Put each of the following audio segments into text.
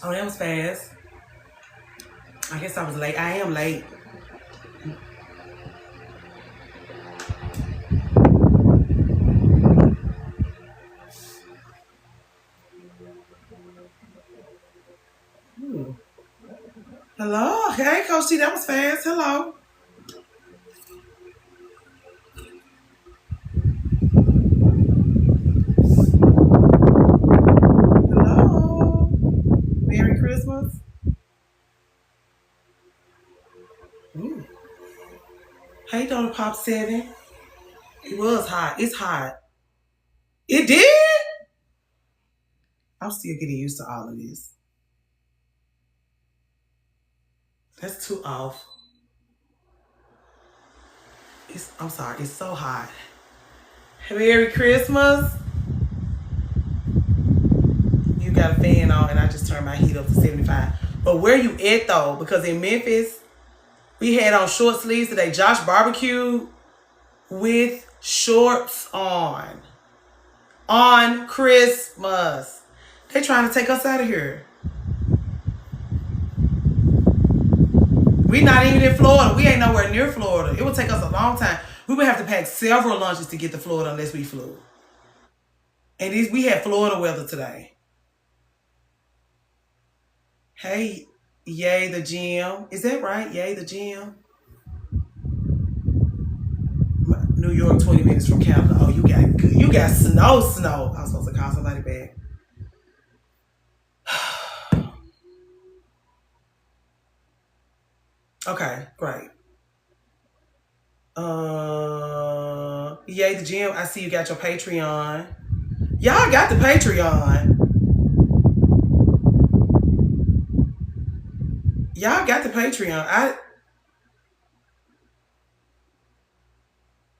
Oh, that was fast. I guess I was late. I am late. Ooh. Hello. Hey, Coach T. That was fast. Hello. Hello. Merry Christmas. Ooh. Hey, Donald Pop 7. It was hot. It's hot. It did? I'm still getting used to all of this. That's too off. I'm sorry. It's so hot. Merry Christmas. You got a fan on, and I just turned my heat up to 75. But where you at, though? Because in Memphis, we had on short sleeves today. Josh barbecued with shorts on Christmas. They trying to take us out of here. We not even in Florida. We ain't nowhere near Florida. It would take us a long time. We would have to pack several lunches to get to Florida unless we flew. And we had Florida weather today. Hey, yay the gym. Is that right? Yay the gym. New York, 20 minutes from Canada. Oh, you got snow. I was supposed to call somebody back. Okay, great. Yay the gym. I see you got your Patreon. Y'all got the Patreon. Y'all got the Patreon.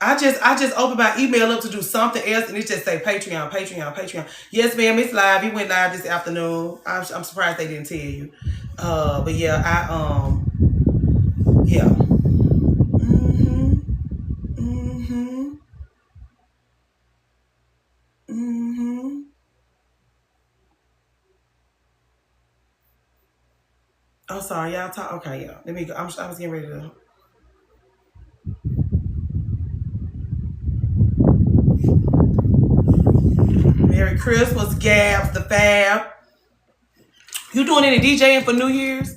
I just opened my email up to do something else, and it just say Patreon. Yes, ma'am, it's live. It went live this afternoon. I'm surprised they didn't tell you. But yeah, yeah. Mhm. Mhm. Mhm. Oh, sorry, y'all talk. Okay, yeah. Let me go. I was getting ready to. Merry Christmas, Gabs the Fab. You doing any DJing for New Year's?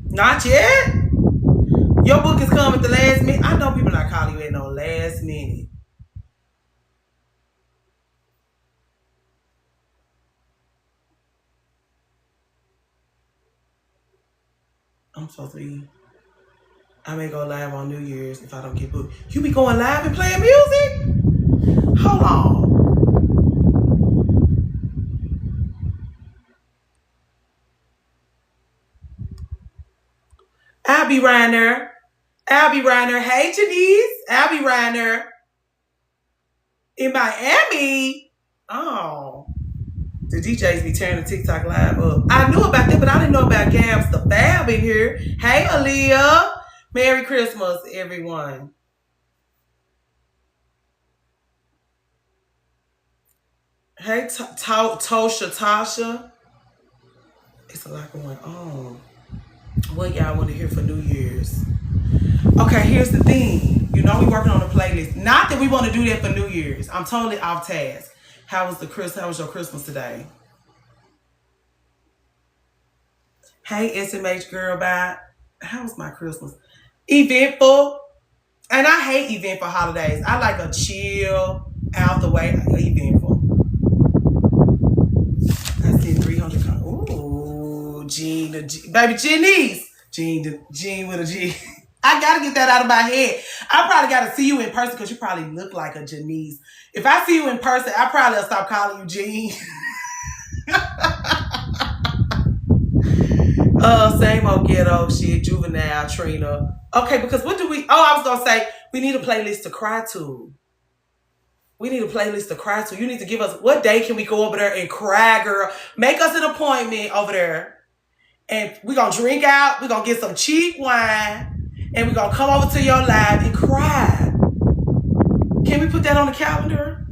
Not yet. Your book is coming at the last minute. I know people not calling you at no last minute. I'm supposed to be. I may go live on New Year's if I don't get booked. You be going live and playing music? Hold on. I'll be right there. I'll be right there. Hey, Janice. I'll be right there. In Miami. Oh. The DJs be turning TikTok live up. I knew about that, but I didn't know about Gabs the Fab in here. Hey, Aaliyah. Merry Christmas, everyone. Hey, Tosha, Tasha. It's a lot going on. What y'all want to hear for New Year's? Okay, here's the thing. You know we working on a playlist. Not that we want to do that for New Year's. I'm totally off task. How was your Christmas today? Hey, SMH girl, bye. How was my Christmas? Eventful. And I hate eventful holidays. I like a chill, out the way eventful. I see 300. Ooh, Jean, baby Janice. Jean with a G. I gotta get that out of my head. I probably gotta see you in person because you probably look like a Janice. If I see you in person, I probably will stop calling you Jean. Same old ghetto shit, juvenile, Trina. Okay, because what do we? Oh, I was gonna say we need a playlist to cry to. We need a playlist to cry to. You need to give us what day can we go over there and cry, girl? Make us an appointment over there, and we're gonna drink out. We're gonna get some cheap wine, And we're going to come over to your live and cry. Can we put that on the calendar?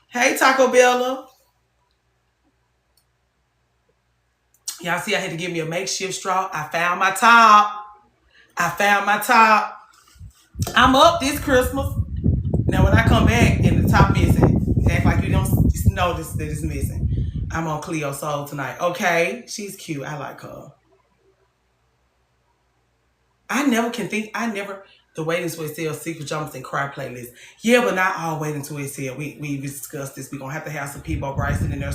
Hey, Taco Bella. Y'all see I had to give me a makeshift straw. I found my top. I'm up this Christmas. Now, when I come back and the top missing, act like you don't notice that it's missing. I'm on Cleo Soul tonight. Okay, she's cute. I like her. The Waiting to Exhale Secret Jumps and Cry playlist. Yeah, but not all Waiting to Exhale. We discussed this. We're going to have some people. Bryson in there.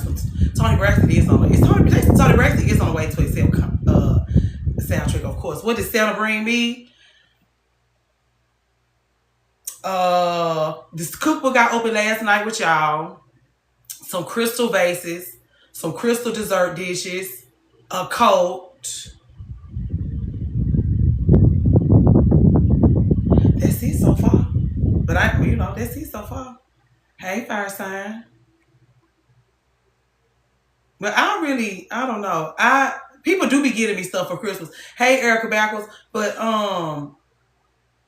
Tony Braxton is on the Tony Braxton is on the Waiting to Exhale soundtrack, of course. What did Santa bring me? This cookbook got opened last night with y'all. Some crystal vases. Some crystal dessert dishes. A coat. That's it so far. But that's it so far. Hey, fire sign. But I don't know. People do be getting me stuff for Christmas. Hey, Erica Backwards. But I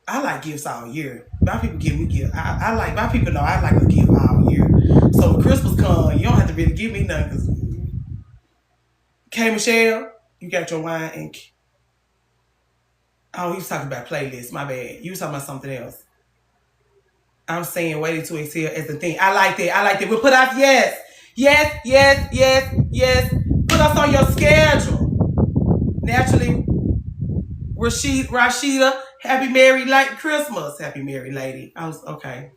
like gifts all year. My people give me gifts. My people know I like to give all year. So when Christmas comes, you don't have to really give me nothing. K. Michelle, you got your wine ink. Oh, he was talking about playlists. My bad. You was talking about something else. I'm saying Waiting to Exhale as the thing. I like that. We'll put out yes. Put us on your schedule. Naturally, Rashida, happy married Christmas. Happy married lady. Okay.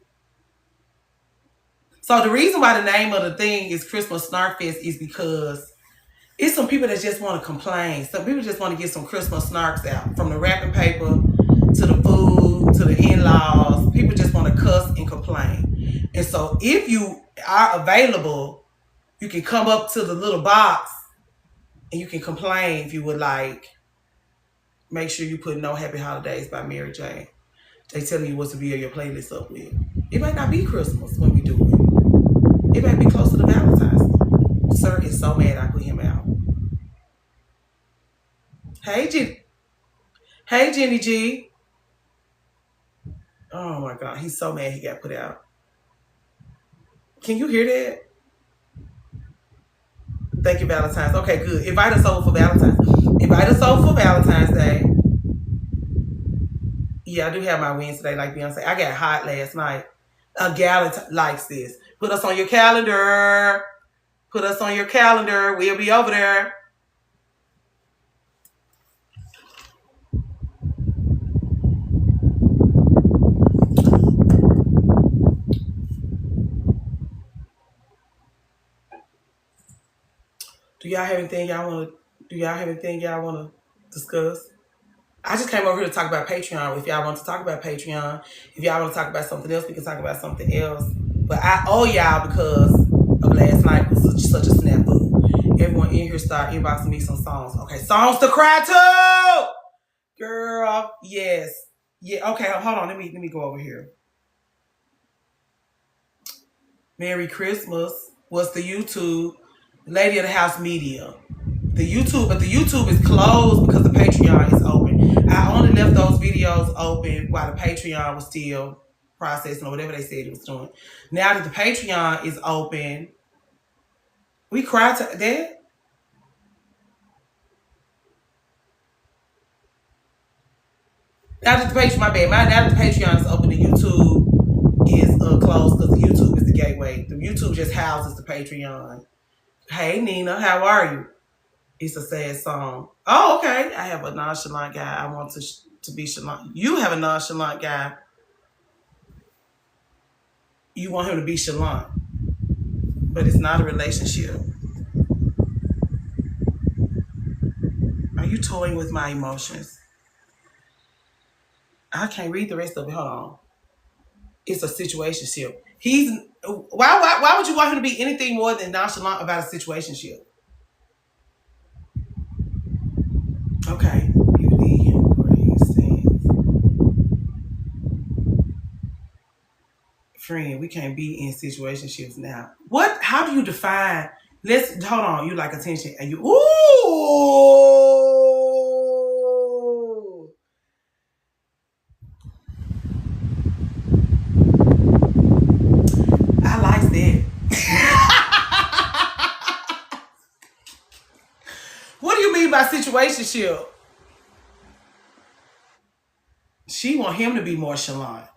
So the reason why the name of the thing is Christmas Snark Fest is because it's some people that just want to complain. Some people just want to get some Christmas snarks out. From the wrapping paper to the food to the in-laws. People just want to cuss and complain. And so if you are available, you can come up to the little box and you can complain if you would like. Make sure you put No Happy Holidays by Mary J. They telling you what to be on your playlist up with. It might not be Christmas when we do it. It might be closer to Valentine's. Sir is so mad I put him out. Hey, Jenny G. Oh my God, he's so mad he got put out. Can you hear that? Thank you, Valentine's. Okay, good. Invite us over for Valentine's. Day. Yeah, I do have my wins today, like Beyonce. I got hot last night. A gal likes this. Put us on your calendar. We'll be over there. Do y'all have anything y'all want to discuss? I just came over here to talk about Patreon. If y'all want to talk about Patreon, if y'all want to talk about something else, we can talk about something else. But I owe y'all because of last night was such a snafu. Everyone in here start inboxing me some songs. Okay, songs to cry to! Girl, yes. Yeah, okay, hold on. Let me go over here. Merry Christmas. What's the YouTube? Lady of the House Media. But the YouTube is closed because the Patreon is open. I only left those videos open while the Patreon was still processing or whatever they said it was doing. Now that the Patreon is open, we cried to that. Now that the Patreon is open, the YouTube is closed because the YouTube is the gateway. The YouTube just houses the Patreon. Hey Nina, how are you? It's a sad song. Oh, okay. I have a nonchalant guy. I want to be chalant. You have a nonchalant guy. You want him to be chalant. But it's not a relationship. Are you toying with my emotions? I can't read the rest of it. Hold on. It's a situationship. Why would you want him to be anything more than nonchalant about a situationship? Okay. You need him bring sense. Friend, we can't be in situationships now. What? How do you define? Hold on. You like attention and you. Ooh. situationship. She want him to be more chalant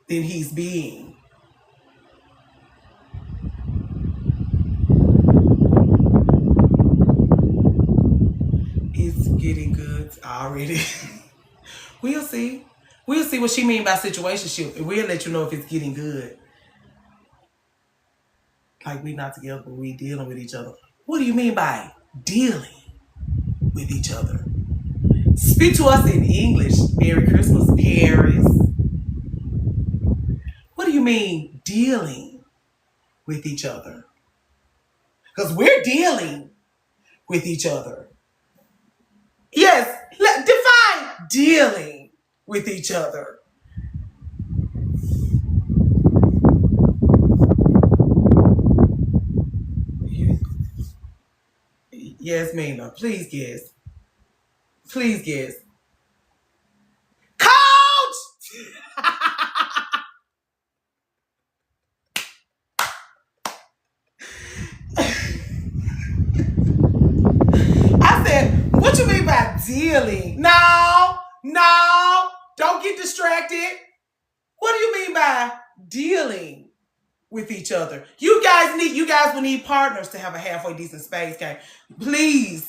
than he's being. It's getting good already. We'll see. We'll see what she mean by situationship, and we'll let you know if it's getting good. Like we not together, but we dealing with each other. What do you mean by dealing with each other? Speak to us in English. Merry Christmas, Paris. What do you mean dealing with each other? Because we're dealing with each other. Yes, define dealing with each other. Yes, Mina. Please guess. Please guess. Coach! I said, what you mean by dealing? No, don't get distracted. What do you mean by dealing with each other? You guys will need partners to have a halfway decent space game. Please,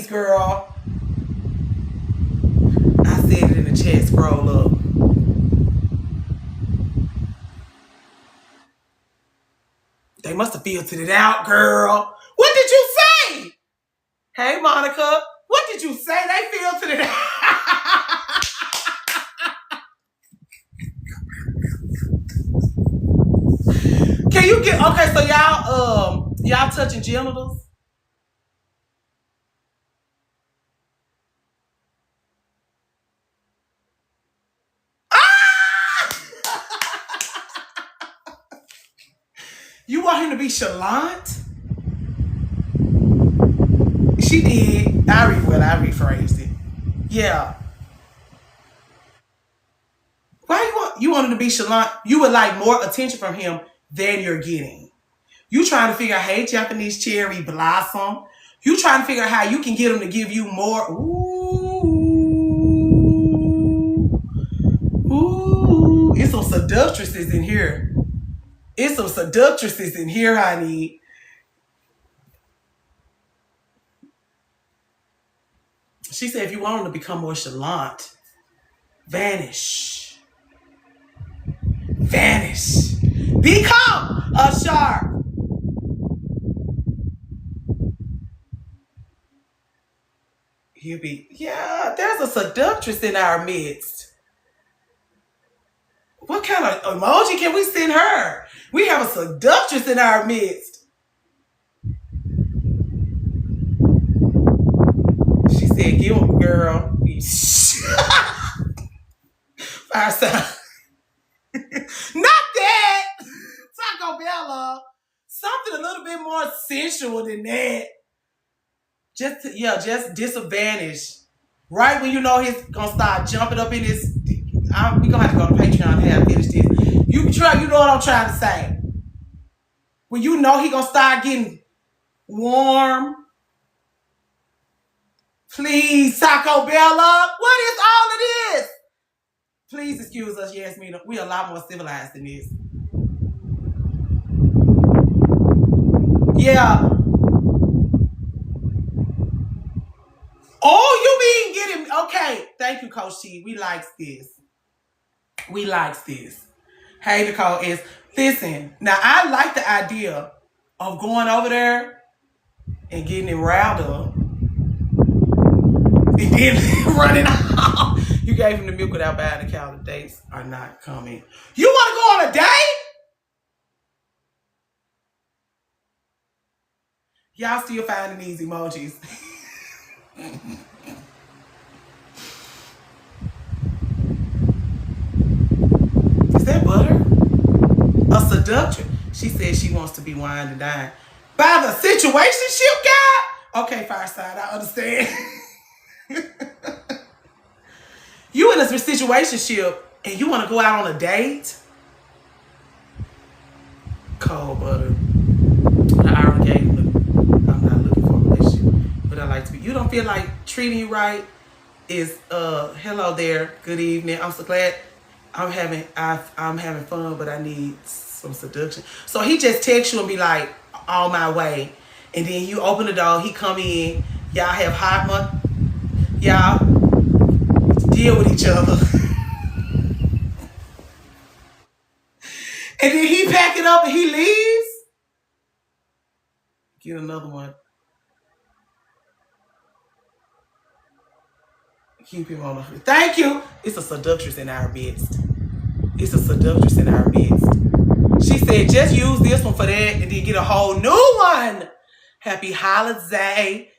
girl. I said it in the chat, scroll up. They must have filtered it out, girl. What did you say? Hey, Monica. What did you say? They filtered it out. Can you get okay? So y'all touching genitals? You want him to be chalant? She did. I rephrased it. Yeah. Why you want him to be chalant? You would like more attention from him than you're getting. You trying to figure out, hey, Japanese cherry blossom. You trying to figure out how you can get him to give you more. Ooh. It's some seductresses in here. It's some seductresses in here, honey. She said if you want him to become more chalant, vanish. Become a shark. There's a seductress in our midst. What kind of emoji can we send her? We have a seductress in our midst. She said, give him, girl. Fireside. Not that. Taco Bella. Something a little bit more sensual than that. Just disadvantage. Right when you know he's gonna start jumping up in his. We gonna have to go to Patreon to have finish this. You know what I'm trying to say. When you know he gonna start getting warm. Please, Taco Bella. What is all of this? Please excuse us, Yasmin. We're a lot more civilized than this. Yeah. Oh, you mean get him? Okay. Thank you, Coach T. We likes this. Hey, Nicole is. Listen, now I like the idea of going over there and getting it riled up. And then running off. You gave him the milk without buying the cow. The dates are not coming. You want to go on a date? Y'all still finding these emojis. Is that butter? A seductress. She said she wants to be wined and dined. By the situationship guy? Okay, Fireside, I understand. You in a situationship and you want to go out on a date? Cold butter. I already gave him I'm not looking for a relationship. But I like to be. You don't feel like treating you right is hello there, good evening. I'm so glad I'm having fun, but I need some seduction. So he just texts you and be like, on my way. And then you open the door, he come in, y'all have hot month, y'all deal with each other. And then he pack it up and he leaves. Get another one. Keep him on the. Thank you. It's a seductress in our midst. It's a seductress in our midst. She said, just use this one for that and then get a whole new one. Happy holiday.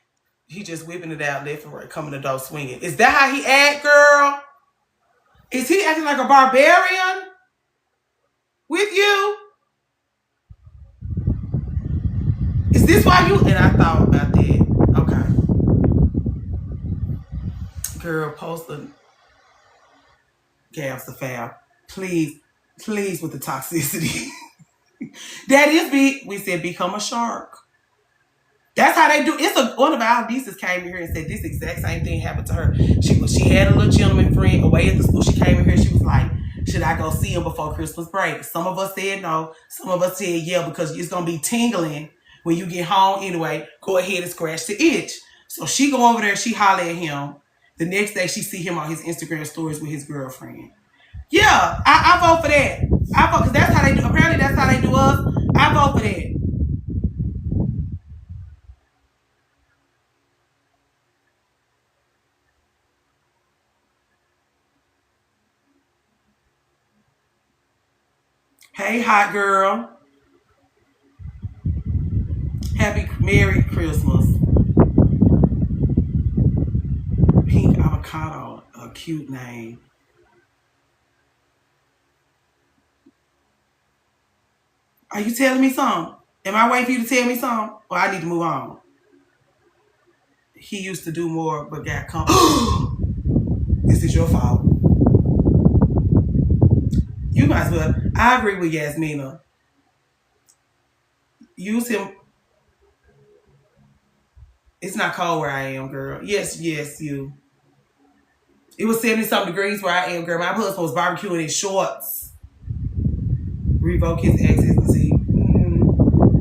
He just whipping it out left and right, coming the door swinging. Is that how he act, girl? Is he acting like a barbarian with you? Is this why you... And I thought about that. Okay. Girl, post the Gabs the Fab. Please with the toxicity. That is we said become a shark. That's how they do. One of our nieces came here and said this exact same thing happened to her. She had a little gentleman friend away at the school. She came in here. She was like, should I go see him before Christmas break? Some of us said no. Some of us said yeah, because it's gonna be tingling when you get home anyway. Go ahead and scratch the itch. So she go over there. She holler at him. The next day she see him on his Instagram stories with his girlfriend. Yeah, I vote for that. I vote because that's how they do. Apparently that's how they do us. I vote for that. Hey, hot girl. Happy Merry Christmas. Pink Avocado, a cute name. Are you telling me something? Am I waiting for you to tell me something? Or I need to move on? He used to do more, but got caught. This is your fault. You might as well. I agree with Yasmina. Use him. It's not cold where I am, girl. Yes, you. It was 70-something degrees where I am, girl. My husband was barbecuing in shorts. Revoke his excellency.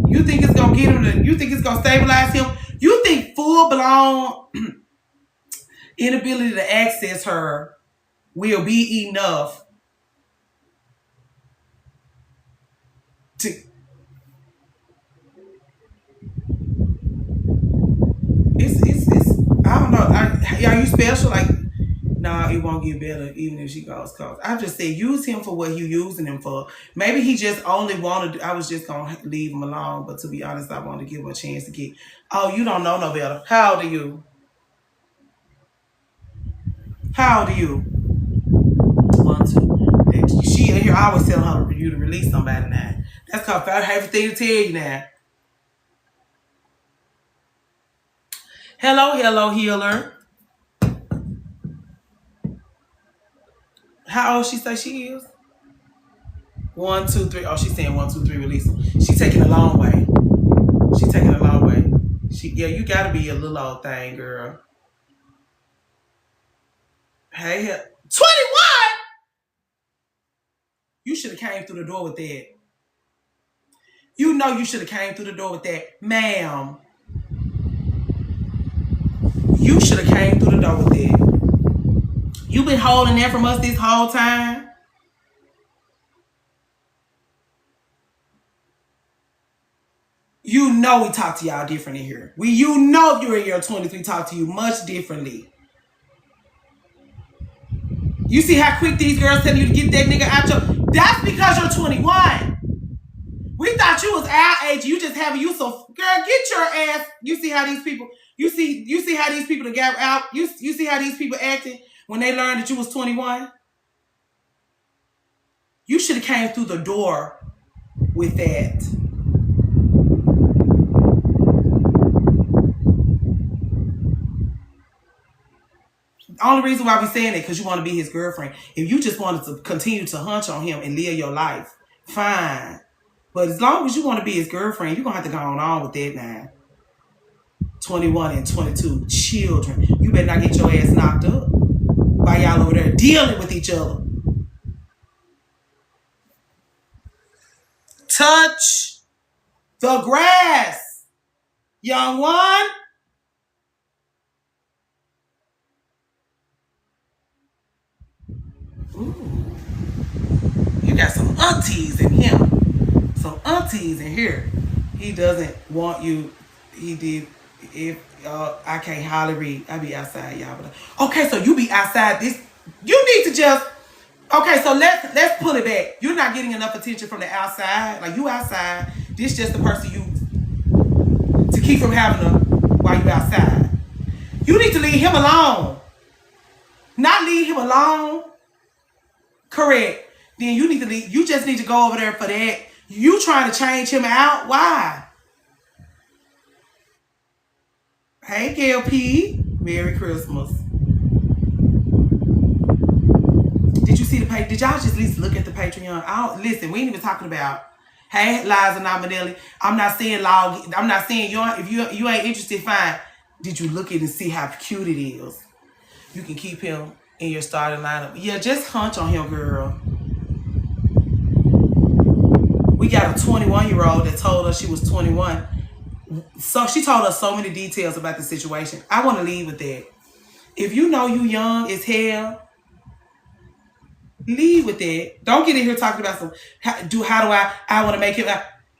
You think it's gonna get him to, you think it's gonna stabilize him? You think full-blown inability to access her will be enough to... It's I don't know. Are you special? Like, nah, it won't get better even if she goes close. I just said use him for what you using him for. Maybe he just only wanted. I was just gonna leave him alone, but to be honest, I wanted to give him a chance to get. Oh, you don't know no better. How old are you? How old are you? 1, 2. She in here. I always tell her you to release somebody now. That's called I have everything to tell you now. Hello, healer. How old she say she is? 1, 2, 3. Oh, she's saying 1, 2, 3, release them. She's taking a long way. Yeah, you gotta be a little old thing, girl. Hey, 21? You should have came through the door with that. You know you should have came through the door with that. Ma'am. You should have came through the door with that. You been holding that from us this whole time? You know we talk to y'all different in here. You know if you're in your 20s, we talk to you much differently. You see how quick these girls telling you to get that nigga out your... That's because you're 21. We thought you was our age. You just having you so... Girl, get your ass... You see how these people... You see how these people that got out... You see how these people acting when they learned that you was 21? You should have came through the door with that. The only reason why we saying it because you want to be his girlfriend. If you just wanted to continue to hunch on him and live your life, fine. But as long as you want to be his girlfriend, you're going to have to go on with that now. 21 and 22 children. You better not get your ass knocked up while y'all over there dealing with each other. Touch the grass, young one. Ooh, you got some aunties in him. Some aunties in here. He doesn't want you. He did. If I can't hardly read, I be outside, y'all. But okay, so you be outside. This you need to just. Okay, so let's pull it back. You're not getting enough attention from the outside. Like you outside. This just the person you to keep from having them while you outside. You need to leave him alone. Not leave him alone. Correct. Then you need to leave. You just need to go over there for that. You trying to change him out? Why? Hey, Gail P. Merry Christmas. Did you see the page? Did y'all just at least look at the Patreon? Listen, we ain't even talking about, hey, Liza Nominelli. I'm not saying log. I'm not saying if you ain't interested, fine. Did you look at it and see how cute it is? You can keep him in your starting lineup. Yeah, just hunch on him, girl. We got a 21-year-old that told us she was 21. So she told us so many details about the situation. I want to leave with that. If you know you young as hell, leave with that. Don't get in here talking about some, how do I want to make it,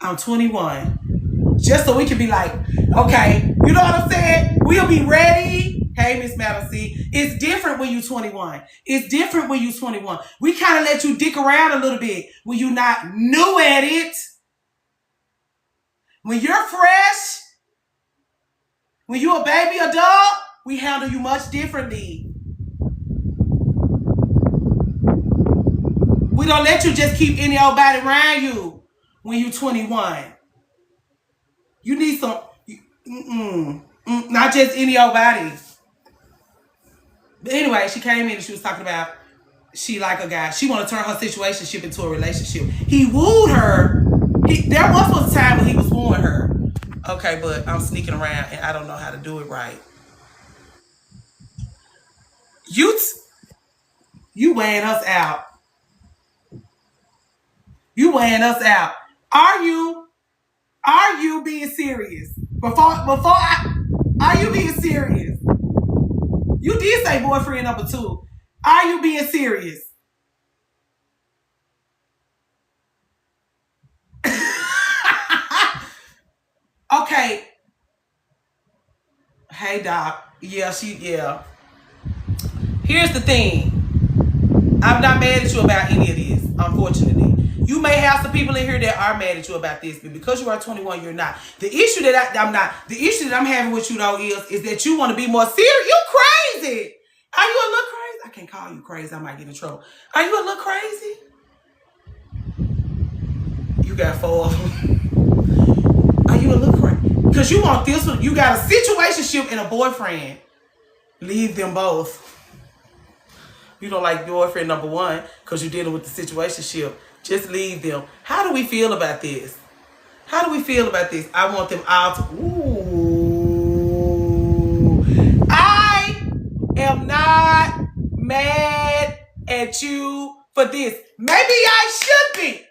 I'm 21. Just so we can be like, okay, you know what I'm saying? We'll be ready. Hey, Miss Madison, it's different when you're 21. It's different when you're 21. We kind of let you dick around a little bit when you're not new at it. When you're fresh, when you're a baby adult, we handle you much differently. We don't let you just keep any old body around you when you're 21. You need some, not just any old body. But anyway, she came in and she was talking about she like a guy. She want to turn her situationship into a relationship. He wooed her. There was a time when he was wooing her. Okay, but I'm sneaking around and I don't know how to do it right. You weighing us out. You weighing us out. Are you being serious? Are you being serious? You did say boyfriend number 2. Are you being serious? Okay. Hey, Doc. Yeah. Here's the thing. I'm not mad at you about any of this, unfortunately. You may have some people in here that are mad at you about this, but because you are 21, you're not. The issue that I'm having with you though is that you want to be more serious. You crazy. Are you a little crazy? I can't call you crazy. I might get in trouble. Are you a little crazy? You got 4 of them. Are you a little crazy? Because you want this one. You got a situationship and a boyfriend. Leave them both. You don't like boyfriend number 1 because you're dealing with the situationship. Just leave them. How do we feel about this? How do we feel about this? I want them all to... Ooh. I am not mad at you for this. Maybe I should be.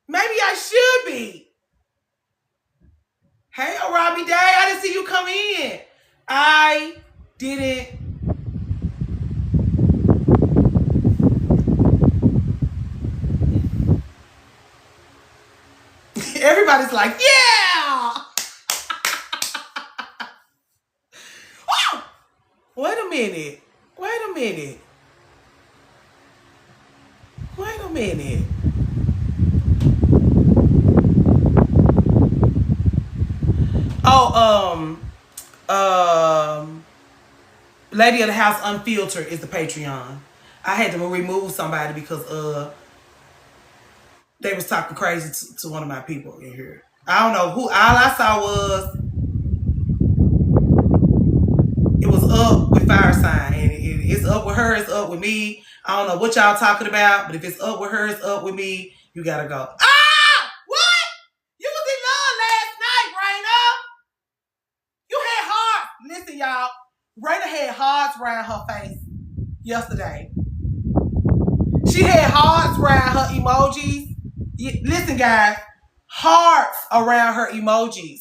Maybe I should be. Hey, Robbie Day, I didn't see you come in. I didn't... Everybody's like, yeah! Wait a minute. Lady of the House Unfiltered is the Patreon. I had to remove somebody because they was talking crazy to one of my people in here. I don't know who. All I saw was it was up with Fire Sign, and it's up with her. It's up with me. I don't know what y'all talking about, but if it's up with her, it's up with me. You gotta go. Ah, what? You was in love last night, Raina. Raina had hearts around her face yesterday. She had hearts around her emojis. Listen, guys, hearts around her emojis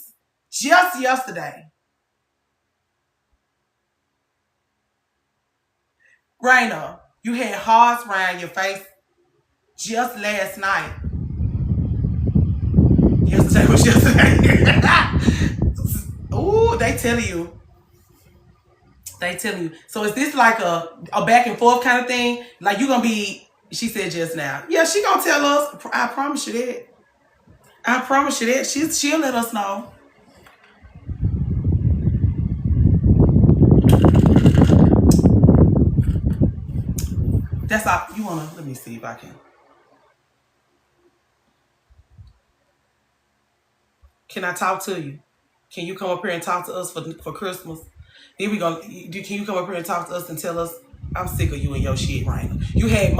just yesterday. Raina, you had hearts around your face just last night. Yesterday was yesterday. Ooh, they telling you. So is this like a back and forth kind of thing? Like you gonna be, she said just now. Yeah, she gonna tell us. I promise you that. She'll let us know. That's all. You wanna, let me see if I can. Can I talk to you? Can you come up here and talk to us for Christmas? Then we gonna. Can you come up here and talk to us and tell us? I'm sick of you and your shit, Raina. You had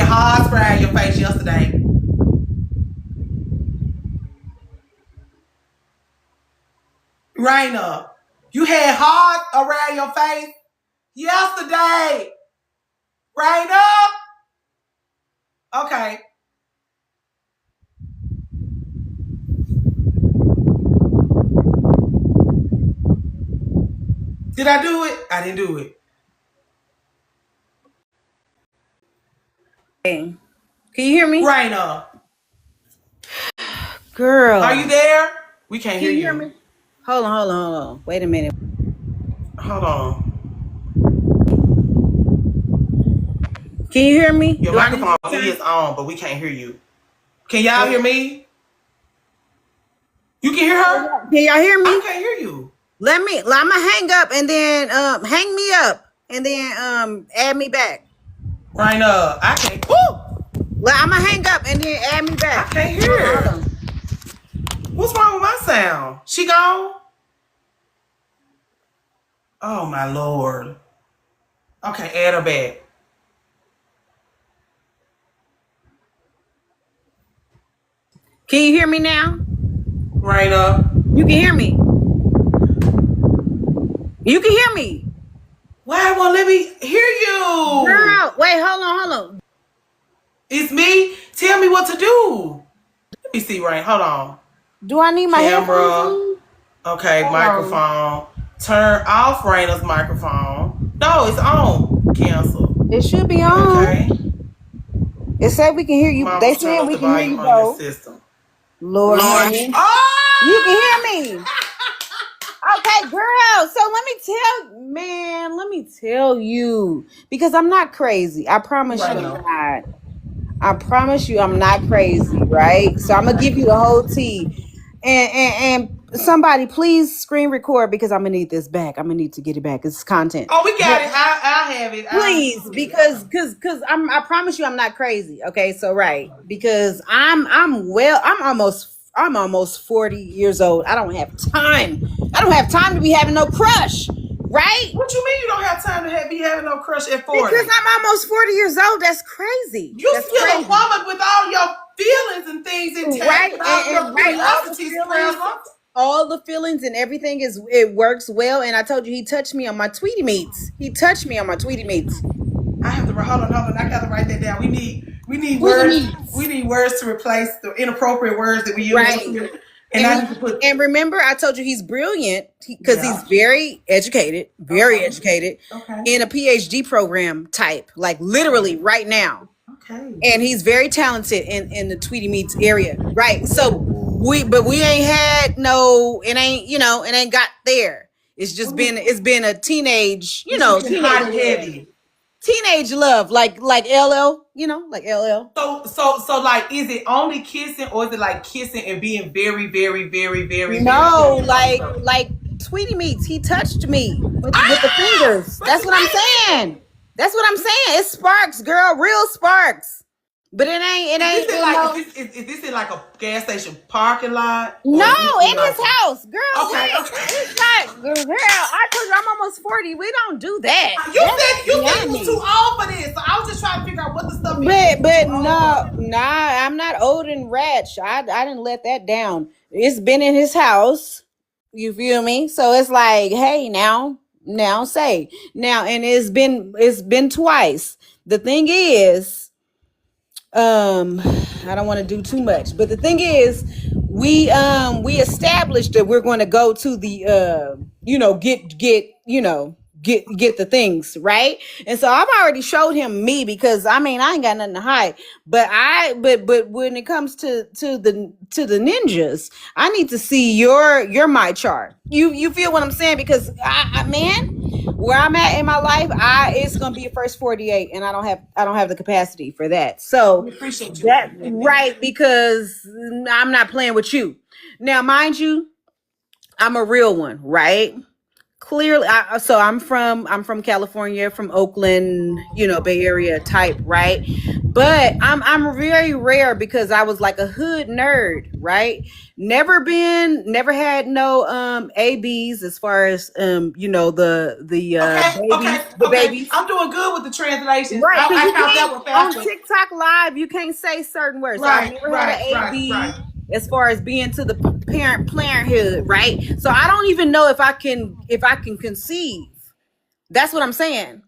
hard spray on your face yesterday. Raina, you had hard around your face yesterday. Raina. Okay. Did I do it? I didn't do it. Hey, can you hear me? Raina. Girl. Are you there? We can't hear you. Can you hear me? Hold on. Wait a minute. Hold on. Can you hear me? Your microphone is on, but we can't hear you. Can y'all hear me? You can hear her? Can y'all hear me? I can't hear you. I'ma hang up and then hang me up and then add me back. Raina, I can't. Well, I'ma hang up and then add me back. I can't hear her. What's wrong with my sound? She gone? Oh my Lord. Okay, add her back. Can you hear me now? Raina. You can hear me. You can hear me. Why won't let me hear you? Girl, wait, hold on. It's me? Tell me what to do. Let me see, Rain. Hold on. Do I need my camera? Okay, microphone. Turn off Raina's microphone. No, it's on. Cancel. It should be on. Okay. It said we can hear you. They said we can hear you, though. Lord. Oh! You can hear me. Okay, girl. So let me tell you, because I'm not crazy. I promise you I'm not. I promise you I'm not crazy, right? So I'm gonna give you the whole tea. And somebody please screen record because I'm gonna need this back. I'm gonna need to get it back. It's content. Oh, we got it. I'll have it. Please, because I promise you I'm not crazy. Okay, so right. Because I'm almost 40 years old. I don't have time to be having no crush. Right? What you mean you don't have time to be having no crush at 40? Because I'm almost 40 years old. That's crazy. That's still crazy. A woman with all your feelings and things intact. Right. All the feelings and everything it works well. And I told you he touched me on my Tweety Meats. I have to hold on. I gotta write that down. We need words. We need words to replace the inappropriate words that we use. Right. And remember, I told you he's brilliant because he's very educated, in a PhD program type, like literally right now. Okay. And he's very talented in the Tweety Meats area, right? So we ain't had it ain't got there. It's just been a teenage, teenage love, like LL, like LL. So like, is it only kissing, or is it like kissing and being very, very, very, very? No, very like Tweety Meats. He touched me with the fingers. That's what I'm saying. It's sparks, girl, real sparks. But it ain't. Is this in like a gas station parking lot? No, in his house, girl. Okay. It's not, girl. I told you I'm almost 40. We don't do that. You said you was too old for this. So I was just trying to figure out what the stuff is. But no, I'm not old and ratch. I didn't let that down. It's been in his house. You feel me? So it's like, hey, now Now say now, and it's been twice. The thing is, I don't want to do too much, but the thing is, we established that we're going to go to the get the things right. And so I've already showed him me, because I mean I ain't got nothing to hide. But when it comes to the ninjas, I need to see your my chart. You feel what I'm saying? Because I man, where I'm at in my life, it's gonna be a first 48, and I don't have the capacity for that. So We appreciate you. that right, because I'm not playing with you. Now, mind you, I'm a real one, right? Clearly, so I'm from California, from Oakland, Bay Area type, right? But I'm very rare, because I was like a hood nerd, right? Never had no ABs, as far as the babies. I'm doing good with the translation. Right, I 'cause you found that can't one on faster. TikTok Live, you can't say certain words. So I've Right, never had an right, AB right. as far as being to the parenthood, right? So I don't even know if I can conceive. That's what I'm saying.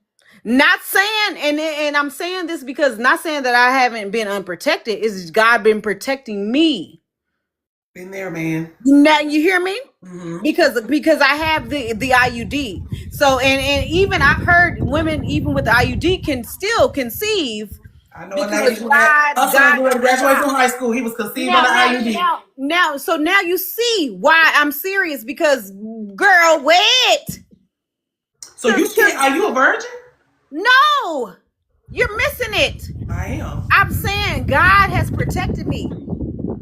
Not saying, and I'm saying this because not saying that I haven't been unprotected. Is God been protecting me? Been there, man. Now you hear me? Mhm. Because I have the IUD. So and even I've heard women even with the IUD can still conceive. I know a Because lady who had God, son who had graduated from high school. He was conceived on the IUD. so now you see why I'm serious, because girl, wait. So you said, are you a virgin? No, you're missing it. I am. I'm saying God has protected me.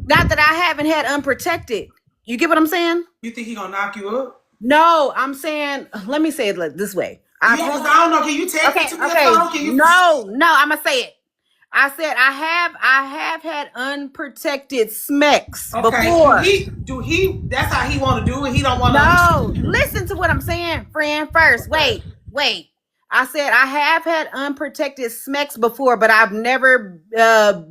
Not that I haven't had unprotected. You get what I'm saying? You think he gonna knock you up? No, I'm saying, let me say it like this way. Yeah, because I don't know. Can you text it to me? Can you? No, I'm gonna say it. I said I have had unprotected smecks before. Do he? That's how he want to do it. He don't want to. No, listen to what I'm saying, friend. First, wait. I said I have had unprotected smecks before, but I've never have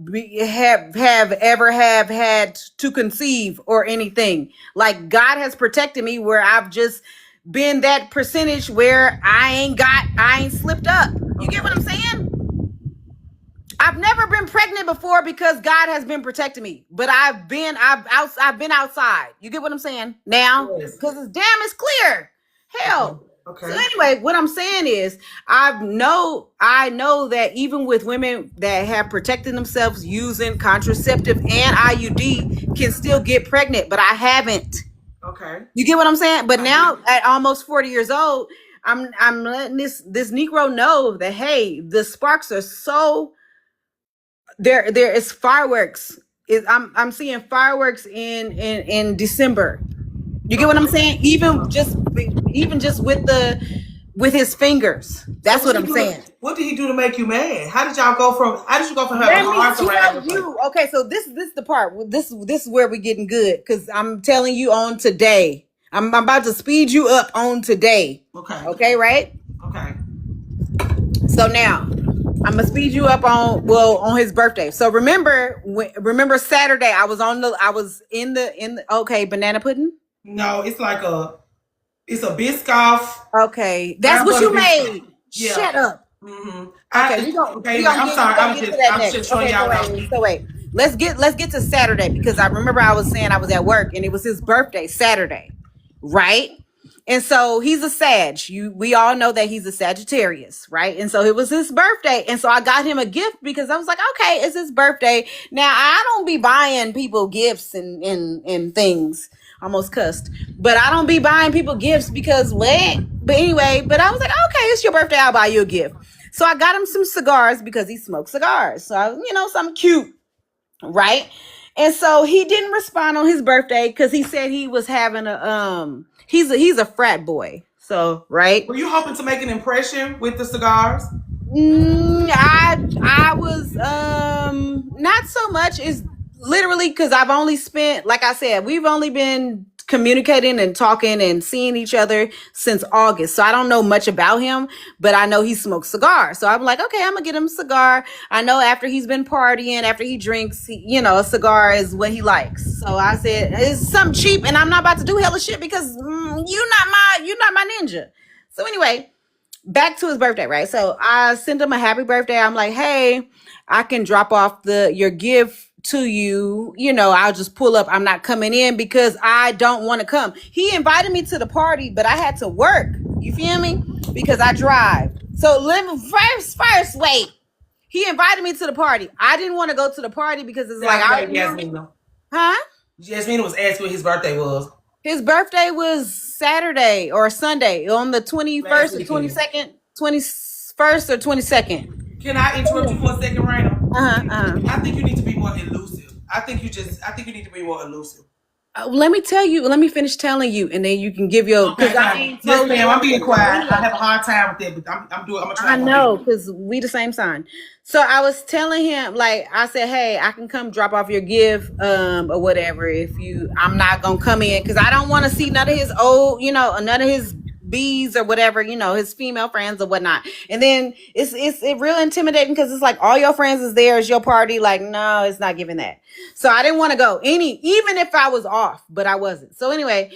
ever had to conceive or anything. Like God has protected me, where I've just been that percentage where I ain't slipped up. You get what I'm saying? I've never been pregnant before because God has been protecting me, but I've been outside. You get what I'm saying now? Because it's clear. Hell. Okay. So anyway, what I'm saying is, I know that even with women that have protected themselves using contraceptive and IUD can still get pregnant, but I haven't. Okay. You get what I'm saying? But now at almost 40 years old, I'm letting this Negro know that, hey, the sparks are so there is fireworks. I'm seeing fireworks in December. You get what I'm saying? Even just with his fingers. That's what I'm saying. What did he do to make you mad? How did you go from having hearts around you? Okay, so this is the part. This is where we're getting good, because I'm telling you on today. I'm about to speed you up on today. Okay. Okay, right? Okay. So now I'm gonna speed you up on his birthday. So remember Saturday I was in the okay, banana pudding? No, it's like it's a Biscoff. Okay, that's what you made. Yeah. Shut up. Mm-hmm. Okay, I'm sorry. I'm just showing y'all. So wait, let's get to Saturday, because I remember I was saying I was at work and it was his birthday Saturday, right? And so he's a Sag. We all know that he's a Sagittarius, right? And so it was his birthday. And so I got him a gift because I was like, okay, it's his birthday. Now I don't be buying people gifts and things. Almost cussed. But I don't be buying people gifts because what? But anyway, but I was like, okay, it's your birthday, I'll buy you a gift. So I got him some cigars because he smokes cigars. So something cute, right? And so he didn't respond on his birthday because he said he was having he's a frat boy. So, right? Were you hoping to make an impression with the cigars? I was not so much. Is literally because I've only spent, like I said, we've only been communicating and talking and seeing each other since August. So I don't know much about him, but I know he smokes cigars. So I'm like, okay, I'm gonna get him a cigar. I know after he's been partying, after he drinks, a cigar is what he likes. So I said, it's something cheap, and I'm not about to do hella shit because you're not my ninja. So anyway, back to his birthday, right? So I sent him a happy birthday. I'm like, hey, I can drop off your gift to you. You know, I'll just pull up. I'm not coming in because I don't want to come. He invited me to the party, but I had to work. You feel me? Because I drive. So let me first wait. He invited me to the party. I didn't want to go to the party because it's like Yasmina. Huh? Yasmina was asking what his birthday was. His birthday was Saturday or Sunday on the 21st or 22nd, 21st or 22nd. Can I interrupt you for a second, Raina? I think you need to be more elusive. I think you need to be more elusive. Let me finish telling you, and then you can give your. Okay, yes, ma'am. I'm being quiet. I have a hard time with that, but I'm gonna try. I know, because we the same sign. So I was telling him, like, I said, hey, I can come drop off your gift, or whatever. I'm not gonna come in because I don't want to see none of his none of his bees or whatever, his female friends or whatnot. And then it's real intimidating because it's like all your friends is there, it's your party. Like, no, it's not giving that. So I didn't want to go even if I was off, but I wasn't. So anyway,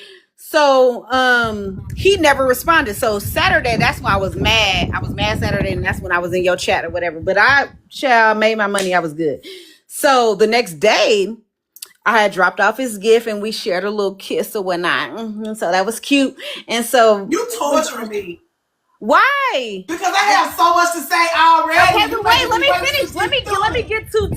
he never responded. So Saturday, that's why I was mad. I was mad Saturday, and that's when I was in your chat or whatever. But I made my money. I was good. So the next day, I had dropped off his gift and we shared a little kiss or whatnot. So that was cute. And so you torturing me. Why? Because I have so much to say already. Okay, but wait, let me finish. Let me get to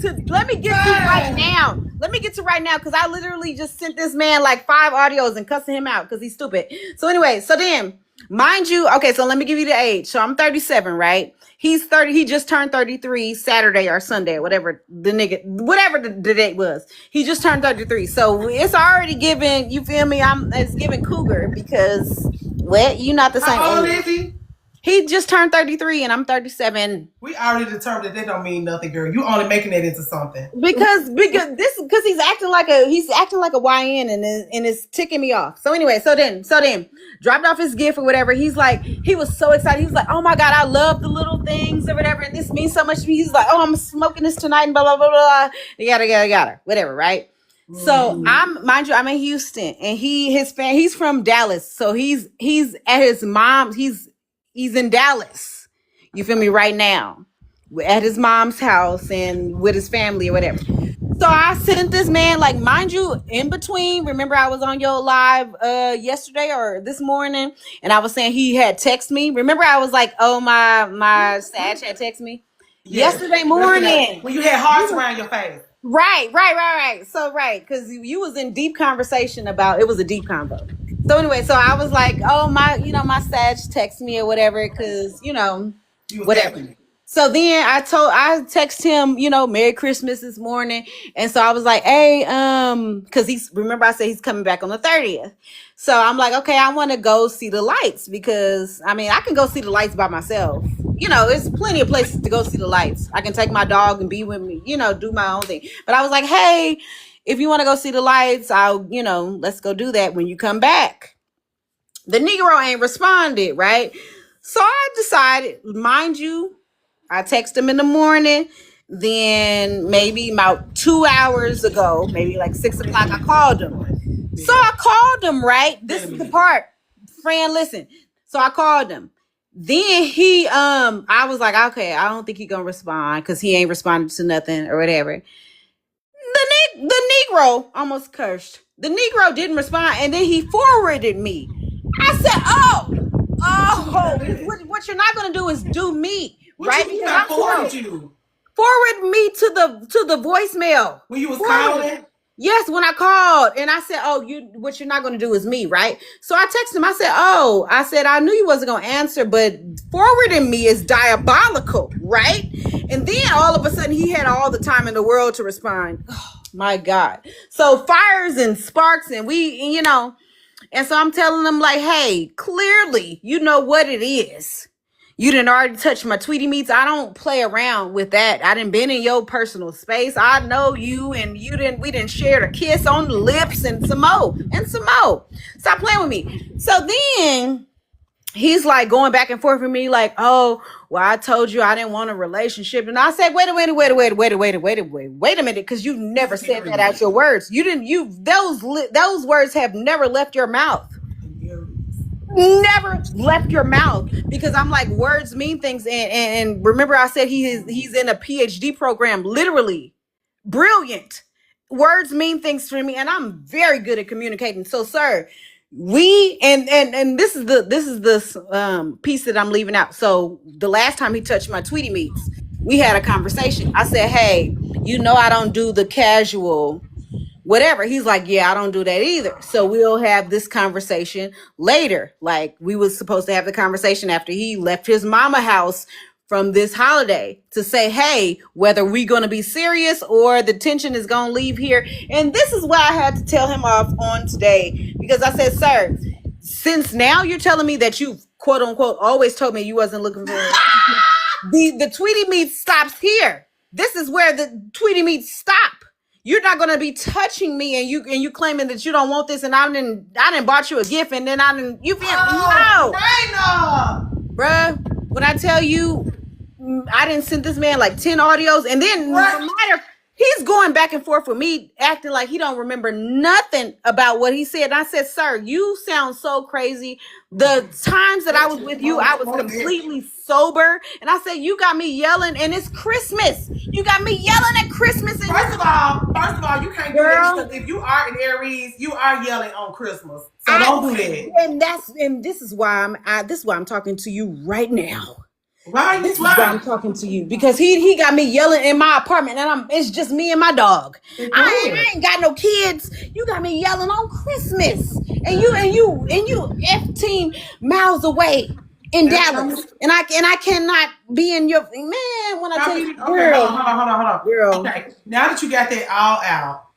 right now. Let me get to right now because I literally just sent this man like 5 audios and cussing him out because he's stupid. So anyway, so then mind you, okay, so let me give you the age. So I'm 37, right? He's 30. He just turned 33 Saturday or Sunday or whatever whatever the date was. He just turned 33. So it's already given, you feel me? It's giving cougar because you're not the same. How old is he? He just turned 33 and I'm 37. We already determined that don't mean nothing, girl. You only making that into something. Because he's acting like a YN and it's ticking me off. So anyway, so then dropped off his gift or whatever. He was so excited. He was like, oh my God, I love the little things or whatever. And this means so much to me. He's like, oh, I'm smoking this tonight and blah, blah, blah, blah. Yada, whatever, right? Mm-hmm. So I'm in Houston and he's from Dallas. So he's at his mom's, he's in Dallas. You feel me? Right now. At his mom's house and with his family or whatever. So I sent this man, like, mind you, in between. Remember I was on your live yesterday or this morning and I was saying he had texted me. Remember I was like, oh, my Sag had texted me? Yes. Yesterday morning. When you had hearts around your face. Right. So, because you was in deep conversation about, it was a deep convo. So anyway, so I was like, oh, my Sag texted me or whatever, because, whatever. Happy. So then I texted him, Merry Christmas this morning. And so I was like, hey, because remember I said he's coming back on the 30th. So I'm like, okay, I want to go see the lights because, I can go see the lights by myself. There's plenty of places to go see the lights. I can take my dog and be with me, do my own thing. But I was like, hey, if you want to go see the lights, let's go do that when you come back. The Negro ain't responded, right? So I decided, mind you, I text him in the morning. Then maybe about 2 hours ago, maybe like 6 o'clock, I called him. So I called him, right? This is the part. Friend, listen. So I called him. Then he, I was like, okay, I don't think he gonna respond because he ain't responded to nothing or whatever. The Negro almost cursed. The Negro didn't respond, and then he forwarded me. I said, oh, what you're not gonna do is do me, right? Because I forwarded you. Forward me to the voicemail. When you was calling? Yes, when I called and I said, oh, what you're not going to do is me, right? So I texted him. I said, I knew you wasn't going to answer, but forwarding me is diabolical, right? And then all of a sudden he had all the time in the world to respond. Oh, my God. So fires and sparks and we, and so I'm telling him like, hey, clearly you know what it is. You didn't already touch my Tweety Meats. I don't play around with that. I done been in your personal space. I know you and we didn't share a kiss on the lips and some more. Stop playing with me. So then he's like going back and forth with me like, oh, well, I told you I didn't want a relationship. And I said, wait a minute, because you never said that out your words. Those words have never left your mouth. never left your mouth, because I'm like, words mean things. And remember, I said he's in a PhD program, literally brilliant. Words mean things to me, and I'm very good at communicating. So, sir, we and this is the piece that I'm leaving out. So the last time he touched my Tweety Meats, we had a conversation. I said, hey, I don't do the casual whatever. He's like, yeah, I don't do that either. So we'll have this conversation later. Like, we was supposed to have the conversation after he left his mama house from this holiday to say, hey, whether we going to be serious or the tension is going to leave here. And this is why I had to tell him off on today, because I said, sir, since now you're telling me that you quote unquote always told me you wasn't looking for the Tweety Meats stops here. This is where the Tweety Meats stop. You're not gonna be touching me, and you claiming that you don't want this, and I didn't bought you a gift, and then you feel no, bruh. When I tell you, I didn't send this man like 10 audios, and then no matter, he's going back and forth with me, acting like he don't remember nothing about what he said. And I said, sir, you sound so crazy. The times that I was with you, I was completely sober. And I said, you got me yelling, and it's Christmas. You got me yelling at Christmas. And first of all, you can't do that, because if you are in Aries, you are yelling on Christmas. So don't do that. And this is why I'm talking to you right now. Why I'm talking to you, because he got me yelling in my apartment, and it's just me and my dog. I ain't got no kids. You got me yelling on Christmas, and you 15 miles away in Dallas, and I cannot be in your man when I tell you, girl. Hold on, girl. Okay, now that you got that all out,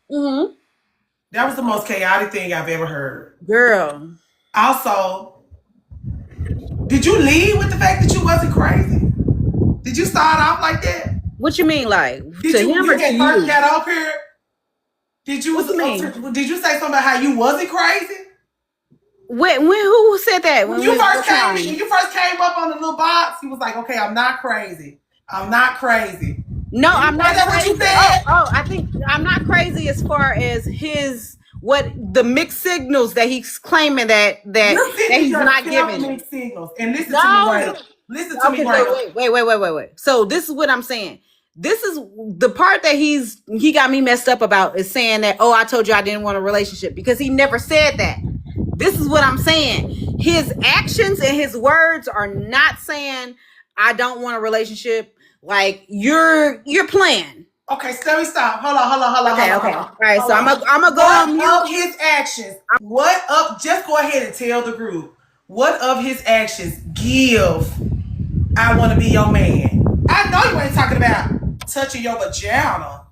that was the most chaotic thing I've ever heard, girl. Also, did you lead with the fact that you wasn't crazy? Did you start off like that? What you mean, like did to you, him or to you? First got up here, did you say something about how you wasn't crazy? When who said that? When you first came up on the little box, he was like, "Okay, I'm not crazy. I'm not crazy." No, I'm not. That's what you said. I think I'm not crazy as far as the mixed signals that he's claiming that he's not giving. Mixed signals. And listen to me right. Listen to me right. Wait. So this is what I'm saying. This is the part that he got me messed up about, is saying that, I told you I didn't want a relationship, because he never said that. This is what I'm saying. His actions and his words are not saying I don't want a relationship. Like, you're playing. Okay, so let me stop. Hold on. Okay. All right, so I'm gonna go on mute. What of his actions? Just go ahead and tell the group. What of his actions give I want to be your man? I know you ain't talking about touching your vagina.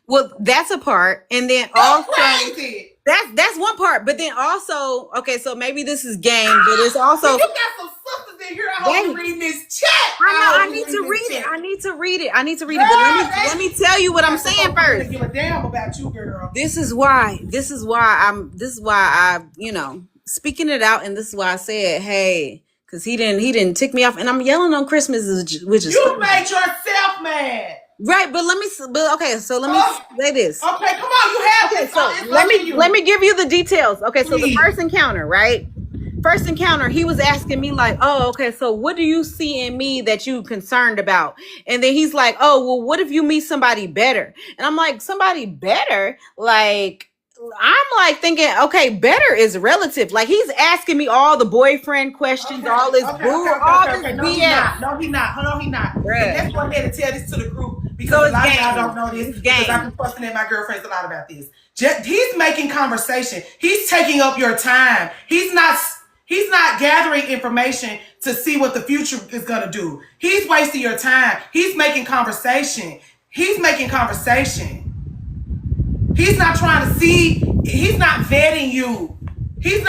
Well, that's a part, and then also crazy. That's one part, but then also, okay, so maybe this is game, but it's also you got some sisters in here. I hope you read this chat. I need to read it. I need to read it. But let me tell you what I'm saying first. Give a damn about you, girl. This is why I speaking it out, and this is why I said, hey, because he didn't tick me off, and I'm yelling on Christmas, which is you made yourself mad. Right, but let me say this. Okay, come on, you have okay, so let me give you the details. Okay, so the first encounter, right? First encounter, he was asking me like, okay, so what do you see in me that you concerned about? And then he's like, well, what if you meet somebody better? And I'm like, somebody better? Like, I'm like thinking, okay, better is relative. Like, he's asking me all the boyfriend questions, all this this BS. No, he's not. Hold on, he's not. Let's go ahead and tell this to the group, because so a lot of y'all don't know this. Because I've been fussing at my girlfriends a lot about this. He's making conversation. He's taking up your time. He's not gathering information to see what the future is going to do. He's wasting your time. He's making conversation. He's not trying to see. He's not vetting you. He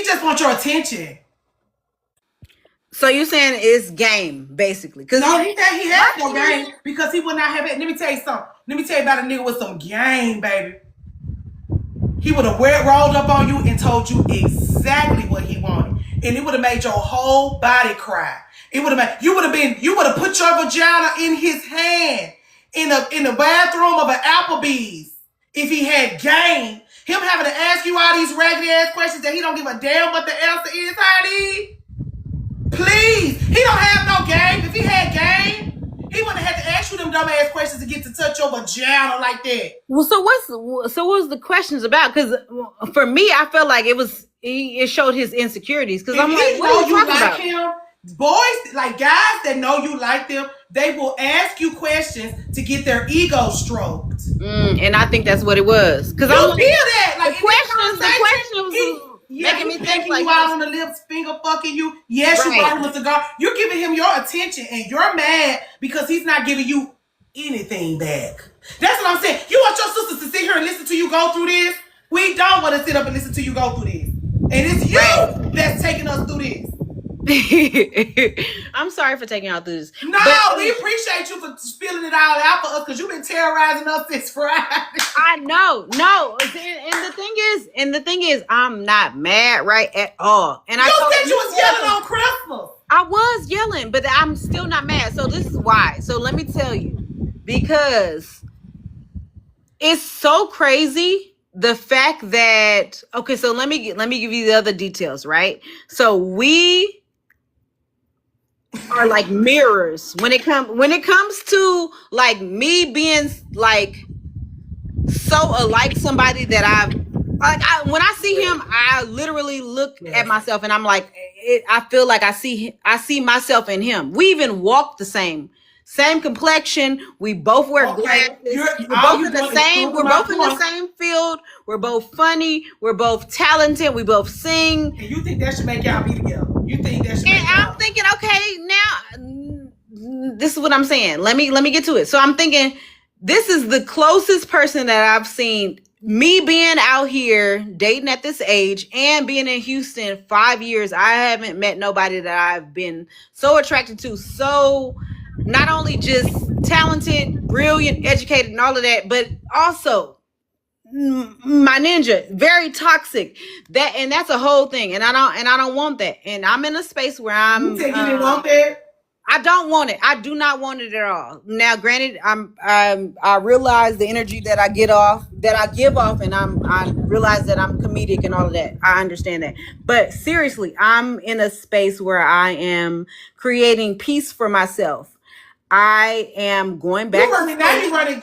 just wants your attention. So you're saying it's game, basically? No, he has no game, because he would not have it. Let me tell you something. Let me tell you about a nigga with some game, baby. He would have rolled up on you and told you exactly what he wanted, and it would have made your whole body cry. You would have put your vagina in his hand in the bathroom of an Applebee's if he had game. Him having to ask you all these raggedy ass questions that he don't give a damn what the answer is, honey. Please. He don't have no game. If he had game, he wouldn't have had to ask you them dumb ass questions to get to touch your vagina like that. Well, so what's the questions about? Because for me, I felt like it showed his insecurities. Because I'm like, what are you talking about? Him, boys, like guys that know you like them, they will ask you questions to get their ego stroked. And I think that's what it was. Because I feel that. Like the question was making me think like you out on the lips, finger fucking you. Yes, right. You brought him a cigar. You're giving him your attention, and you're mad because he's not giving you anything back. That's what I'm saying. You want your sisters to sit here and listen to you go through this? We don't want to sit up and listen to you go through this. And it's you that's taking us through this. I'm sorry for taking y'all through this. No, we appreciate you for spilling it all out for us because you've been terrorizing us since Friday. I know. No. And the thing is, I'm not mad, right, at all. And you said you was yelling on Christmas. I was yelling, but I'm still not mad. So this is why. So let me tell you. Because it's so crazy. The fact that, okay, so let me give you the other details, right? So we are like mirrors when it comes to like me being like so alike somebody that when I see him, I literally look at myself and I'm like, I feel like I see myself in him. We even walk the same complexion. We both wear glasses. We're both in the same field. We're both funny. We're both talented. We both sing. And you think that should make y'all be together? You think that should? And I'm thinking, okay, now this is what I'm saying. Let me get to it. So I'm thinking, this is the closest person that I've seen. Me being out here dating at this age and being in Houston 5 years, I haven't met nobody that I've been so attracted to. So not only just talented, brilliant, educated, and all of that, but also my ninja, very toxic. That's a whole thing, and I don't want that. And I'm in a space where I'm. You think you didn't want that? I don't want it. I do not want it at all. Now, granted, I realize the energy that I give off, and I realize that I'm comedic and all of that. I understand that. But seriously, I'm in a space where I am creating peace for myself. I am going back.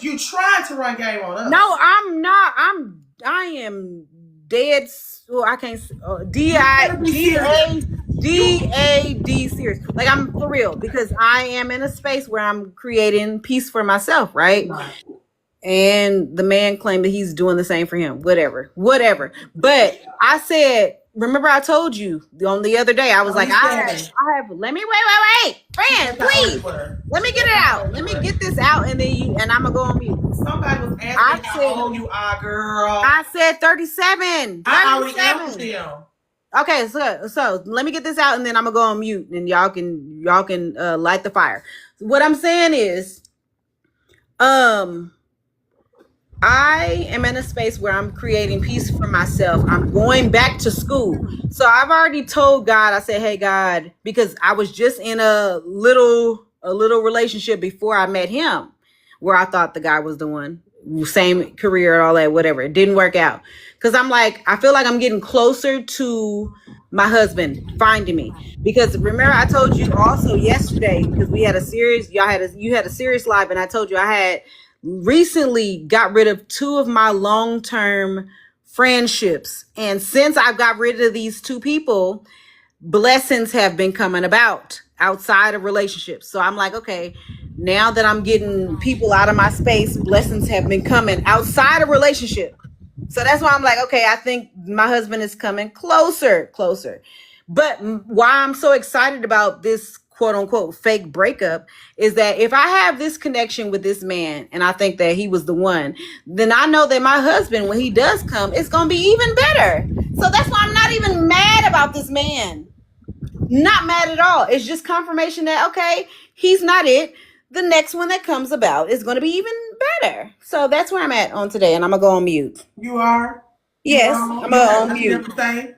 You trying to run game on us? No, I'm not. I am dead. Well, I can't. DAD serious. Like, I'm for real, because I am in a space where I'm creating peace for myself, right? And the man claimed that he's doing the same for him. Whatever. But I said, remember I told you on the other day, I was like, I have, let me, wait. Friend, please. Let me get it out. Let me get this out, and I'm going to go on mute. Somebody was asking how old you are, girl. I said 37. I already asked them. Okay, so let me get this out, and then I'm gonna go on mute, and y'all can light the fire. What I'm saying is, I am in a space where I'm creating peace for myself. I'm going back to school, so I've already told God. I said, "Hey, God," because I was just in a little relationship before I met him, where I thought the guy was the one, same career and all that, whatever. It didn't work out. Because I'm like, I feel like I'm getting closer to my husband finding me. Because remember, I told you also yesterday, because we had a series, you had a serious live, and I told you I had recently got rid of 2 of my long-term friendships. And since I've got rid of these 2 people, blessings have been coming about outside of relationships. So I'm like, okay, now that I'm getting people out of my space, blessings have been coming outside of relationship. So that's why I'm like, okay, I think my husband is coming closer. But why I'm so excited about this quote unquote fake breakup is that if I have this connection with this man and I think that he was the one, then I know that my husband, when he does come, it's going to be even better. So that's why I'm not even mad about this man. Not mad at all. It's just confirmation that, okay, he's not it. The next one that comes about is going to be even better. So that's where I'm at on today, and I'm going to go on mute. You are? Yes, I'm going to go on mute. Everything?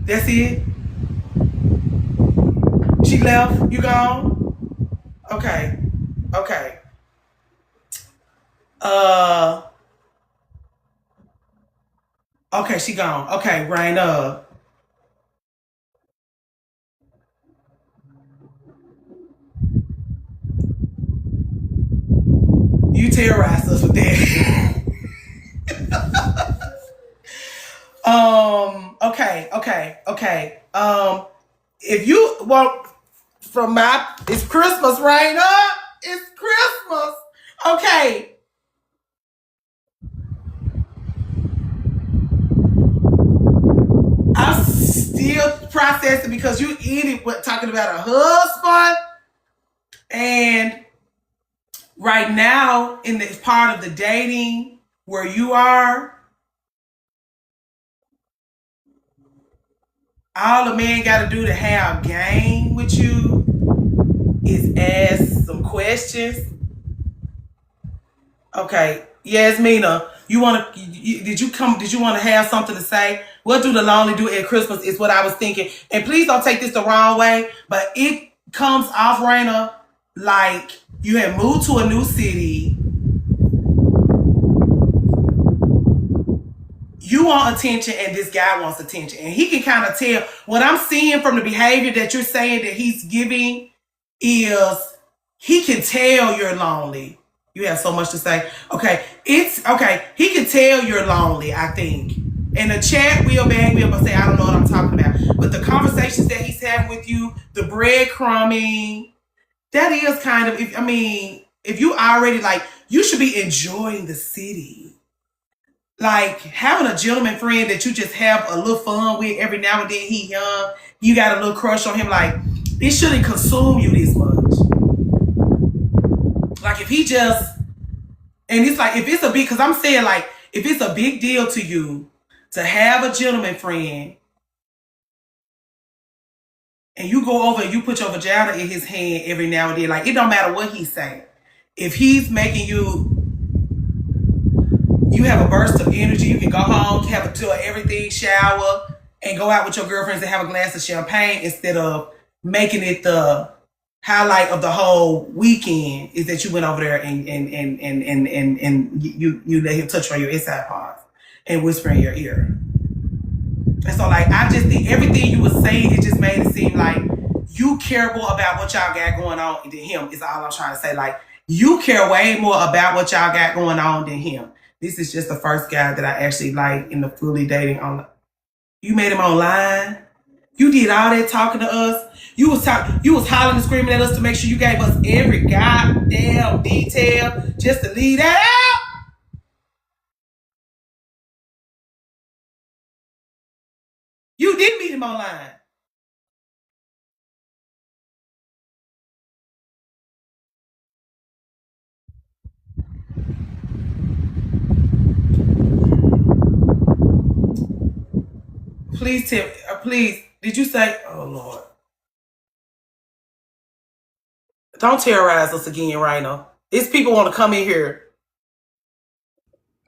That's it? She left? You gone? Okay. Okay, she gone. Okay, Raina. You terrorized us with that. Okay. If you want from it's Christmas, Raina. It's Christmas. Okay. I'm still processing because you ended with talking about a husband, and right now in this part of the dating where you are, all the man got to do to have game with you is ask some questions. Okay, Yasmina, you want to? Did you come? Did you want to have something to say? What do the lonely do at Christmas? Is what I was thinking. And please don't take this the wrong way, but it comes off, Raina, like you have moved to a new city. You want attention, and this guy wants attention, and he can kind of tell. What I'm seeing from the behavior that you're saying that he's giving is he can tell you're lonely. You have so much to say. Okay, it's okay. He can tell you're lonely, I think. In the chat, we'll bag me up and say, I don't know what I'm talking about. But the conversations that he's having with you, the breadcrumbing, that is kind of, if you already like, you should be enjoying the city. Like having a gentleman friend that you just have a little fun with every now and then. He young, you got a little crush on him. Like it shouldn't consume you this much. Like if he just, and it's like if it's a big, because I'm saying like if it's a big deal to you to have a gentleman friend, and you go over and you put your vagina in his hand every now and then, like it don't matter what he's saying. If he's making you have a burst of energy, you can go home, have a do everything, shower, and go out with your girlfriends and have a glass of champagne instead of making it the highlight of the whole weekend is that you went over there and you let him touch on your inside parts and whisper in your ear. And so like I just think everything you were saying, it just made it seem like you care more about what y'all got going on than him, is all I'm trying to say. Like you care way more about what y'all got going on than him. This is just the first guy that I actually like in the fully dating on. You made him online. You did all that talking to us. You was hollering and screaming at us to make sure you gave us every goddamn detail just to leave that out. You did meet him online. Please tell, please, did you say, oh Lord. Don't terrorize us again, Rhino. It's people want to come in here.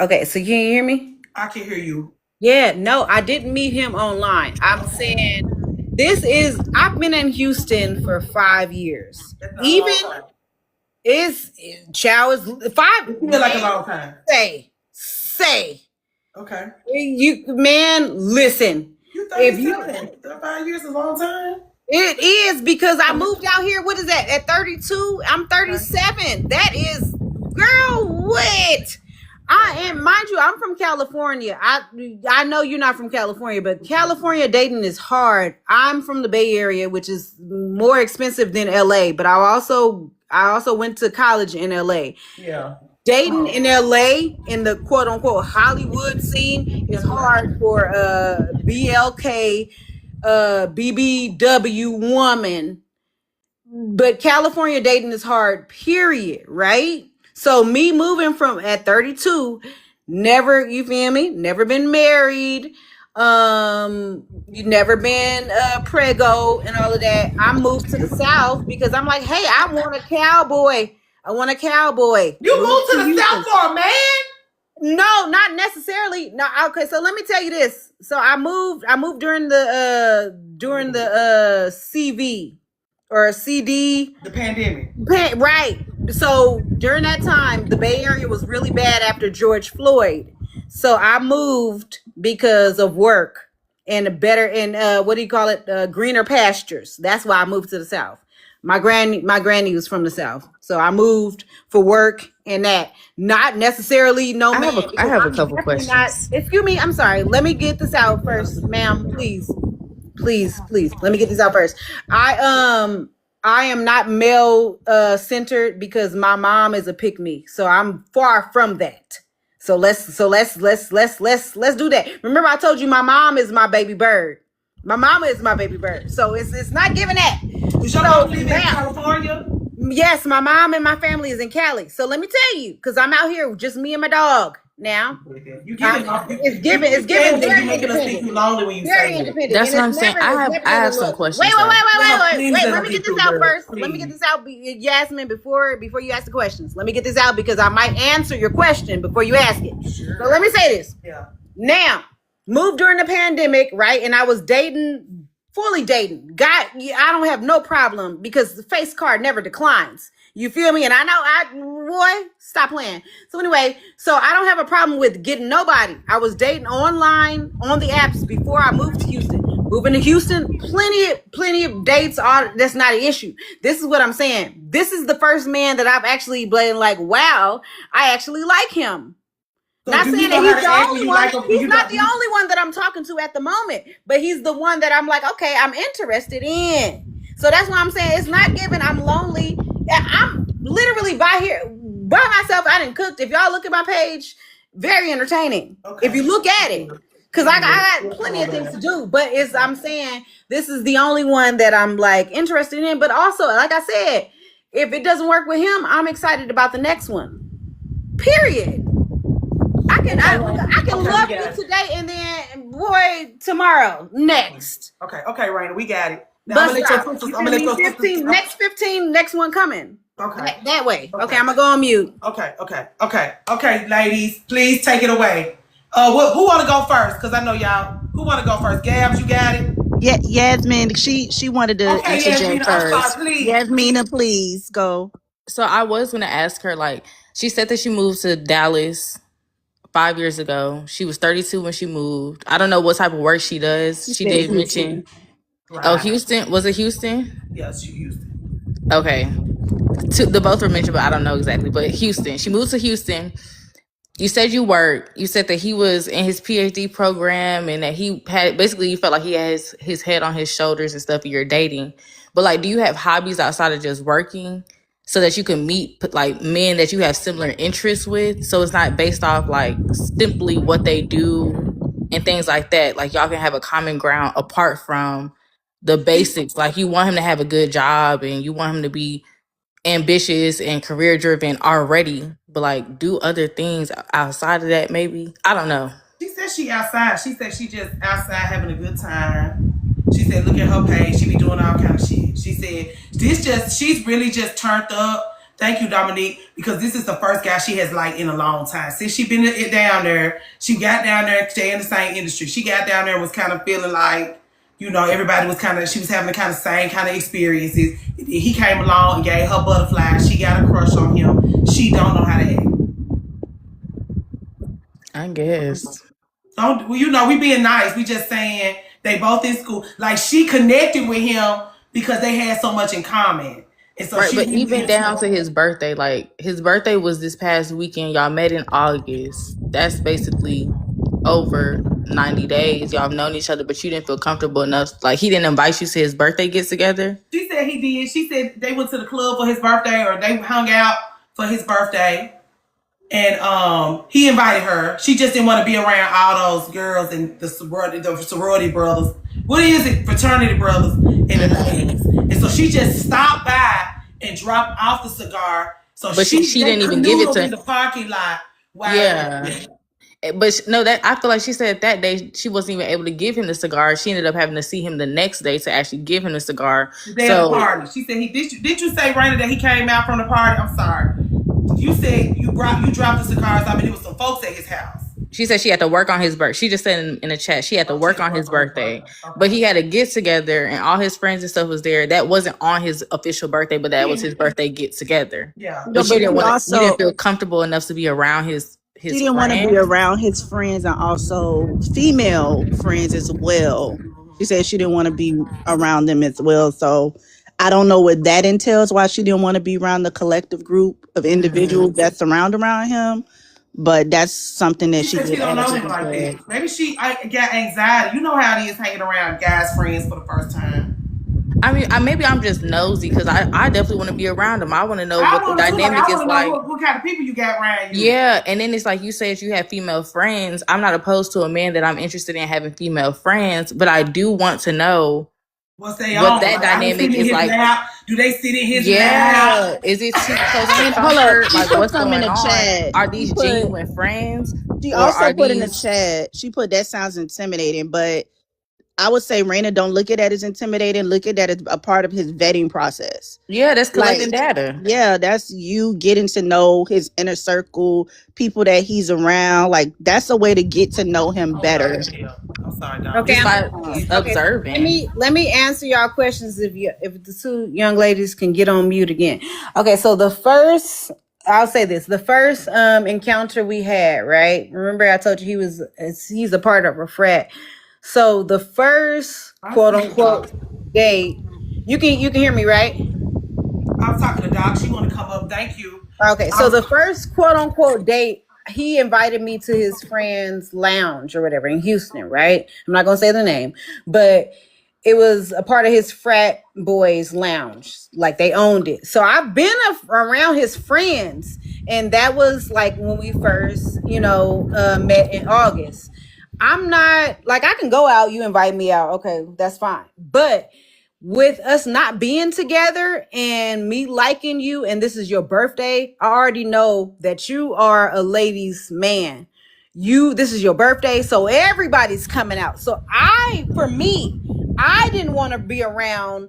Okay, so you can hear me? I can hear you. Yeah, no, I didn't meet him online. I'm saying I've been in Houston for 5 years. Even Chow is 5. It feel like a long time. Say. Okay. You man, listen. If you 5 years is a long time. It is because I moved out here. What is that? At 32, I'm 37. That is, girl, what? I am, mind you, I'm from California. I know you're not from California, but California dating is hard. I'm from the Bay Area, which is more expensive than LA, but I also went to college in LA. Yeah. Dating in LA in the quote unquote Hollywood scene is hard for BLK BBW woman. But California dating is hard, period, right? So me moving from at 32, never, you feel me? Never been married. You've never been prego and all of that. I moved to the South because I'm like, hey, I want a cowboy. You moved to the South for a man? No, not necessarily. No, okay. So let me tell you this. So I moved during the CV or CD, the pandemic, right? So during that time, the Bay Area was really bad after George Floyd. So I moved because of work and better and what do you call it? Greener pastures. That's why I moved to the South. My granny was from the South, so I moved for work and that. Not necessarily no man. I have a I'm couple definitely questions. Excuse me. I'm sorry. Let me get this out first, ma'am. Please. Let me get this out first. I am not male centered because my mom is a pick me, so I'm far from that. So let's do that. Remember, I told you my mom is my baby bird. My mama is my baby bird, so it's not giving that. Is your mom live in California? Yes, my mom and my family is in Cali. So let me tell you, because I'm out here just me and my dog now. It's given. You're making us think you lonely when you say independent. That's what I'm saying. I have some questions. Wait. Let me get this out first. Let me get this out, Yasmin, before you ask the questions. Let me get this out because I might answer your question before you ask it. Sure. So let me say this. Yeah. Now, moved during the pandemic, right? And I was fully dating. I don't have no problem because the face card never declines. You feel me? And I know stop playing. So anyway, so I don't have a problem with getting nobody. I was dating online on the apps before I moved to Houston. Moving to Houston, plenty of dates. That's not an issue. This is what I'm saying. This is the first man that I've actually been like, wow, I actually like him. So not saying that he's the only one. He's not the only one that I'm talking to at the moment, but he's the one that I'm like, okay, I'm interested in. So that's why I'm saying it's not given. I'm lonely. I'm literally by myself. I didn't cook. If y'all look at my page, very entertaining. Okay. If you look at it, because I got plenty of things to do. But I'm saying this is the only one that I'm like interested in. But also, like I said, if it doesn't work with him, I'm excited about the next one. Period. I can love you today and then boy tomorrow. Next. Okay, Raina, we got it. Now, next 15, next one coming. Okay. That way. Okay, I'm gonna go on mute. Okay, ladies, please take it away. Who wanna go first? Because I know y'all. Who wanna go first? Gabs, you got it? Yeah, Yasmin, she wanted to interject first. Yasmina, please go. So I was gonna ask her, like, she said that she moved to Dallas 5 years ago. She was 32 when she moved. I don't know what type of work she does. She did mention. Right. Oh, Houston. Was it Houston? Yes, Houston. Okay. The both were mentioned, but I don't know exactly. But Houston. She moved to Houston. You said you worked. You said that he was in his PhD program and that he had, basically you felt like he has his head on his shoulders and stuff and you're dating. But like, do you have hobbies outside of just working so that you can meet like men that you have similar interests with? So it's not based off like simply what they do and things like that. Like y'all can have a common ground apart from the basics. Like you want him to have a good job and you want him to be ambitious and career driven already, but like do other things outside of that maybe. I don't know. She said she outside. She said she just outside having a good time. She said look at her page. She be doing all kind of shit. She said she's really just turned up. Thank you, Dominique, because this is the first guy she has liked in a long time. Since she been down there, she got down there, stay in the same industry. She got down there and was kind of feeling like, you know, everybody was she was having the kind of same kind of experiences. He came along and gave her butterflies. She got a crush on him. She don't know how to act. I guess. We being nice. We just saying they both in school. Like she connected with him because they had so much in common. And so right, but even down to his birthday, like his birthday was this past weekend. Y'all met in August. That's basically over 90 days. Y'all have known each other, but you didn't feel comfortable enough. Like he didn't invite you to his birthday get together. She said he did. She said they went to the club for his birthday or they hung out for his birthday. And he invited her. She just didn't want to be around all those girls and the sorority brothers. What is it? Fraternity brothers and the ladies. And so she just stopped by and dropped off the cigar. So but she didn't even give it to in the parking lot. Wow. Yeah. But no, that I feel like she said that day she wasn't even able to give him the cigar. She ended up having to see him the next day to actually give him the cigar. The day of the party. She said did you say, Raina, that he came out from the party? I'm sorry. You said you dropped the cigars. I mean, it was some folks at his house. She said she had to work on his birthday. She just said in the chat she had to work on his birthday. Okay. But he had a get together and all his friends and stuff was there. That wasn't on his official birthday, but that was his birthday get together. Yeah. But you didn't feel comfortable enough to be around his his didn't want to be friends. around his friends and also female friends as well. She said she didn't want to be around them as well. So I don't know what that entails, why she didn't want to be around the collective group of individuals that surround around him. But that's something that she said she don't know him like that. Maybe she got anxiety. You know how it is hanging around guys' friends for the first time. I mean, maybe I'm just nosy because I definitely want to be around him. I want to know what the dynamic is like. What kind of people you got around you. Yeah, and then it's like you said you have female friends. I'm not opposed to a man that I'm interested in having female friends, but I do want to know what that dynamic is like. Do they sit in his lap? Is it too close to comfort? Like what's going on? Chat. Are these genuine friends? She also put in the chat. She put that sounds intimidating, but I would say, Raina, don't look at that as intimidating. Look at that as a part of his vetting process. Yeah, that's collecting data. Yeah, that's you getting to know his inner circle, people that he's around. Like, that's a way to get to know him better. I'm sorry, Dom. Okay, observing. Let me answer y'all questions if the two young ladies can get on mute again. Okay, so I'll say this. The first encounter we had, right? Remember I told you he's a part of a frat. So the first quote unquote date, you can hear me, right? I'm talking to Doc. She want to come up. Thank you. Okay, so the first quote unquote date, he invited me to his friend's lounge or whatever in Houston, right? I'm not gonna say the name, but it was a part of his frat boys lounge. Like they owned it. So I've been around his friends, and that was like when we first, met in August. I'm not like I can go out, you invite me out. Okay, that's fine. But with us not being together and me liking you and this is your birthday, I already know that you are a ladies' man. This is your birthday, so everybody's coming out. So I didn't want to be around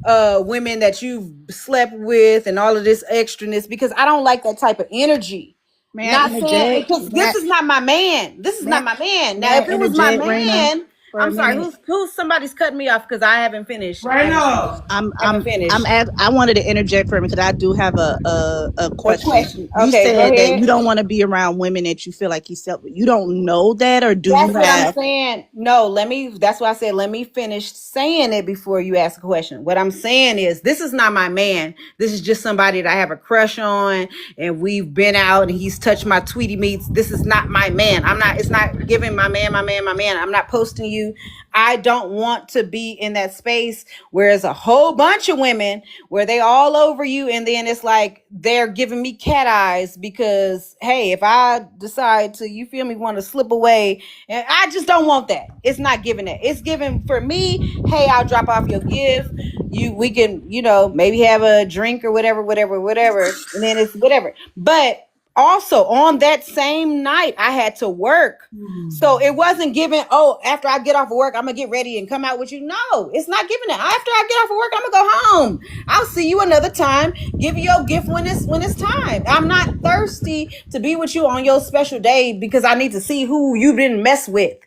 women that you've slept with and all of this extraness because I don't like that type of energy. This is not my man. This is not my man. Now, if it was my man, I'm sorry. Who's somebody's cutting me off because I haven't finished. Right now, I'm finished. I wanted to interject for me because I do have a question. Okay, you said that you don't want to be around women that you feel like you don't know that, or do that's you what have? I'm saying. No, that's why I said let me finish saying it before you ask a question. What I'm saying is this is not my man. This is just somebody that I have a crush on, and we've been out, and he's touched my Tweety meats. This is not my man. It's not giving my man. I'm not posting you. I don't want to be in that space where there's a whole bunch of women where they all over you, and then it's like they're giving me cat eyes because, hey, if I decide to, you feel me, want to slip away, and I just don't want that. It's not giving that. It's giving for me, hey, I'll drop off your gift. We can, maybe have a drink or whatever, and then it's whatever. But also, on that same night, I had to work. So it wasn't given, after I get off of work, I'm going to get ready and come out with you. No, it's not giving that. After I get off of work, I'm going to go home. I'll see you another time. Give you your gift when it's time. I'm not thirsty to be with you on your special day because I need to see who you didn't mess with.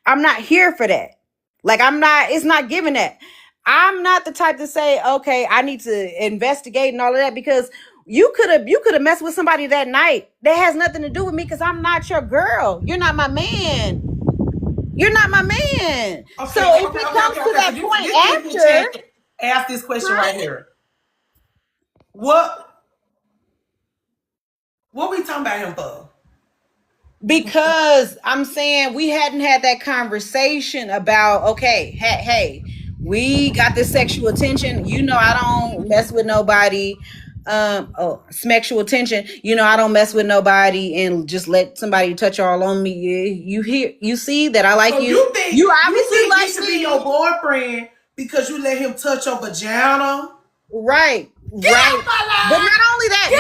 I'm not here for that. Like, it's not giving that. I'm not the type to say, okay, I need to investigate and all of that because you could have messed with somebody that night. That has nothing to do with me because I'm not your girl. You're not my man. Okay, so if it comes to that point after, ask this question right here. What we talking about him for? Because I'm saying we hadn't had that conversation about, okay, hey, we got this sexual attention. I don't mess with nobody. Sexual attention. I don't mess with nobody and just let somebody touch all on me. You see that I like you. You obviously like me. He should be your boyfriend because you let him touch your vagina. Right. But not only that.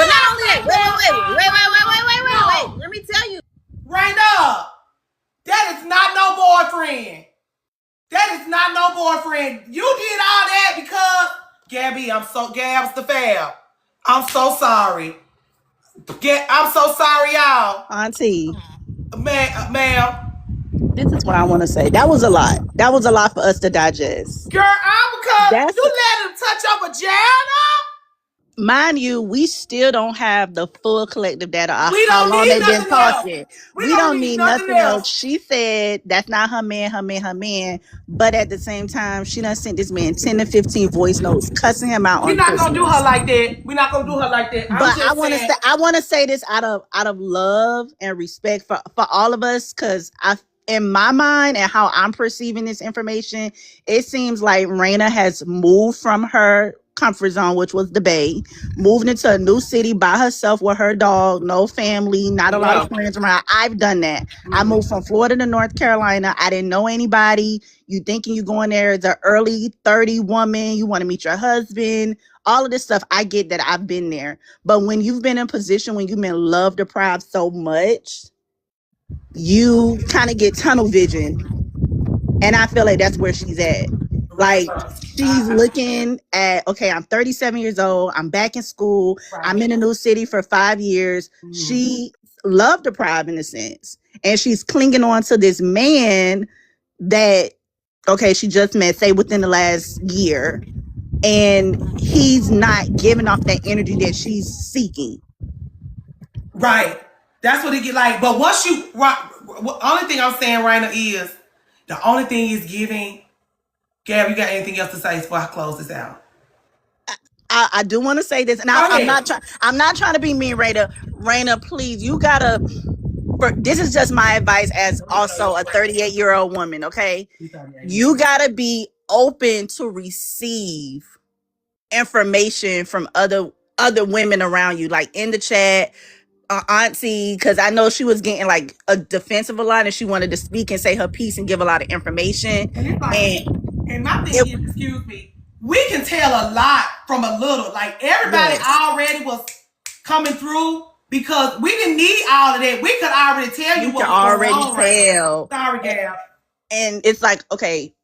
Wait. Let me tell you. Right now, that is not no boyfriend. You did all that because Gabby, Gab's the fab. I'm so sorry. I'm so sorry, y'all. Auntie. Ma'am. This is what I want to say. That was a lot. That was a lot for us to digest. Girl, because you let him touch your vagina? mind you, we still don't have the full collective data of We how don't long need they've been nothing else. talking. We We don't don't need need nothing nothing else. else. She said that's not her man, her man, her man. But at the same time, she done sent this man 10 to 15 voice notes cussing him out We're on not gonna do Christmas. her like that. We're not gonna do her like that. I'm But just saying. I want to say this out of love and respect for all of us, because in my mind and how I'm perceiving this information, it seems like Raina has moved from her comfort zone, which was the Bay, moved into a new city by herself with her dog, no family, not a lot of friends around. I've done that. I moved from Florida to North Carolina. I didn't know anybody. You thinking you going there as an early 30 woman, you want to meet your husband, all of this stuff. I get that. I've been there. But when you've been in a position when you've been love deprived so much, you kind of get tunnel vision. And I feel like that's where she's at. Like, she's looking at, okay, I'm 37 years old. I'm back in school. Right. I'm in a new city for 5 years. She love deprived in a sense. And she's clinging on to this man that, okay, she just met, say, within the last year. And he's not giving off that energy that she's seeking. Right. That's what it get like. But once you, only thing I'm saying right now is, the only thing is giving. Gab, you got anything else to say before I close this out? I do want to say this, and I'm not trying to be mean, Raina, please, you gotta. This is just my advice as also a 38-year-old woman. Okay, you gotta be open to receive information from other women around you, like in the chat. Auntie, because I know she was getting like a defensive a lot, and she wanted to speak and say her piece and give a lot of information. And it's like, and my thing is, excuse me, we can tell a lot from a little. Like, everybody already was coming through because we didn't need all of that. We could already tell you what was going on. Sorry, Gab. And it's like, okay,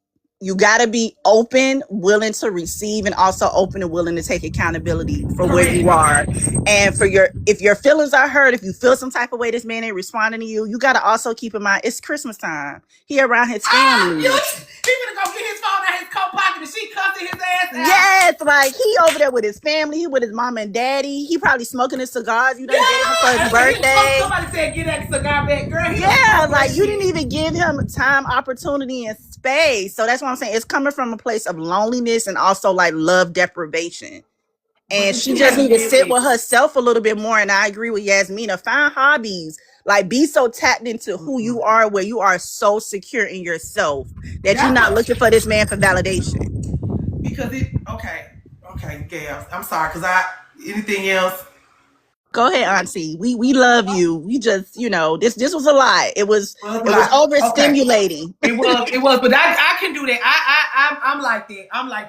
you got to be open, willing to receive, and also open and willing to take accountability for where you are. And for if your feelings are hurt, if you feel some type of way this man ain't responding to you, you got to also keep in mind, it's Christmas time. He around his family. He gonna go get his phone out his coat pocket and she cussing his ass out. Yes, like he over there with his family, he with his mom and daddy. He probably smoking his cigars you done gave him for his birthday. Somebody said, get that cigar back, girl. Yeah, like you didn't even give him time, opportunity, and space. So that's what I'm saying. It's coming from a place of loneliness and also like love deprivation. And she just need to sit with herself a little bit more. And I agree with Yasmina. Find hobbies. Like, be so tapped into who you are, where you are so secure in yourself that you're not looking for this man for validation. Because okay, Gail. I'm sorry, anything else? Go ahead, Auntie. We love you. We just, this was a lot. It was overstimulating. Okay. It was, but I can do that. I'm like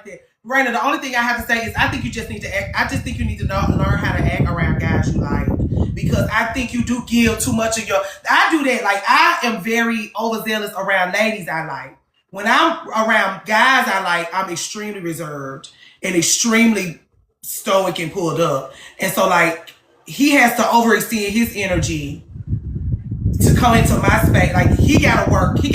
that. Raina, the only thing I have to say is I think you just need to act. I just think you need to learn how to act around guys you like. Because I think you do give too much of I do that. Like, I am very overzealous around ladies I like. When I'm around guys I like, I'm extremely reserved and extremely stoic and pulled up. And so, like, he has to overextend his energy to come into my space. Like, he gotta work his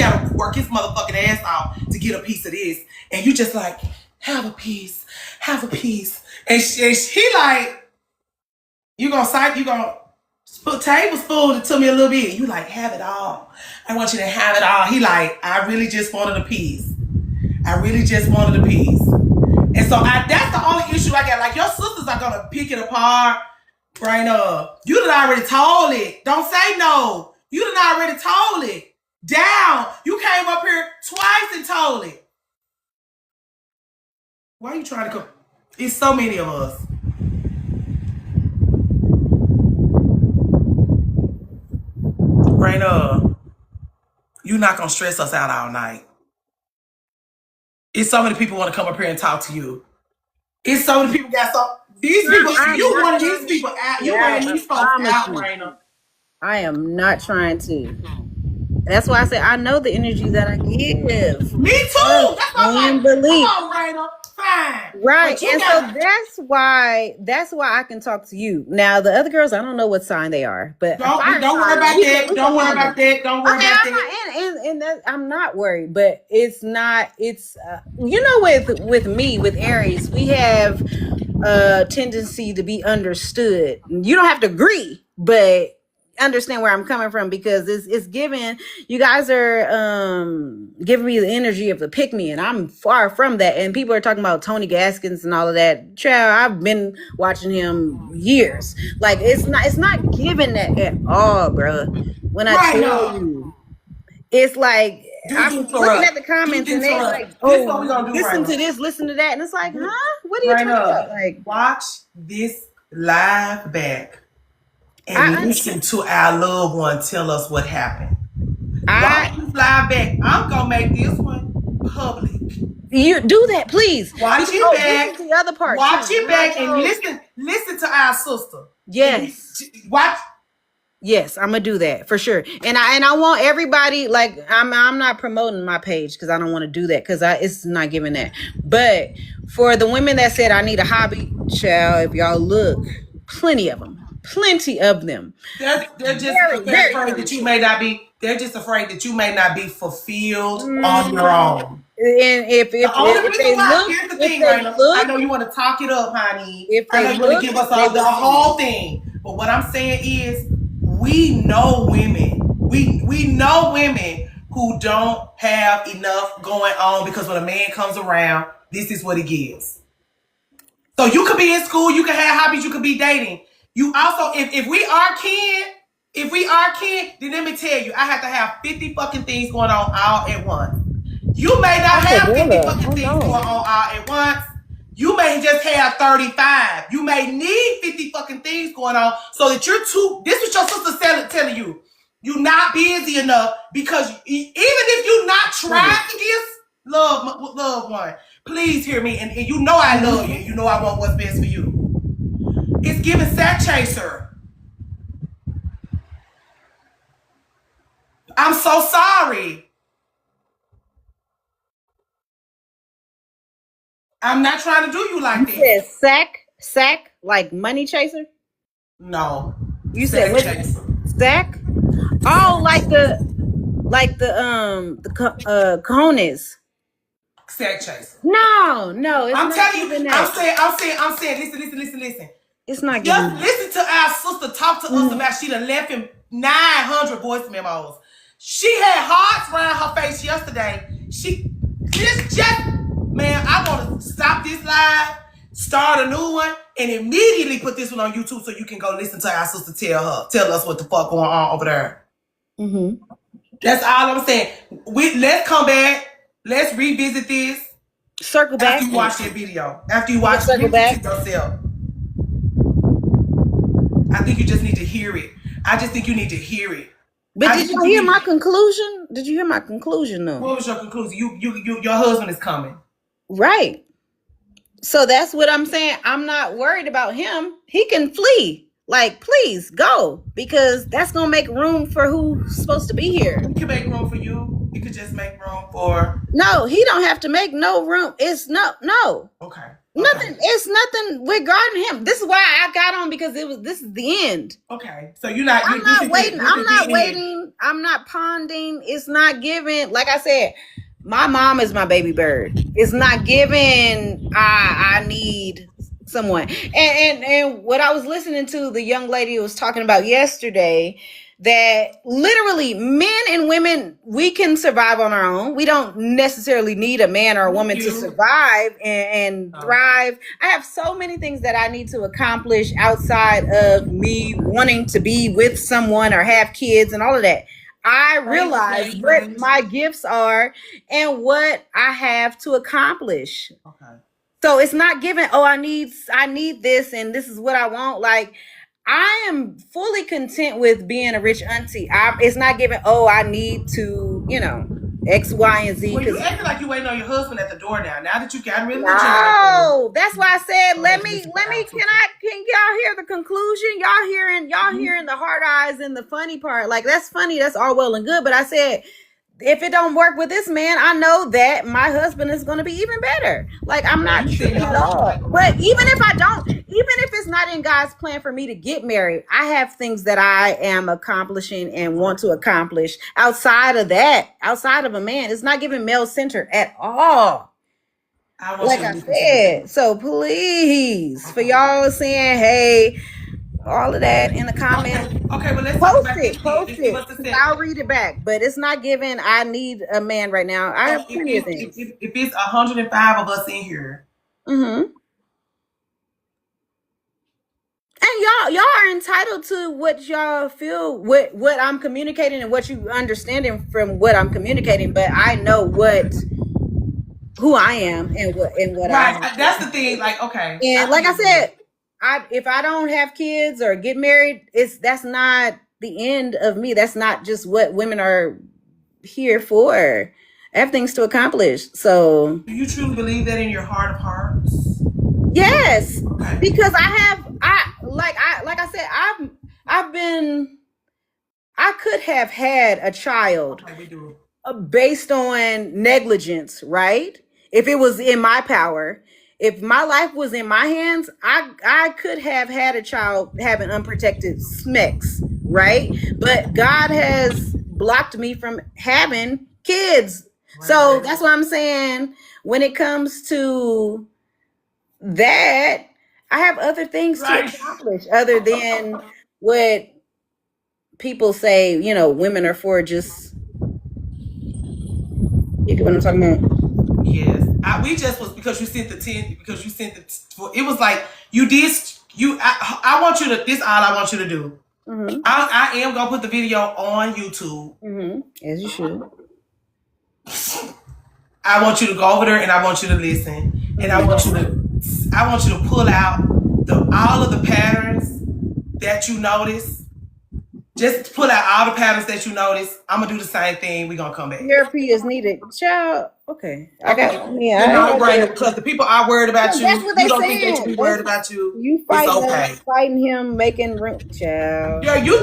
motherfucking ass off to get a piece of this. And you just like, have a piece. And he like, you gonna put tablespoon to me a little bit. You like, have it all. I want you to have it all. He like, I really just wanted a piece. And so that's the only issue I got. Like, your sisters are gonna pick it apart. Right up. You done already told it. Don't say no. You done already told it. Down. You came up here twice and told it. Why are you trying to come? It's so many of us. Right up. You're not going to stress us out all night. It's so many people want to come up here and talk to you. It's so many people got so... These people, you want these people out. You want these folks out, Raina. I am not trying to. That's why I say I know the energy that I give. Me too. That's why I'm like, come on, Raina. Fine. Right. And so that's why I can talk to you. Now, the other girls, I don't know what sign they are, but don't worry about that. Don't worry about that. And that, I'm not worried, but it's you know, with me, with Aries, we have a tendency to be understood. You don't have to agree, but understand where I'm coming from, because it's giving, you guys are giving me the energy of the pick me, and I'm far from that. And people are talking about Tony Gaskins and all of that. Child, I've been watching him years. Like it's not giving that at all, bro. When I Right, tell no. you, it's like I'm looking at the comments and they're like, This what we gonna do listen right to now. this, listen to that, and it's like, huh? What are you Right talking now. about? Like, Watch this live back and I- listen to our loved one tell us what happened. I Watch this live back. I'm gonna make this one public. you do that, please. Watch it Oh, back. this is the other part. Watch too. it back and Oh, listen to our sister. Yes. Watch. Yes, I'm gonna do that for sure. And I want everybody, like, I'm not promoting my page because I don't want to do that because it's not giving that. But for the women that said I need a hobby, child, if y'all look, plenty of them. They're just very afraid that you may not be. They're just afraid that you may not be fulfilled on your own. And if The only they reason why, look, here's the if thing, they Raina. I look, know you want to talk it up, honey. If I know they you want look, to give us they all the will see. whole thing. But what I'm saying is, we know women. We know women who don't have enough going on because when a man comes around, this is what he gives. So you could be in school, you can have hobbies, you could be dating. You also, if we are kin, then let me tell you, I have to have 50 fucking things going on all at once. You may not have 50 fucking things going on all at once. You may just have 35. You may need 50 fucking things going on so that you're too. This is your sister telling you. You're not busy enough because even if you're not trying to give loved one, please hear me. And you know I love you. You know I want what's best for you. It's giving sack chaser. I'm so sorry. I'm not trying to do you like you this. said sack, like money chaser. No. You said what? Chaser. Sack? Oh, like the cojones. Sack chaser. No, it's I'm not telling you. giving that. I'm saying. Listen. It's not Just giving that. listen to our sister talk to us about she done left him 900 voice memos. She had hearts around her face yesterday. Man, I want to stop this live, start a new one, and immediately put this one on YouTube so you can go listen to our sister tell us what the fuck going on over there. Mm-hmm. That's all I'm saying. Let's come back. Let's revisit this. Circle back. After you watch that video. After you watch Circle back. yourself. I think you just need to hear it. I just think you need to hear it. But did you hear my conclusion? Did you hear my conclusion though? What was your conclusion? Your husband is coming. Right. So that's what I'm saying. I'm not worried about him. He can flee. Like, please go, because that's gonna make room for who's supposed to be here. He can make room for you. He could just make room for. No, he don't have to make no room. It's no. Okay. Nothing. It's nothing regarding him. This is why I got on, because this is the end. Okay. So you're not. I'm not waiting. I'm not ponding. It's not giving. Like I said, my mom is my baby bird. It's not giving. I need someone. And what I was listening to, the young lady was talking about yesterday, that literally men and women, we can survive on our own. We don't necessarily need a man or a woman to survive and thrive. I have so many things that I need to accomplish outside of me wanting to be with someone or have kids and all of that. I realize what my gifts are and what I have to accomplish. Okay. So it's not given, oh, I need this and this is what I want. Like, I am fully content with being a rich auntie. It's not given, oh, I need to, X, Y, and Z. Well, you acting like you waiting on your husband at the door now. Now that you got rid of the job. No, that's why I said, can y'all hear the conclusion? Y'all hearing the hard eyes and the funny part. Like, that's funny. That's all well and good. But I said, if it don't work with this man, I know that my husband is going to be even better. Like, I'm not tripping at all. But even if it's not in God's plan for me to get married, I have things that I am accomplishing and want to accomplish outside of a man. It's not giving male center at all. I want Like you to I listen to said, so please, for y'all saying, hey, all of that in the comments, Okay, well, let's talk about this. post Give us it, the because set. I'll read it back. But it's not given. I need a man right now. I So have plenty of things. if it's 105 of us in here, Mm-hmm. And y'all are entitled to what y'all feel, what I'm communicating and what you understanding from what I'm communicating. But I know who I am and what right? I That's the thing. Like, okay, and like I said, if I don't have kids or get married, that's not the end of me. That's not just what women are here for. I have things to accomplish. So do you truly believe that in your heart of hearts? yes, Okay. because like I said, I could have had a child Okay, we do. based on negligence, right? If it was in my power, if my life was in my hands, I could have had a child having unprotected smecks, right? But God has blocked me from having kids. So that's what I'm saying. When it comes to that, I have other things to accomplish other than what people say, women are for. Just, you get what I'm talking about? Yes, we just was because you sent the 10 because you sent the. It was like you did. I want you to. This all I want you to do. Mm-hmm. I am gonna put the video on YouTube. Mm-hmm. As you should. I want you to go over there and I want you to listen, and I want you to pull out all of the patterns that you notice. Just pull out all the patterns that you notice. I'm gonna do the same thing. We're gonna come back. Therapy is needed. Child, okay. I got because the people are worried about you. That's what they You don't think they should saying. be worried about you. You fighting him, making child. Yeah, you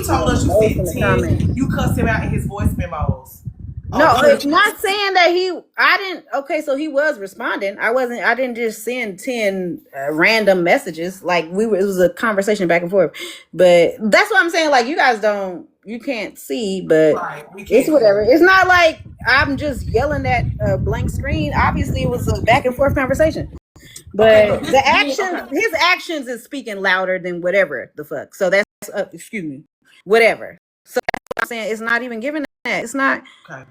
told us you Both said in the 10. comments. You cussed him out in his voice memos. No, it's not saying that I didn't. Okay, so he was responding. I didn't just send 10 random messages. Like it was a conversation back and forth. But that's what I'm saying. Like you can't see, but it's whatever. It's not like I'm just yelling at a blank screen. Obviously, it was a back and forth conversation. But his actions is speaking louder than whatever the fuck. So that's, excuse me, whatever. So that's what I'm saying. It's not even giving that. It's not. Okay.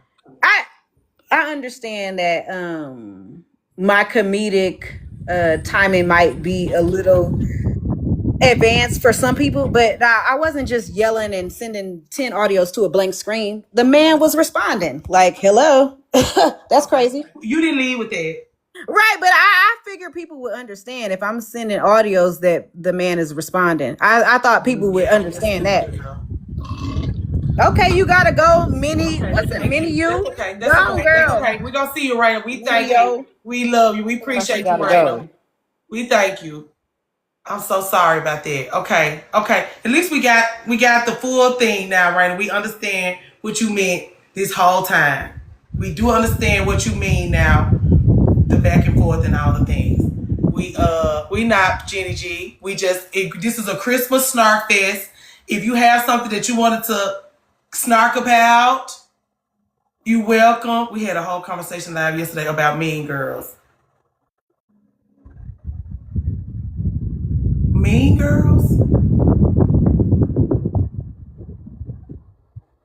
I understand that my comedic timing might be a little advanced for some people, but I wasn't just yelling and sending 10 audios to a blank screen. The man was responding like, hello. That's crazy. You didn't lead with that. Right, but I figure people would understand if I'm sending audios that the man is responding. I thought people would understand that. Okay, you gotta go, Mini. What's it, Mini you? Okay, that's okay. Girl. That's okay. We're gonna see you, Raina. We thank you. We love you. We appreciate you, Raina. We thank you. I'm so sorry about that. Okay. At least we got the full thing now, Raina. We understand what you meant this whole time. We do understand what you mean now. The back and forth and all the things. We not Jenny G. This is a Christmas snark fest. If you have something that you wanted to snark about, you welcome. We had a whole conversation live yesterday about Mean Girls. Mean Girls?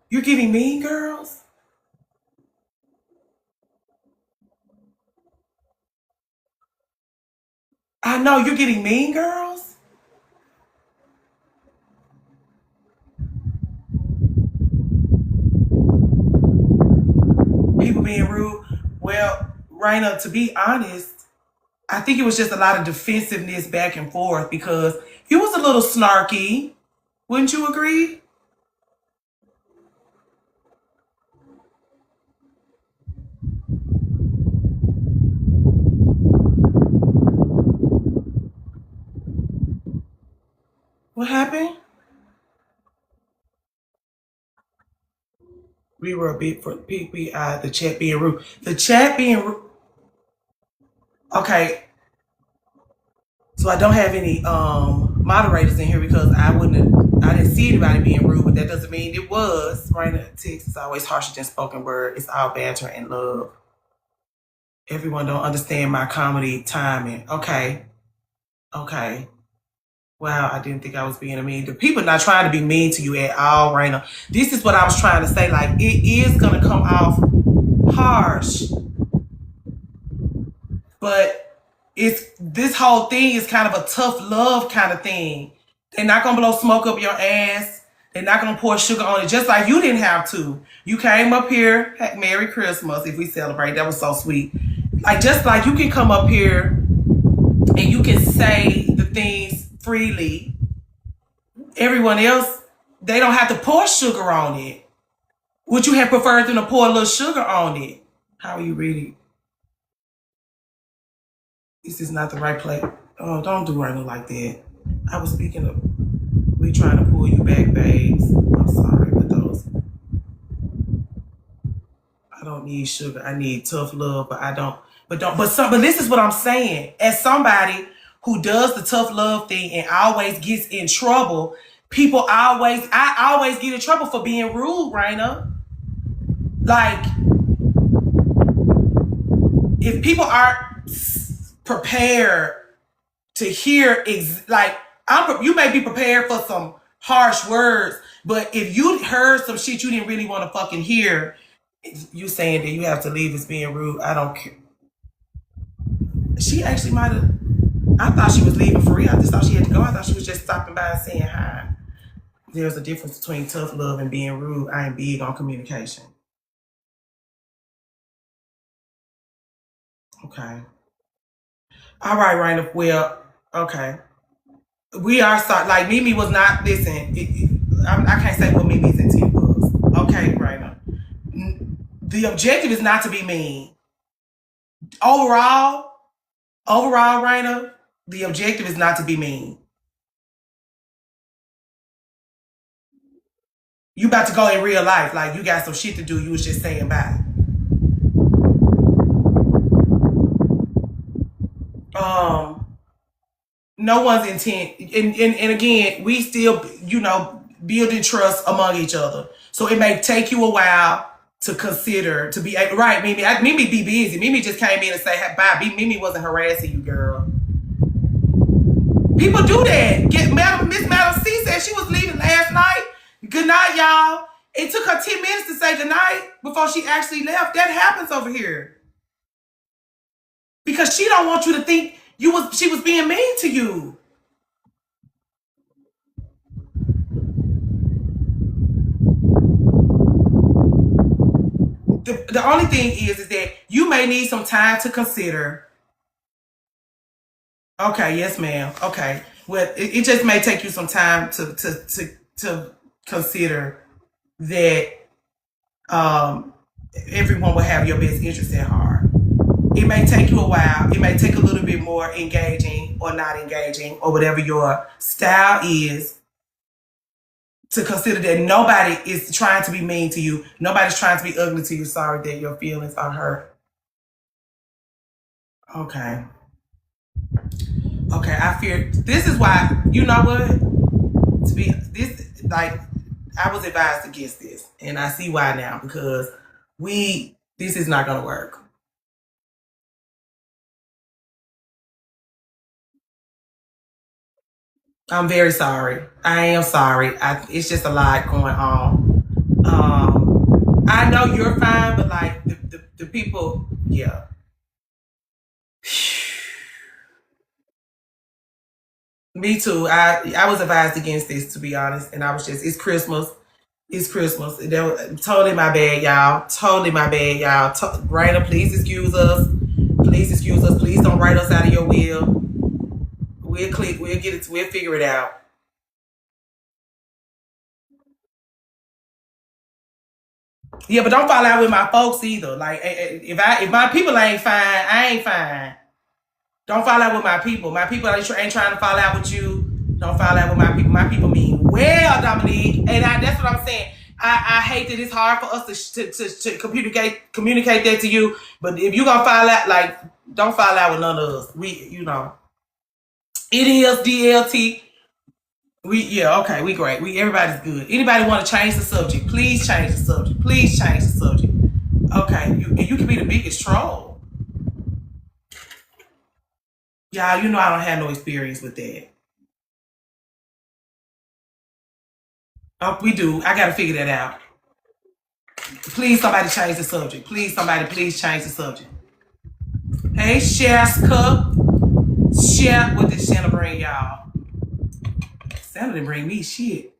You're getting Mean Girls? I know, you're getting Mean Girls? People being rude. Well, Raina, to be honest, I think it was just a lot of defensiveness back and forth because he was a little snarky. Wouldn't you agree? What happened? We were a bit for the chat being rude. The chat being rude. Okay. So I don't have any moderators in here because I didn't see anybody being rude, but that doesn't mean it was. Raina, text is always harsher than spoken word. It's all banter and love. Everyone don't understand my comedy timing. Okay. Wow, I didn't think I was being mean. The people not trying to be mean to you at all right now. This is what I was trying to say. Like, it is going to come off harsh. But this whole thing is kind of a tough love kind of thing. They're not going to blow smoke up your ass. They're not going to pour sugar on it, just like you didn't have to. You came up here, Merry Christmas, if we celebrate. That was so sweet. Like, just like you can come up here and you can say the things freely. Everyone else, they don't have to pour sugar on it. Would you have preferred them to pour a little sugar on it? How are you reading? This is not the right play. Oh, don't do running like that. I was speaking of, we trying to pull you back, babes. I'm sorry, but those, I don't need sugar. I need tough love, but this is what I'm saying. As somebody who does the tough love thing and always gets in trouble, I always get in trouble for being rude, Raina. Like, if people aren't prepared to hear, you may be prepared for some harsh words, but if you heard some shit you didn't really want to fucking hear, you saying that you have to leave as being rude, I don't care. She actually might have, I thought she was leaving for real. I just thought she had to go. I thought she was just stopping by and saying hi. There's a difference between tough love and being rude. I ain't big on communication. Okay. All right, Raina. Well, okay. We are sorry. Like, Mimi was not, listen, I can't say what Mimi's intent was. Okay, Raina. The objective is not to be mean. Overall, Raina, the objective is not to be mean. You about to go in real life. Like, you got some shit to do. You was just saying bye. No one's intent. And again, we still, building trust among each other. So it may take you a while to consider, to be, right, Mimi? Mimi be busy. Mimi just came in and say, hey, bye. Mimi wasn't harassing you, girl. People do that. Miss Madam C said she was leaving last night. Good night, y'all. It took her 10 minutes to say good night before she actually left. That happens over here. Because she don't want you to think she was being mean to you. The only thing is that you may need some time to consider. Okay, yes, ma'am. Okay. Well, it just may take you some time to consider that everyone will have your best interest at heart. It may take you a while. It may take a little bit more engaging or not engaging or whatever your style is to consider that nobody is trying to be mean to you. Nobody's trying to be ugly to you. Sorry that your feelings are hurt. Okay. Okay, I fear this is why, you know what? I was advised against this, and I see why now, because this is not gonna work. I'm very sorry. I am sorry. It's just a lot going on. I know you're fine, but like the people, yeah. Me too. I was advised against this, to be honest, and I was just, it's Christmas. It's Christmas. Totally my bad, y'all. Totally my bad, y'all. Raina, please excuse us. Please excuse us. Please don't write us out of your will. We'll get it. We'll figure it out. Yeah, but don't fall out with my folks either. Like, if my people ain't fine, I ain't fine. Don't fall out with my people. My people ain't trying to fall out with you. Don't fall out with my people. My people mean well, Dominique, and that's what I'm saying. I hate that it's hard for us to communicate that to you. But if you gonna fall out, like, don't fall out with none of us. It is DLT. Okay, we great. Everybody's good. Anybody want to change the subject? Please change the subject. Please change the subject. Okay, you can be the biggest troll. Y'all, you know I don't have no experience with that. Oh, we do. I gotta figure that out. Please, somebody change the subject. Please, somebody, please change the subject. Hey, Chef's Cup. Chef, what did Santa bring y'all? Santa didn't bring me shit.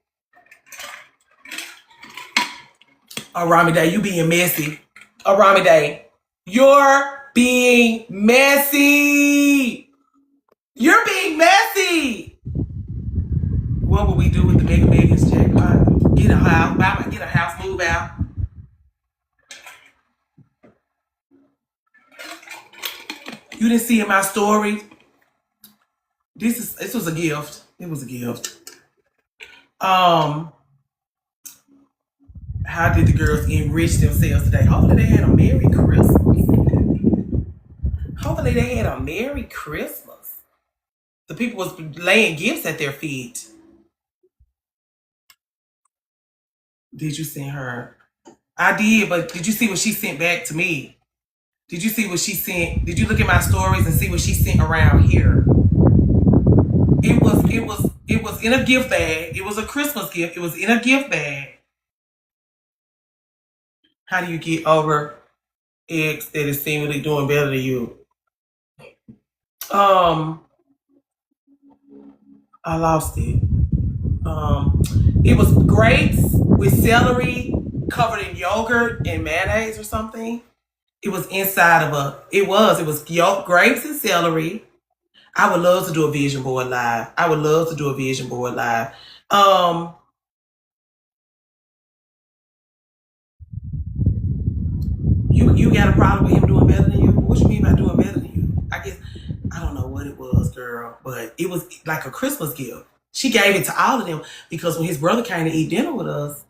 Arami Day, you being messy. Arami Day, you're being messy. You're being messy. What would we do with the Mega Millions jackpot? Get a house, move out. You didn't see in my story. This was a gift. It was a gift. How did the girls enrich themselves today? Hopefully they had a Merry Christmas. Hopefully they had a Merry Christmas. The people was laying gifts at their feet. Did you send her? I did, but did you see what she sent back to me? Did you see what she sent? Did you look at my stories and see what she sent around here? It was in a gift bag. It was a Christmas gift. It was in a gift bag. How do you get over ex that is seemingly doing better than you? I lost it. It was grapes with celery covered in yogurt and mayonnaise or something. It was inside of it was grapes and celery. I would love to do a vision board live. You got a problem with him doing better than you? What you mean by doing better than you? I guess I don't know what it was, girl, but it was like a Christmas gift. She gave it to all of them because when his brother came to eat dinner with us,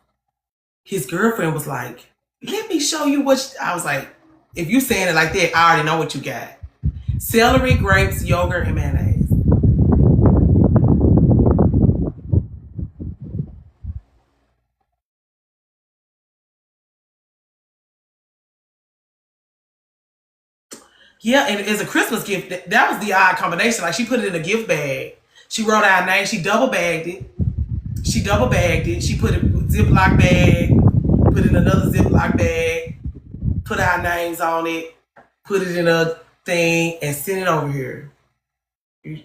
his girlfriend was like, "Let me show you what." I was like, "If you saying it like that, I already know what you got." Celery, grapes, yogurt, and mayonnaise. Yeah, and as a Christmas gift, that was the odd combination. Like she put it in a gift bag. She wrote our name. She double bagged it. She put it in a Ziploc bag, put it in another Ziploc bag, put our names on it, put it in a thing, and send it over here. Did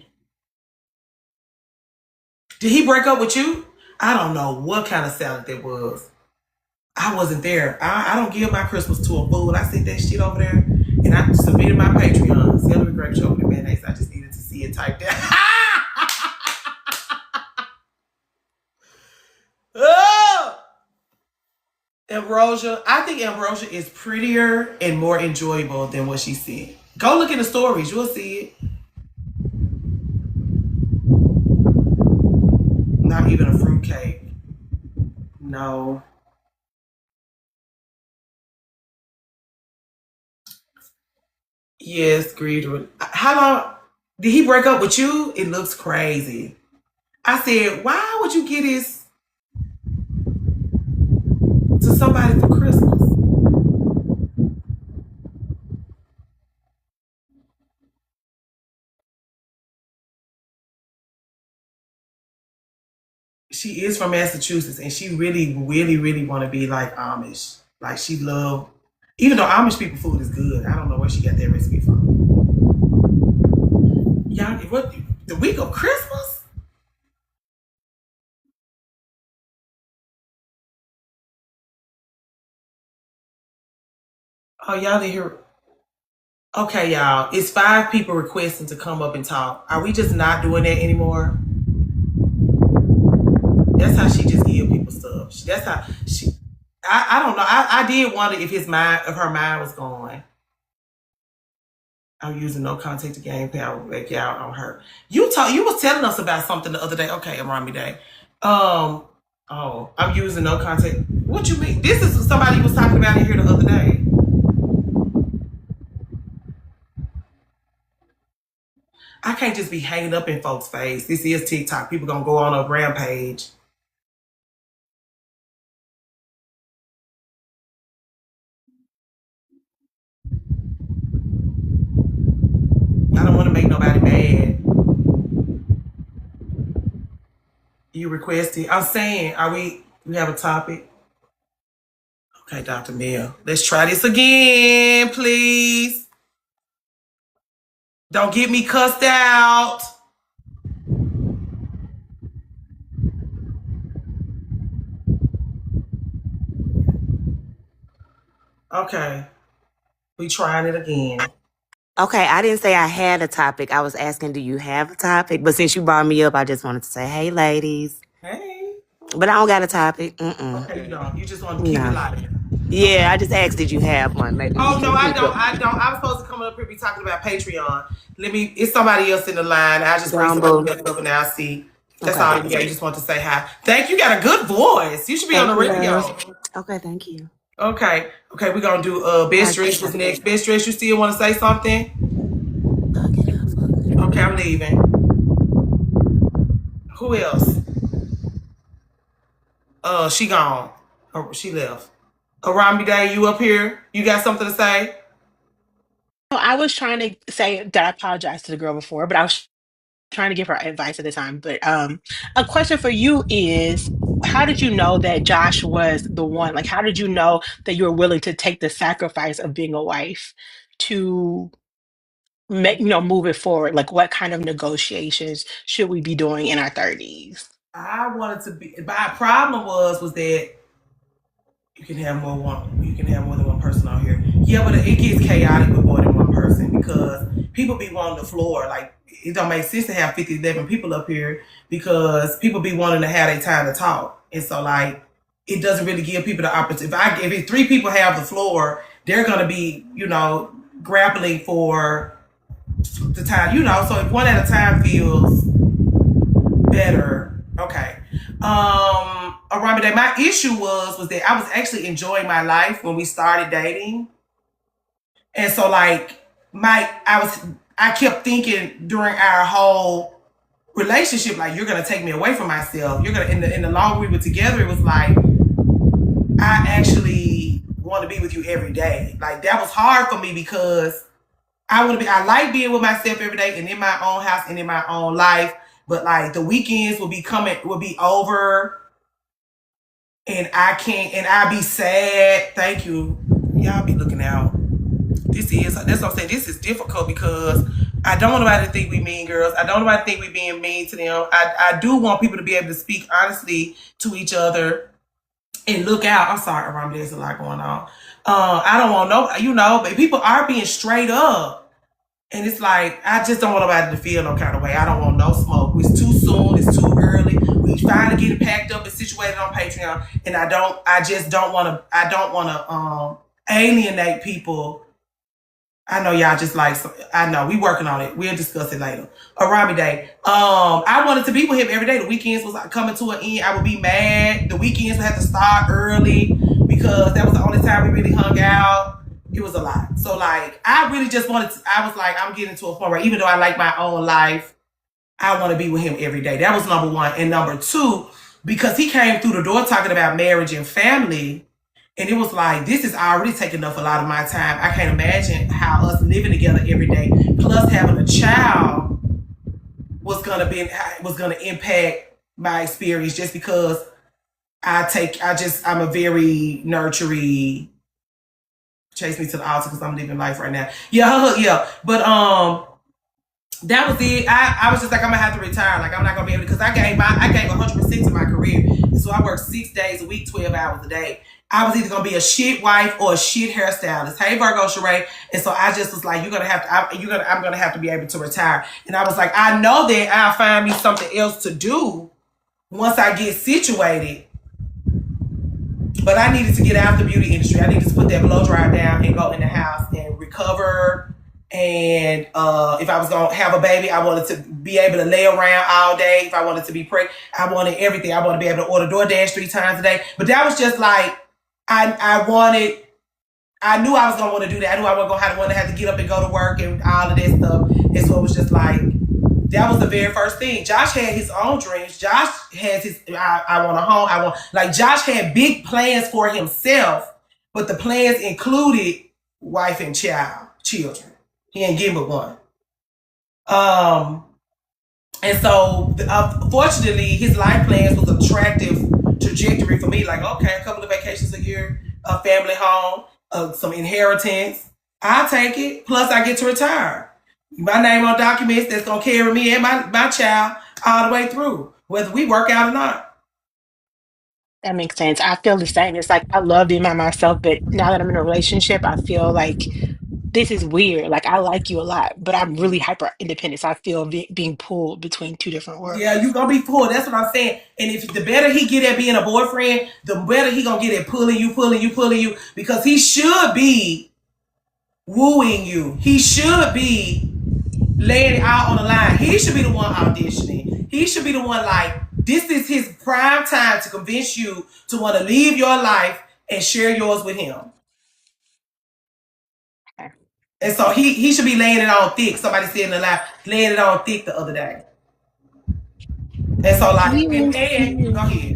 he break up with you? I don't know what kind of salad that was. I wasn't there. I don't give my Christmas to a fool. I sent that shit over there, and I submitted my Patreon. Celery, grape, chocolate, mayonnaise. I just needed to see it typed out. Oh! Ambrosia. I think Ambrosia is prettier and more enjoyable than what she said. Go look in the stories. You'll see it. Not even a fruitcake. No. Yes, agreed. How long did he break up with you? It looks crazy. I said, why would you get this to somebody for Christmas? She is from Massachusetts, and she really, really, really want to be like Amish. Like she love, even though Amish people food is good. I don't know where she got that recipe from. Y'all, what the week of Christmas? Oh, y'all didn't hear. Okay, y'all. It's 5 people requesting to come up and talk. Are we just not doing that anymore? That's how she just give people stuff. That's how she. I don't know. I did wonder if her mind was going. I'm using no contact to gain power back out on her. You was telling us about something the other day. Okay, Arami Day. I'm using no contact. What you mean? This is somebody was talking about in here the other day. I can't just be hanging up in folks' face. This is TikTok. People gonna go on a rampage. I don't want to make nobody mad. You requested. I'm saying, we have a topic? Okay, Dr. Mill. Let's try this again, please. Don't get me cussed out. Okay. We trying it again. Okay, I didn't say I had a topic. I was asking, do you have a topic? But since you brought me up, I just wanted to say, hey, ladies. Hey. But I don't got a topic. Okay, you don't. You just want to keep it No. light. Yeah, I just asked, did you have one? Maybe. Oh, no, I don't. I'm supposed to come up here and be talking about Patreon. It's somebody else in the line. I just bring somebody else up and I'll see. That's Okay. all you got. You just want to say hi. Thank you. You got a good voice. You should be on the radio. Okay, thank you. Okay, we're going to do Best Dress was next. Best Dress, you still want to say something? Okay, I'm leaving. Who else? She gone. Oh, she left. Arambi Day, you up here? You got something to say? I was trying to say that I apologized to the girl before, but I was trying to give her advice at the time. But a question for you is, how did you know that Josh was the one? Like, how did you know that you were willing to take the sacrifice of being a wife to make, move it forward? Like, what kind of negotiations should we be doing in our 30s? I wanted to be. My problem was that you can have more than one person on here. Yeah, but it gets chaotic with more than one person because people be wanting the floor. Like, it don't make sense to have 50, 11 people up here because people be wanting to have their time to talk. And so, like, it doesn't really give people the opportunity. If 3 people have the floor, they're going to be, grappling for the time, so if one at a time feels better. Okay. Aramide, my issue was that I was actually enjoying my life when we started dating. And so like I kept thinking during our whole relationship, like, you're gonna take me away from myself. You're gonna in the longer we were together, it was like I actually want to be with you every day. Like, that was hard for me because I like being with myself every day and in my own house and in my own life. But like the weekends will be over and I'll be sad. Thank you. Y'all be looking out. That's what I'm saying. This is difficult because I don't want nobody to think we mean girls. I don't want nobody to think we being mean to them. I do want people to be able to speak honestly to each other and look out. I'm sorry, Aram, there's a lot going on. I don't want but people are being straight up. And it's like, I just don't want nobody to feel no kind of way. I don't want no smoke. It's too soon. It's too early. We finally getting packed up and situated on Patreon. And I don't want to alienate people. I know y'all just like, I know we working on it. We'll discuss it later. Arami Day. I wanted to be with him every day. The weekends was coming to an end. I would be mad. The weekends would have to start early because that was the only time we really hung out. It was a lot. So like, I really just I was like, I'm getting to a point where even though I like my own life, I want to be with him every day. That was number 1. And number 2, because he came through the door talking about marriage and family. And it was like, this is already taking up a lot of my time. I can't imagine how us living together every day, plus having a child was going to impact my experience just because I'm a very nurturing. Chase me to the altar because I'm living life right now. Yeah. But that was it. I was just like, I'm gonna have to retire. Like, I'm not gonna be able to, because I gave 100% to my career. So I worked 6 days a week, 12 hours a day. I was either gonna be a shit wife or a shit hairstylist. Hey, Virgo Sheree. And so I just was like, I'm gonna have to be able to retire. And I was like, I know that I'll find me something else to do once I get situated. But I needed to get out of the beauty industry. I needed to put that blow dryer down and go in the house and recover. And if I was going to have a baby, I wanted to be able to lay around all day. If I wanted to be pregnant, I wanted everything. I wanted to be able to order DoorDash 3 times a day. But that was just like, I knew I was going to want to do that. I knew I wasn't going to want to have to get up and go to work and all of that stuff. And so it was just like, that was the very first thing. Josh had his own dreams. Josh has I want a home. Josh had big plans for himself, but the plans included wife and children. He ain't give me one. And so, fortunately, his life plans was attractive trajectory for me. Like, okay, a couple of vacations a year, a family home, some inheritance. I'll take it. Plus, I get to retire. My name on documents that's gonna carry me and my child all the way through, whether we work out or not. That makes sense. I feel the same. It's like I love being by myself, but now that I'm in a relationship, I feel like this is weird. Like I like you a lot, but I'm really hyper independent. So I feel being pulled between two different Yeah, worlds. you gonna be pulled. That's what I'm saying. And if the better he get at being a boyfriend, the better he gonna get at pulling you, because he should be wooing you. He should be laying it out on the line. He should be the one auditioning. He should be the one like, this is his prime time to convince you to want to leave your life and share yours with him. Okay. And so he should be laying it on thick. Somebody said in the live, laying it on thick the other day. And so like, He and is. He is. go ahead.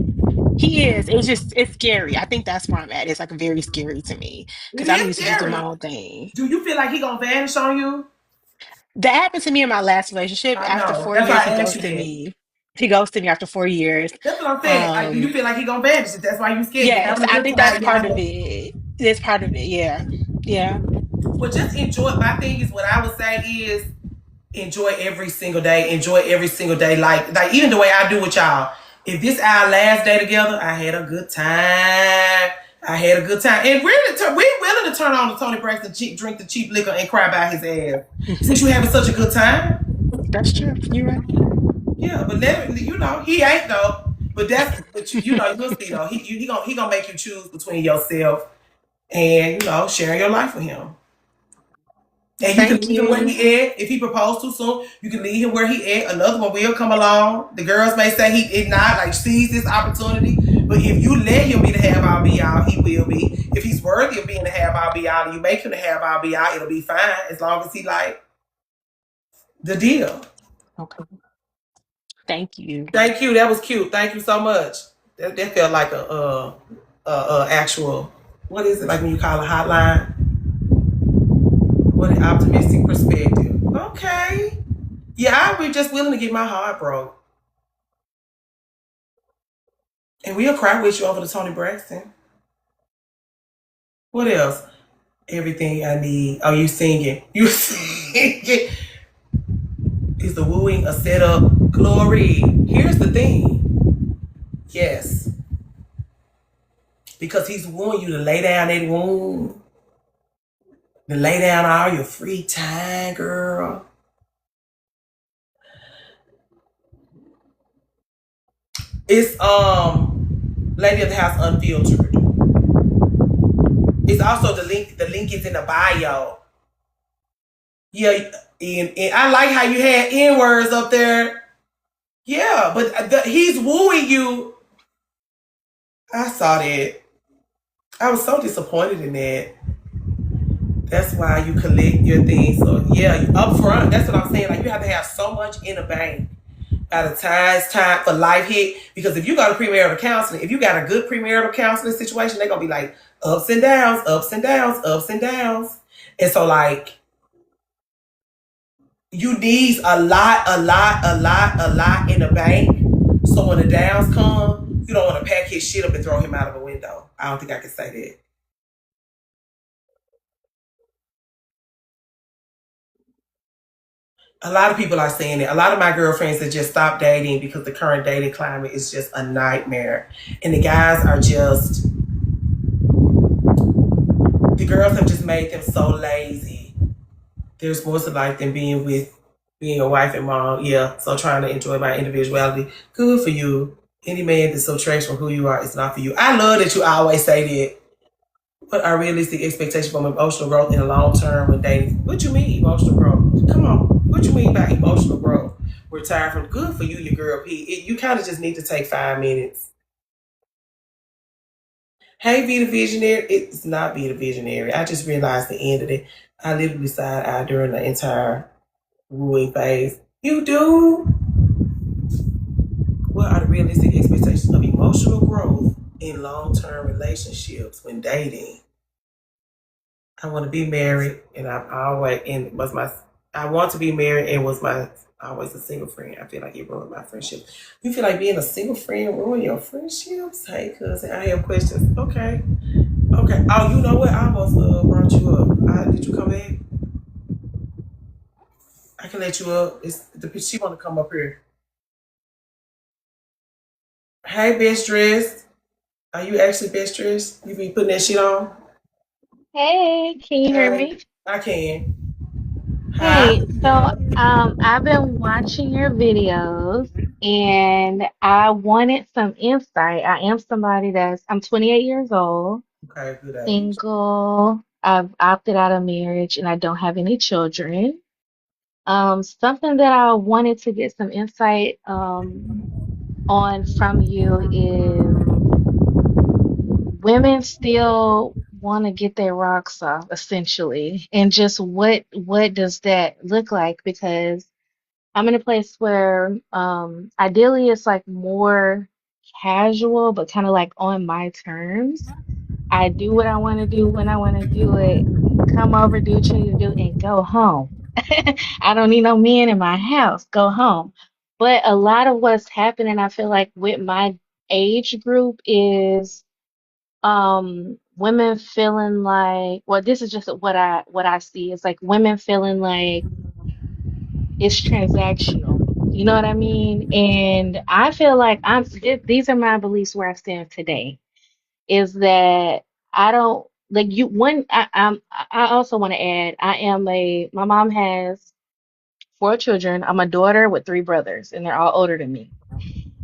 He is. It's just it's scary. I think that's where I'm at. It's like very scary to me It because I'm is used to just doing my scary. own thing. Do you feel like he gonna vanish on you? That happened to me in my last relationship. I After know. four That's why years, I he asked you ghosted that. me. He ghosted me after 4 years. That's what I'm saying. Do you feel like he gonna vanish? That's why you scared. You're Yes, having a I good think that's time. part of it. It's part of it. Yeah. Yeah. Well, just enjoy. My thing is, what I would say is, enjoy every single day. Enjoy every single day. Like even the way I do with y'all. If this our last day together, I had a good time. I had a good time. And we're willing to turn on the Tony Braxton, drink the cheap liquor, and cry about his ass. Since you having such a good time. That's true. You're right. Yeah, but he ain't though. But you'll see though. He gonna make you choose between yourself and sharing your life with him. And you can Thank leave him where you. he at. If he proposed too soon, you can leave him where he at. Another one will come along. The girls may say he did not, like, seize this opportunity. But if you let him be the have all be all, he will be. If he's worthy of being the have all be all and you make him the have all be all, it'll be fine as long as he like the deal. Okay. Thank you. Thank you. That was cute. Thank you so much. That felt like a actual, what is it, like when you call a hotline? What an optimistic perspective. Okay. Yeah, I'd be just willing to get my heart broke. And we'll cry with you over the Tony Braxton. What else? Everything I need. Oh, you singing. You singing. Is the wooing a setup? Glory. Here's the thing. Yes. Because he's wooing you to lay down that wound. To lay down all your free time, girl. It's Lady of the House Unfiltered. It's also the link is in the bio. Yeah, and I like how you had N-words up there. Yeah, but he's wooing you. I saw that. I was so disappointed in that. That's why you collect your things. So yeah, up front, that's what I'm saying. Like, you have to have so much in the bank by the time it's time for life hit. Because if you got a premarital counseling, if you got a good premarital counseling situation, they're gonna be like ups and downs, ups and downs, ups and downs. And so like, you need a lot in the bank. So when the downs come, you don't want to pack his shit up and throw him out of a window. I don't think I can say that. A lot of people are saying it. A lot of my girlfriends that just stopped dating because the current dating climate is just a nightmare. And the guys are just, the girls have just made them so lazy. There's more to life than being a wife and mom. Yeah, so trying to enjoy my individuality. Good for you. Any man that subtracts from who you are is not for you. I love that you always say that. What are realistic expectations from emotional growth in the long term when dating? What you mean emotional growth? Come on. What you mean by emotional growth? Retire from, good for you, your girl P. You kind of just need to take 5 minutes. Hey, Be the Visionary. It's not Be the Visionary. I just realized the end of it. I literally side-eyed during the entire wooing phase. You do? What are the realistic expectations of emotional growth in long-term relationships when dating? I want to be married, and I'm always, and was my I want to be married and was my always a single friend. I feel like it ruined my friendship. You feel like being a single friend ruined your friendships? Hey, cousin, I have questions. Okay. Okay. Oh, you know what? I almost brought you up. Did you come back? I can let you up. She want to come up here. Hey, best dressed. Are you actually best dressed? You be putting that shit on? Hey, can you hear Hey, me? I can. Hi. Hey, I've been watching your videos and I wanted some insight. I am I'm 28 years old, Okay, good age. single. I've opted out of marriage and I don't have any children. Something that I wanted to get some insight on from you is women still want to get their rocks off essentially, and just what does that look like? Because I'm in a place where ideally it's like more casual but kind of like on my terms. I do what I want to do when I want to do it, come over, do what you need to do, and go home. I don't need no men in my house, go home. But a lot of what's happening, I feel like, with my age group is women feeling like, well, this is just what I see. It's like women feeling like it's transactional. You know what I mean? And I feel like these are my beliefs where I stand today, is that I don't like you one I also want to add, my mom has four children. I'm a daughter with three brothers and they're all older than me.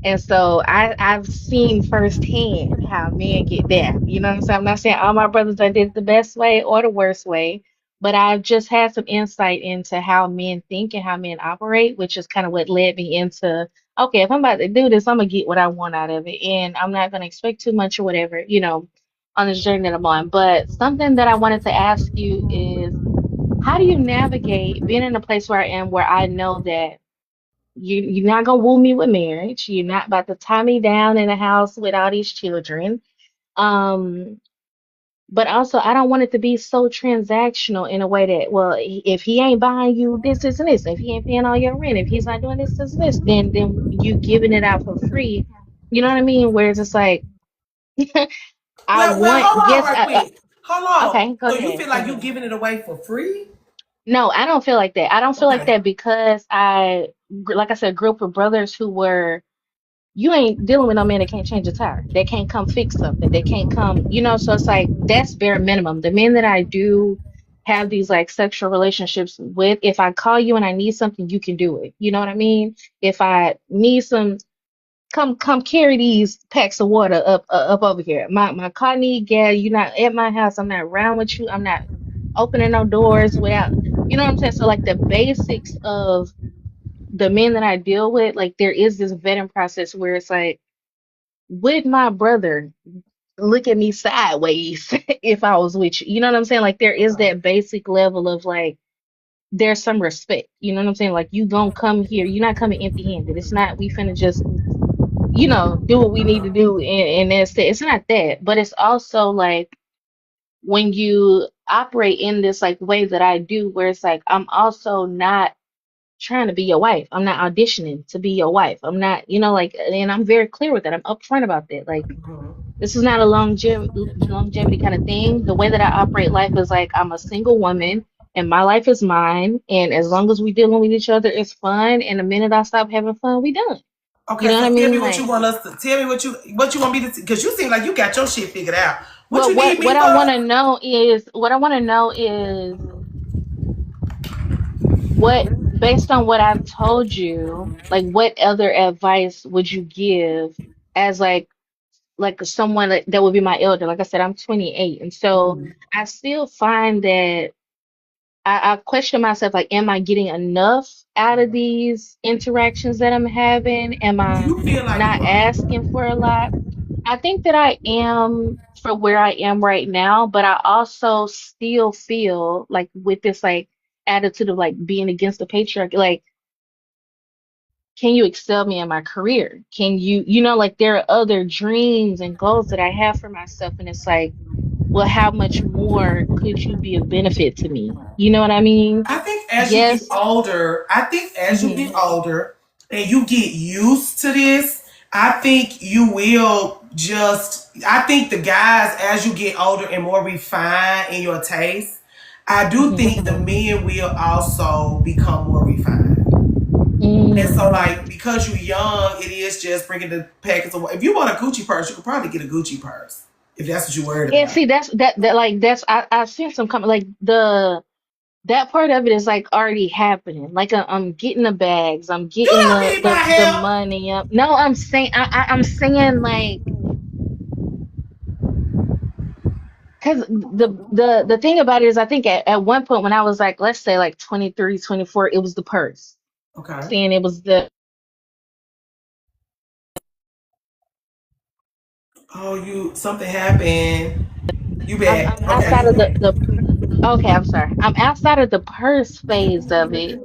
And so I've seen firsthand how men get down. You know what I'm saying? I'm not saying all my brothers done did it the best way or the worst way, but I've just had some insight into how men think and how men operate, which is kind of what led me into, okay, if I'm about to do this, I'm gonna get what I want out of it. And I'm not gonna expect too much or whatever, on this journey that I'm on. But something that I wanted to ask you is, how do you navigate being in a place where I am, where I know that you're not gonna woo me with marriage. You're not about to tie me down in a house with all these children. Um, but also I don't want it to be so transactional in a way that, well, if he ain't buying you this, and this, if he ain't paying all your rent, if he's not doing this, and this, then you giving it out for free. You know what I mean? Whereas it's like, I Well, want, hold on yes, right quick. Hold on. okay, go So you ahead, feel go like you ahead. giving it away for free? No, I don't feel like that. I don't feel like Okay. that because like I said, grew up with brothers who were, you ain't dealing with no man that can't change a tire. They can't come fix something. They can't come, so it's like that's bare minimum. The men that I do have these like sexual relationships with, if I call you and I need something, you can do it. You know what I mean? If I need some, come carry these packs of water up over here. My car need gas. You're not at my house. I'm not around with you. I'm not opening no doors without, you know what I'm saying? So like the basics of the men that I deal with, like there is this vetting process where it's like, would my brother look at me sideways if I was with you? You know what I'm saying? Like there is that basic level of like, there's some respect. You know what I'm saying? Like you gonna come here, you're not coming empty handed. It's not we finna just, do what we need to do and that's it. It's not that. But it's also like when you operate in this like way that I do, where it's like I'm also not trying to be your wife. I'm not auditioning to be your wife. I'm not, like, and I'm very clear with that. I'm upfront about that. Like, this is not a longevity kind of thing. The way that I operate life is like I'm a single woman and my life is mine. And as long as we dealing with each other, it's fun. And the minute I stop having fun, we done. You Okay, know what so I tell me mean? what you Like, want us to tell me what you want me to, because you seem like you got your shit figured out. What well, you need what me I want for? to know is what, based on what I've told you, like what other advice would you give as like someone that would be my elder? Like I said, I'm 28, and so I still find that I question myself, like, am I getting enough out of these interactions that I'm having? Am Do I you feel like not you are? asking for a lot? I think that I am for where I am right now, but I also still feel like with this like attitude of like being against the patriarchy, like, can you excel me in my career? Can you, like there are other dreams and goals that I have for myself, and it's like, well, how much more could you be of benefit to me? You know what I mean? I think as you get Yes. older, Hmm. and you get used to this, I think you will just, I think the guys, as you get older and more refined in your taste, I do Hmm. think the men will also become more refined. And so, Mm. like, because you're young, it is just bringing the package away. If you want a Gucci purse, you could probably get a Gucci purse if that's what you're worried And about. see, that like that's I've seen some comment like that part of it is like already happening. Like I'm getting the bags, I'm You getting don't need my the help. money up. No, I'm saying I'm saying like because the thing about it is I think at one point when I was like let's say like 23, 24, it was the purse. Okay. Saying it was the Oh, something happened. You back. I'm Okay, outside you of back. the okay, I'm sorry. I'm outside of the purse phase of it.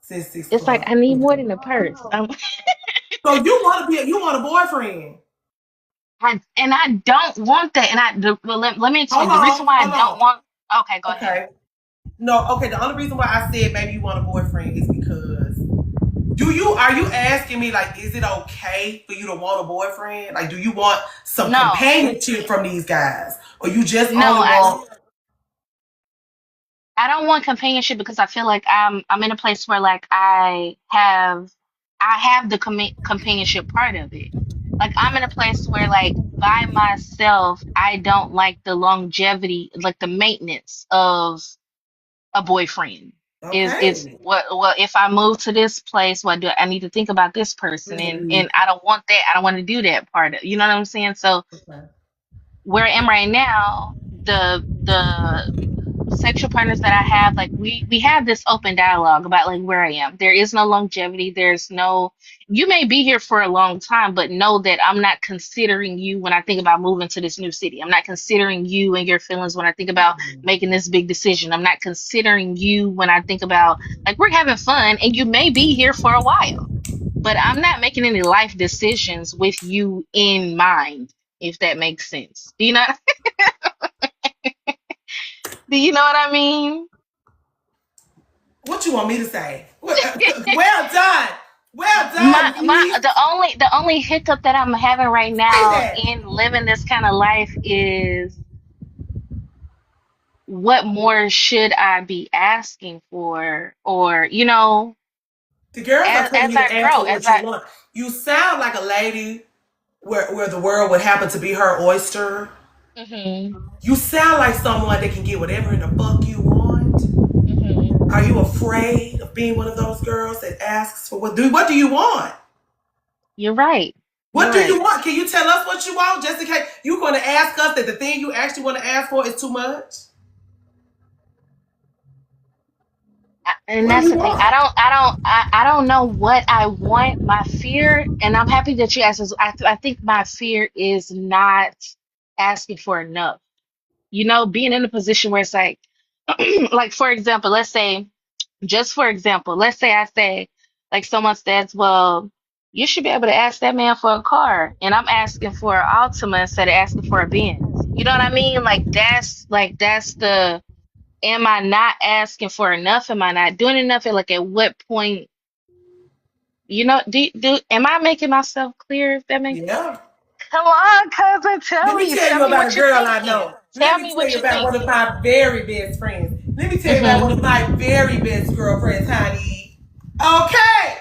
Since six It's like o'clock. I need more Okay. than a purse. So you want a boyfriend. And I don't want that. And well, let me explain. The reason why I Hold don't on. want. Okay, go ahead. Okay. No, okay. The only reason why I said maybe you want a boyfriend is because are you asking me like, is it okay for you to want a boyfriend? Like, do you want some No, companionship from these guys? Or you just no, only want I don't want companionship because I feel like I'm in a place where like I have the companionship part of it. Like I'm in a place where like by myself I don't like the longevity, like the maintenance of a boyfriend. Is okay. what well if I move to this place, what do I need to think about this person and Mhm. I don't want that. I don't want to do that part of, you know what I'm saying? So Okay. where I am right now, the sexual partners that I have, like we have this open dialogue about like where I am. There is no longevity. There's no you may be here for a long time, but know that I'm not considering you when I think about moving to this new city. I'm not considering you and your feelings when I think about making this big decision. I'm not considering you when I think about like we're having fun and you may be here for a while, but I'm not making any life decisions with you in mind, if that makes sense. Do you know what I mean? What you want me to say? Well done. Well My done, my Denise. the only hiccup that I'm having right Say now that. in living this kind of life is what more should I be asking for, or The girls are telling as you I to ask grow, for as what you I want. You sound like a lady where the world would happen to be her oyster. hmm You sound like someone that can get whatever in the fuck you want. hmm Are you afraid of being one of those girls that asks for what do you want? you're right. What You're do you right. want? Can you tell us what you want? Just in case you're going to ask us that the thing you actually want to ask for is too much. And What do that's you the thing. want? I don't know what I want. My fear, and I'm happy that you asked this. I think my fear is not asking for enough. Being in a position where it's like, like for example, let's say, just for example, let's say I say, like someone says, well, you should be able to ask that man for a car, and I'm asking for an Altima instead of asking for a Benz. You know what I mean? That's the am I not asking for enough? Am I not doing enough? And like at what point, am I making myself clear if that makes Yeah. come on, cousin, Let tell me me. tell Tell you me about a what you're girl I thinking. know. Let Tell me me tell what you you're about one of thinking. my very best friends. Let me tell you about Hmm. one of my very best girlfriends, honey. Okay.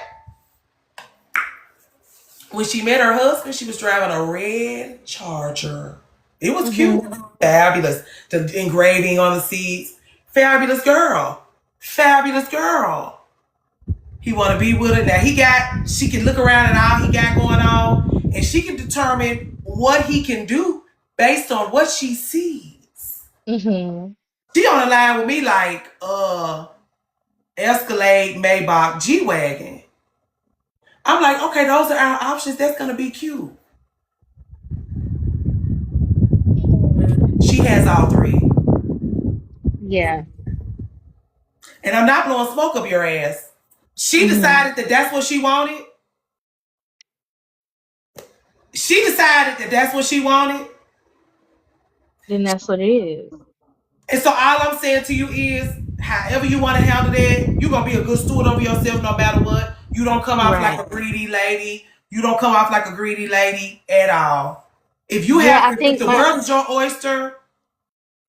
When she met her husband, she was driving a red Charger. It was Hmm. cute. Fabulous. The engraving on the seats. Fabulous girl. Fabulous girl. He want to be with her. Now she can look around at all he got going on, and she can determine what he can do based on what she sees. Hmm. She on the line with me like, Escalade, Maybach, G-Wagon. I'm like, okay, those are our options. That's gonna be cute. She has all three. Yeah. And I'm not blowing smoke up your ass. She Hmm. decided that that's what she wanted. She decided that that's what she wanted. then that's what it is. And so all I'm saying to you is, however you want to handle that, you're gonna be a good steward over yourself no matter what. You don't come off like Right. a greedy lady. You don't come off like a greedy lady at all. If you Yeah, I have, if think the my world is your oyster,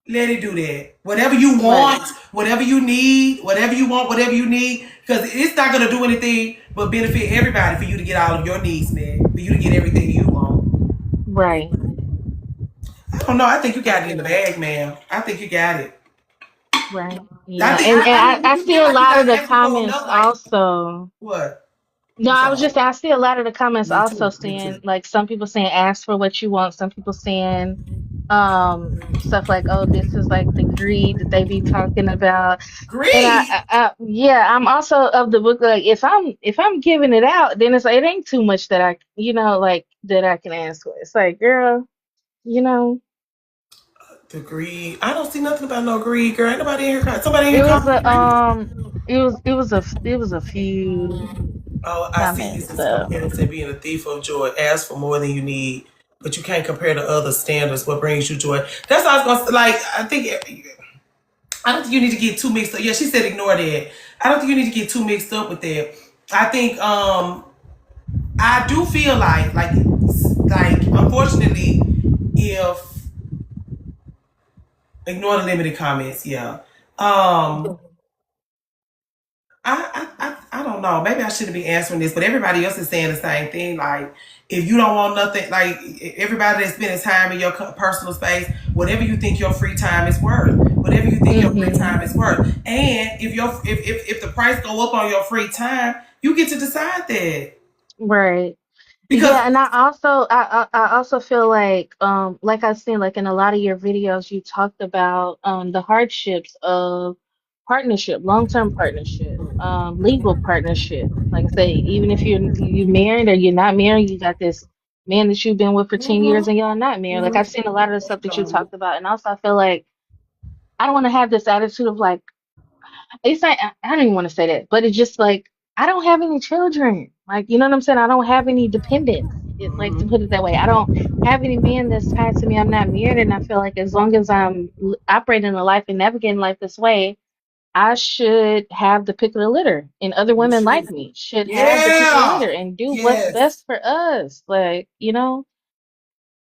let it do that. Whatever you right. want, whatever you need, whatever you want, whatever you need, because it's not gonna do anything but benefit everybody for you to get all of your needs met, for you to get everything you want. Right. I don't know. I think you I got it in feel the that. bag, man. I think you got it. Right. I Yeah. think And I I you see feel a like you lot of gotta the ask me for comments enough. Like also. what? No, I'm I was sorry. just I see a lot of the comments Me also too. Me saying too. like some people saying ask for what you want, some people saying stuff like, oh, this is like the greed that they be talking about. And Greed. yeah, I'm also of the book like if I'm giving it out, then it's like it ain't too much that I like that I can ask for. It's like, girl, you know, The greed. I don't see nothing about no greed, girl. Ain't nobody in here. Somebody in it here was calling me a greedy. it was a few Oh, I see you comments. said comparing to being a thief of joy. Ask for more than you need, but you can't compare to other standards. What brings you joy? That's what I was gonna say. Like, I don't think you need to get too mixed up. Yeah, she said ignore that. I don't think you need to get too mixed up with that. I think I do feel like unfortunately, if ignore the limited comments, yeah. I don't know. Maybe I shouldn't be answering this, but everybody else is saying the same thing. Like, if you don't want nothing, like everybody that's spending time in your personal space, whatever you think your free time is worth, whatever you think your free Mm-hmm. time is worth, and if the price go up on your free time, you get to decide that Right. because Yeah, and I also feel like I've seen like in a lot of your videos you talked about the hardships of partnership, long-term partnership, legal partnership. Like I say, even if you married or you're not married, you got this man that you've been with for 10 years and y'all not married. Like I've seen a lot of the stuff that you talked about, and also I feel like I don't want to have this attitude of like it's like I don't even want to say that, but it's just like I don't have any children. Like, you know what I'm saying? I don't have any dependents. Like to put it that way, I don't have any men that's tied to me. I'm not married, and I feel like as long as I'm operating a life and navigating life this way, I should have the pick of the litter, and other you women like should. me should have the pick of the Yeah. litter and do what's Yes. best for us. Like, you know.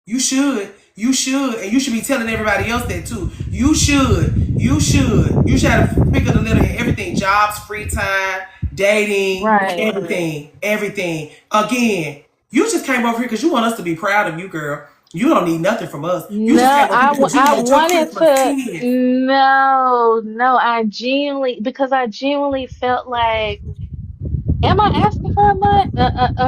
You should. You should. And you should be telling everybody else that too. You should. You should. You should have to pick up the little everything. Jobs, free time, dating, Right. everything. Everything. Again, you just came over here because you want us to be proud of you, girl. You don't need nothing from us. You No, just came over here because you I want your wanted Christmas to. kids. No, because I genuinely felt like, am I asking for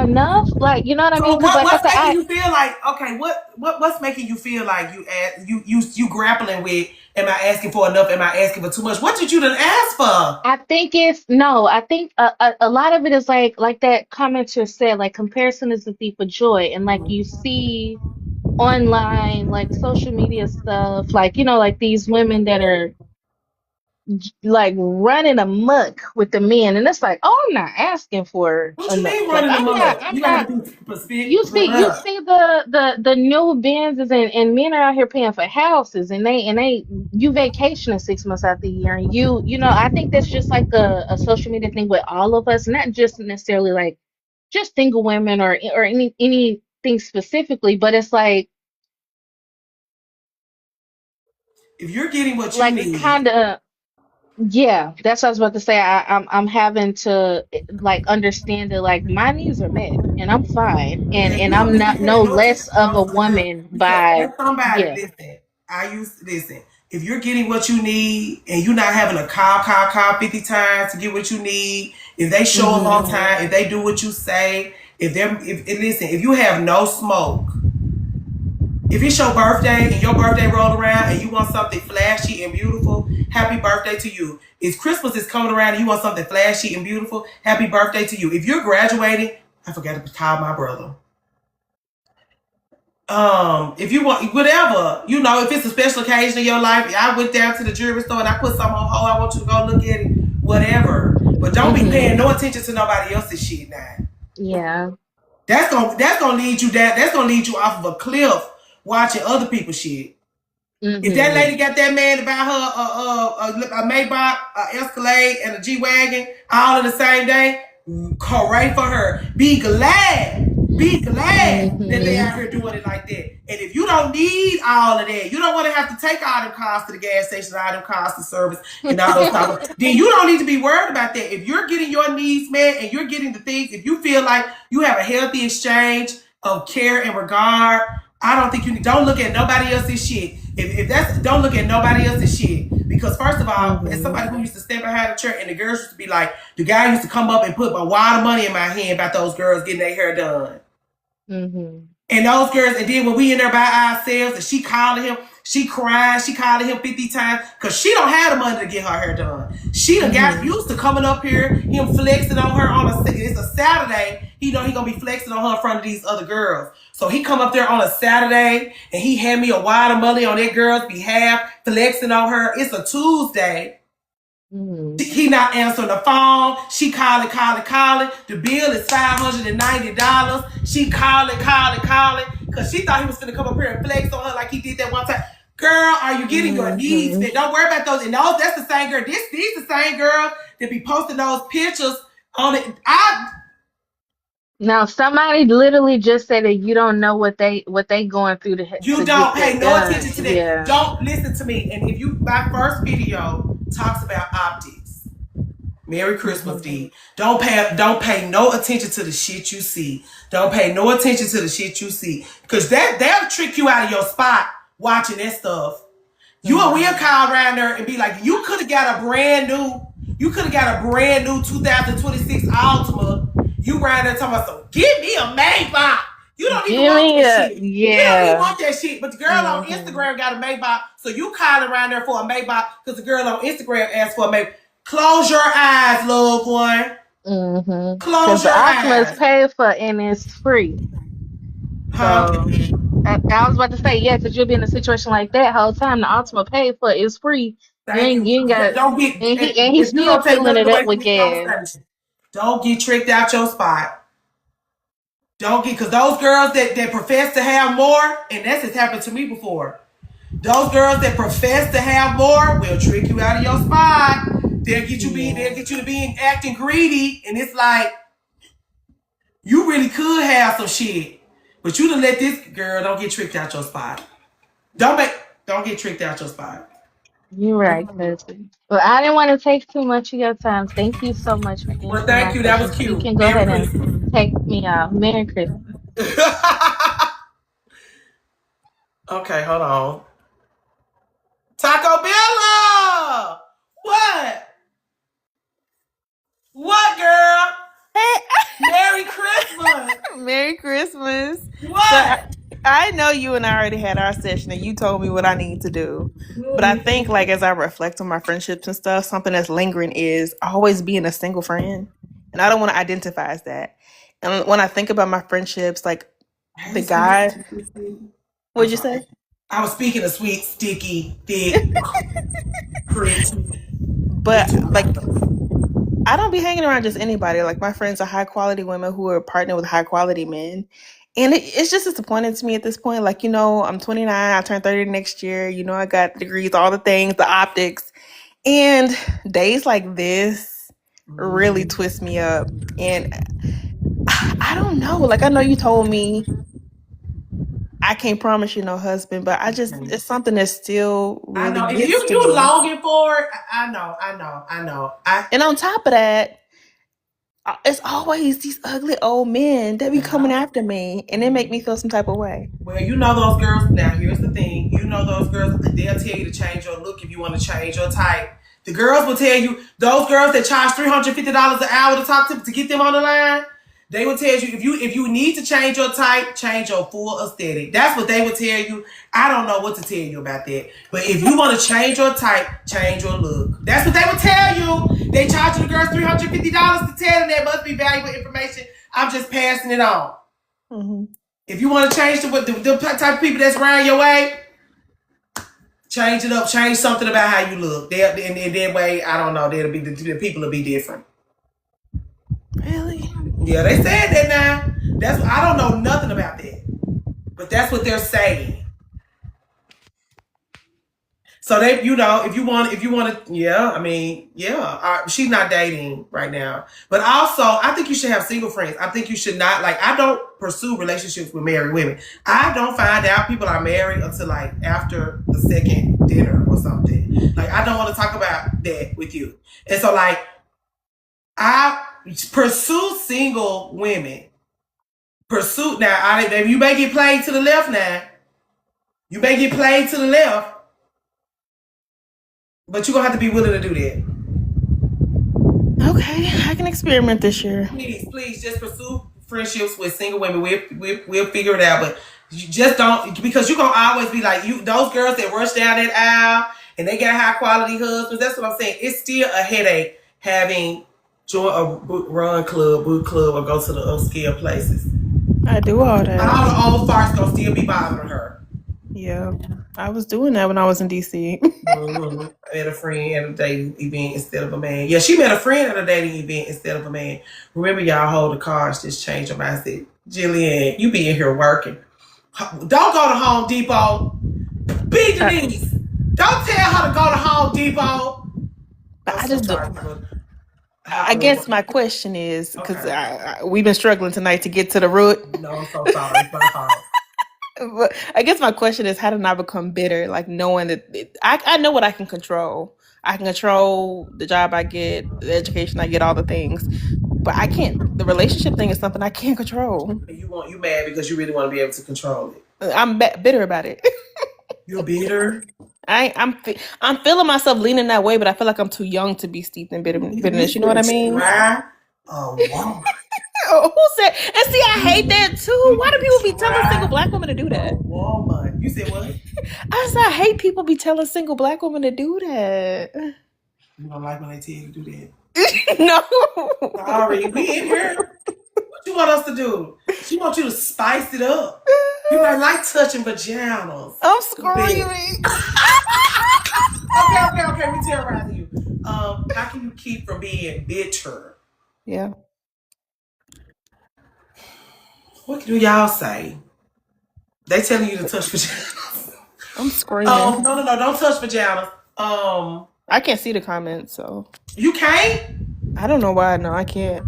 enough? Like, you know what I So mean? Because, like I what's said, making you feel like okay? What's making you feel like you grappling with? Am I asking for enough? Am I asking for too much? What did you done ask for? I think it's no. I think a lot of it is like that commenter said, like comparison is the thief of joy, and like you see online, like social media stuff, like like these women that are like running amok with the men, and it's like, oh, I'm not asking for What you enough. mean Like running them up? I'm You not. gotta be specific. You see the new Benzes, and men are out here paying for houses, and they you vacationing 6 months out the year, and I think that's just like a social media thing with all of us, not just necessarily like just single women or anything specifically, but it's If you're getting what you like need, kind of. Yeah, that's what I was about to say. I'm having to like understand that like my needs are met and I'm fine, yeah, and you don't I'm need to be not no paying no attention less to of a those girls woman because by as somebody, yeah. listen. Listen. If you're getting what you need and you're not having to call 50 times to get what you need, if they show up on Hmm. time, if they do what you say, if you have no smoke. If it's your birthday and your birthday roll around and you want something flashy and beautiful, happy birthday to you. If Christmas is coming around and you want something flashy and beautiful, happy birthday to you. If you're graduating, I forgot to call my brother. If you want whatever, if it's a special occasion in your life, I went down to the jewelry store and I put something on hold. I want you to go look at it, whatever. But don't be paying no attention to nobody else's shit now. Yeah. That's gonna lead you down. That's gonna lead you off of a cliff watching other people's shit. If that lady got that man about her a Maybach, a Escalade, and a G-Wagon all in the same day, hooray for her. Be glad that they out here doing it like that. And if you don't need all of that, you don't want to have to take all them cars to the gas station, all them cars to service, and all those stuff, then you don't need to be worried about that. If you're getting your needs met and you're getting the things, if you feel like you have a healthy exchange of care and regard, I don't think don't look at nobody else's shit. If that's, don't look at nobody else's shit. Because first of all, as somebody who used to stand behind the church, and the girls used to be like, the guy used to come up and put a wad of money in my hand about those girls getting their hair done. And those girls, and then when we in there by ourselves, and she calling him, she crying, she calling him 50 times, because she don't have the money to get her hair done. She done got used to coming up here, him flexing on her it's a Saturday, he know he gonna be flexing on her in front of these other girls. So he come up there on a Saturday, and he hand me a wad of money on that girl's behalf, flexing on her. It's a Tuesday. He not answering the phone. She calling. The bill is $590. She calling, because she thought he was gonna come up here and flex on her like he did that one time. Girl, are you getting your needs met? Don't worry about those. And those, that's the same girl. These the same girl that be posting those pictures on it. Now, somebody literally just said that you don't know what they going through to You don't pay no attention to that. Yeah. Don't listen to me. And if you, my first video talks about optics. Merry Christmas, D. Don't pay no attention to the shit you see. Don't pay no attention to the shit you see. Because they'll trick you out of your spot watching that stuff. You will call around there and be like, you could have got a brand new 2026 Altima. You around there talking about, so give me a Maybach. You don't even want that shit. You don't even want that shit. But the girl on Instagram got a Maybach, so you call around there for a Maybach because the girl on Instagram asked for a Maybach. Close your eyes, loved one. Close your eyes. The Optima is paid for and it's free. So, I was about to say, yeah, because you'll be in a situation like that whole time. The Optima paid for is free. You ain't got. Don't get. And he's still filling it up with gas. Don't get tricked out your spot. Don't get, because those girls that profess to have more, and that's just happened to me before. Those girls that profess to have more will trick you out of your spot. They'll get you to being acting greedy, and it's like you really could have some shit, but you done let this girl. Don't get tricked out your spot. Don't get tricked out your spot. You're right, cousin. Well, I didn't want to take too much of your time. Thank you so much for answering. Well, thank you. That was cute. You can go ahead and take me out. Merry Christmas. Okay, hold on. Taco Bella! What, girl? Merry Christmas! Merry Christmas. What? So I know you and I already had our session and you told me what I need to do. But I think, like, as I reflect on my friendships and stuff, something that's lingering is always being a single friend. And I don't want to identify as that. And when I think about my friendships, like the guy, what'd you say? I was speaking of sweet, sticky, thick, but like, I don't be hanging around just anybody. Like, my friends are high quality women who are partnered with high quality men. And it's just disappointing to me at this point. Like, I'm 29, I turn 30 next year. I got degrees, all the things, the optics. And days like this really twist me up. And I don't know. Like, I know you told me I can't promise you no husband, but it's something that's still really I know. If you longing for it, I know. And on top of that, it's always these ugly old men that be coming after me, and they make me feel some type of way. Well, those girls. Now, here's the thing. Those girls, they'll tell you to change your look if you want to change your type. The girls will tell you, those girls that charge $350 an hour to talk to get them on the line, they will tell you, if you need to change your type, change your full aesthetic. That's what they would tell you. I don't know what to tell you about that. But if you want to change your type, change your look. That's what they would tell you. They charge the girls $350 to tell them that must be valuable information. I'm just passing it on. If you want to change the type of people that's around your way, change it up. Change something about how you look. In that way, I don't know. The people will be different. Really? Yeah, they said that now. I don't know nothing about that. But that's what they're saying. So they, you know, if you want to, yeah, I mean, yeah, she's not dating right now. But also, I think you should have single friends. I think you should not, like, I don't pursue relationships with married women. I don't find out people are married until like after the second dinner or something. Like, I don't want to talk about that with you. And so, like, I pursue single women. Now, you may get played to the left now. You may get played to the left. But you're going to have to be willing to do that. Okay, I can experiment this year. Please, just pursue friendships with single women. We'll figure it out. But you just don't, because you're going to always be like, those girls that rush down that aisle and they got high quality husbands. That's what I'm saying. It's still a headache having join a boot club, or go to the upscale places. I do all that. All the old farts going to still be bothering her. Yeah, I was doing that when I was in DC. Mm-hmm. I met a friend at a dating event instead of a man. Yeah, she met a friend at a dating event instead of a man. Remember, y'all, hold the cards, just change your mindset. Jillian, you be in here working. Don't go to Home Depot. Be Denise. Don't tell her to go to Home Depot. I just don't. I guess my question is, because we've been struggling tonight to get to the root. No, I'm so sorry. It's my fault. But I guess my question is, how to not become bitter, like knowing that I know what I can control. I can control the job I get, the education I get, all the things. But I can't. The relationship thing is something I can't control. You mad because you really want to be able to control it. I'm bitter about it. You're bitter? I'm feeling myself leaning that way, but I feel like I'm too young to be steeped in bitterness. You know what I mean? Right? Oh, wow. Who said? And see, I hate that too. Why do people be telling single black women to do that? Woman, you said what? I hate people be telling single black women to do that. You don't like when they tell you to do that? No. Sorry, we in here. What you want us to do? She wants you to spice it up. You might like touching vaginas. I'm screaming. Okay. We terrorizing you. How can you keep from being bitter? Yeah. What do y'all say? They telling you to touch vaginas. I'm screaming. Oh, no, don't touch vaginas. I can't see the comments, so. You can't? I don't know why. No, I can't.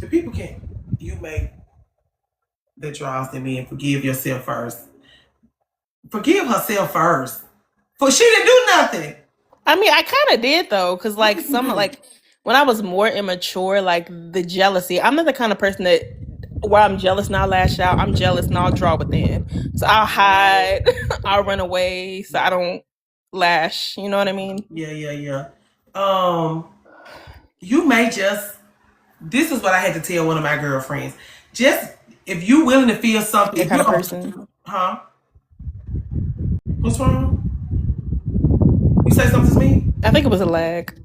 The people can't. You make the draws in me and forgive yourself first. Forgive herself first. For she didn't do nothing. I mean, I kind of did though, because like when I was more immature, like the jealousy. I'm not the kind of person that where I'm jealous and I'll lash out. I'm jealous and I'll draw within. So I'll hide, I'll run away, so I don't lash. You know what I mean? Yeah. You may just. This is what I had to tell one of my girlfriends. Just if you willing to feel something, That kind of person. Huh? What's wrong? You say something to me? I think it was a lag.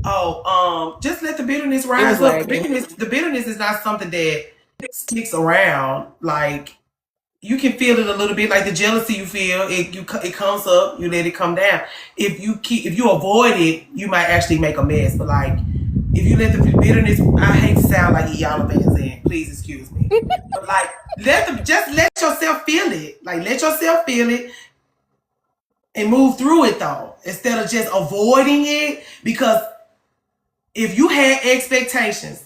Oh, just let the bitterness rise up. The bitterness is not something that sticks around. Like, you can feel it a little bit, like the jealousy you feel. It comes up, you let it come down. If you avoid it, you might actually make a mess. But like, if you let the bitterness, I hate to sound like Iyanla Vanzant, please excuse me. But like, let yourself feel it. Like, let yourself feel it. And move through it though, instead of just avoiding it. Because if you had expectations,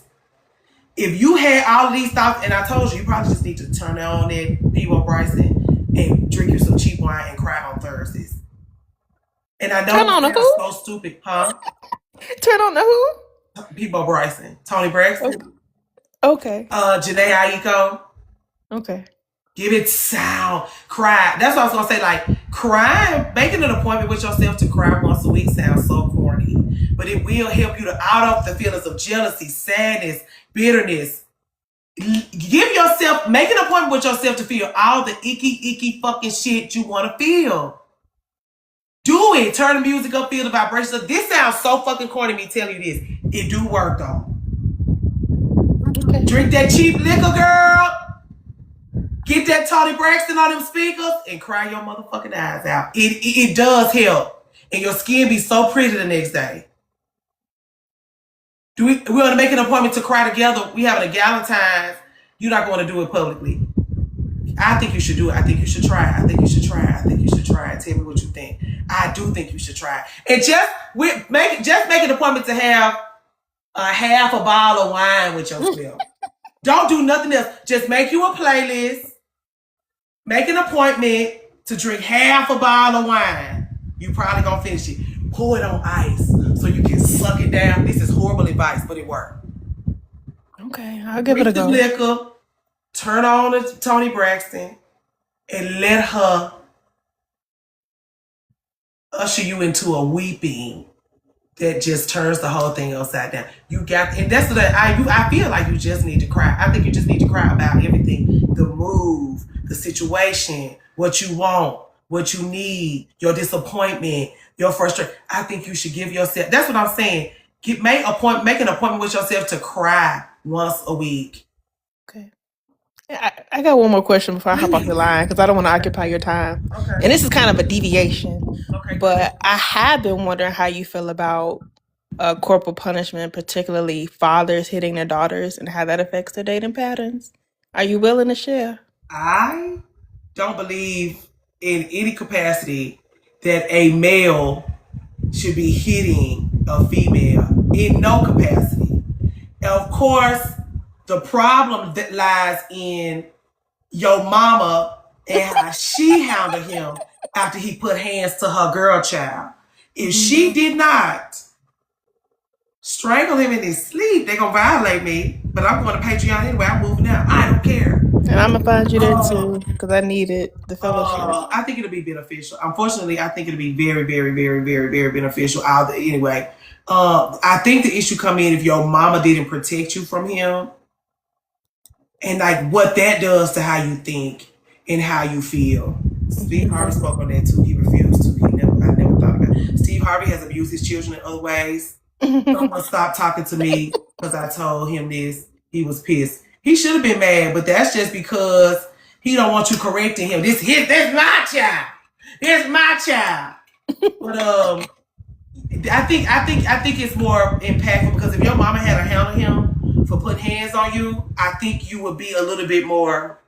if you had all of these thoughts, and I told you probably just need to turn on that Peabo Bryson and drink you some cheap wine and cry on Thursdays. And I know that's so stupid, huh? Turn on the who? Peabo Bryson, Toni Braxton. Okay. Jhené Aiko. Okay. Give it sound. Cry. That's what I was going to say. Like, cry, making an appointment with yourself to cry once a week sounds so corny. But it will help you to out of the feelings of jealousy, sadness, bitterness. Make an appointment with yourself to feel all the icky fucking shit you want to feel. Do it. Turn the music up, feel the vibrations up. This sounds so fucking corny, me telling you this. It do work, though. Okay. Drink that cheap liquor, girl. Get that Toni Braxton on them speakers and cry your motherfucking eyes out. It does help. And your skin be so pretty the next day. We want to make an appointment to cry together. We having a Galentine's. You're not going to do it publicly. I think you should do it. I think you should try. tell me what you think. I do think you should try it. And just make an appointment to have a half a bottle of wine with yourself. Don't do nothing else. Just make you a playlist. Make an appointment to drink half a bottle of wine. You probably gonna finish it. Pour it on ice so you can suck it down. This is horrible advice, but it worked. Okay, I'll give it a Drink the go. liquor, turn on to Toni Braxton, and let her usher you into a weeping that just turns the whole thing upside down. And that's what I feel like you just need to cry. I think you just need to cry about everything: the move, the situation, what you want, what you need, your disappointment, your frustration. I think you should give yourself. That's what I'm saying. Make an appointment with yourself to cry once a week. Okay. I got one more question before I hop off the line because I don't want to occupy your time. Okay. And this is kind of a deviation, Okay. but I have been wondering how you feel about corporal punishment, particularly fathers hitting their daughters and how that affects their dating patterns. Are you willing to share? I don't believe in any capacity that a male should be hitting a female in no capacity. Of course, the problem that lies in your mama and how she handled him after he put hands to her girl child. If she did not strangle him in his sleep, they're gonna violate me. But I'm going to Patreon anyway. I'm moving out. I don't care. And I'm gonna find you there too because I need it. The fellowship. I think it'll be beneficial. Unfortunately, I think it'll be very, very, very, very, very beneficial. Anyway, I think the issue come in if your mama didn't protect you from him, and like what that does to how you think and how you feel. Steve Harvey spoke on that too. He refused to. I never thought about it. Steve Harvey has abused his children in other ways. Someone stopped talking to me because I told him this. He was pissed. He should have been mad, but that's just because he don't want you correcting him. That's my child. It's my child. But I think it's more impactful because if your mama had a handle him for putting hands on you, I think you would be a little bit more,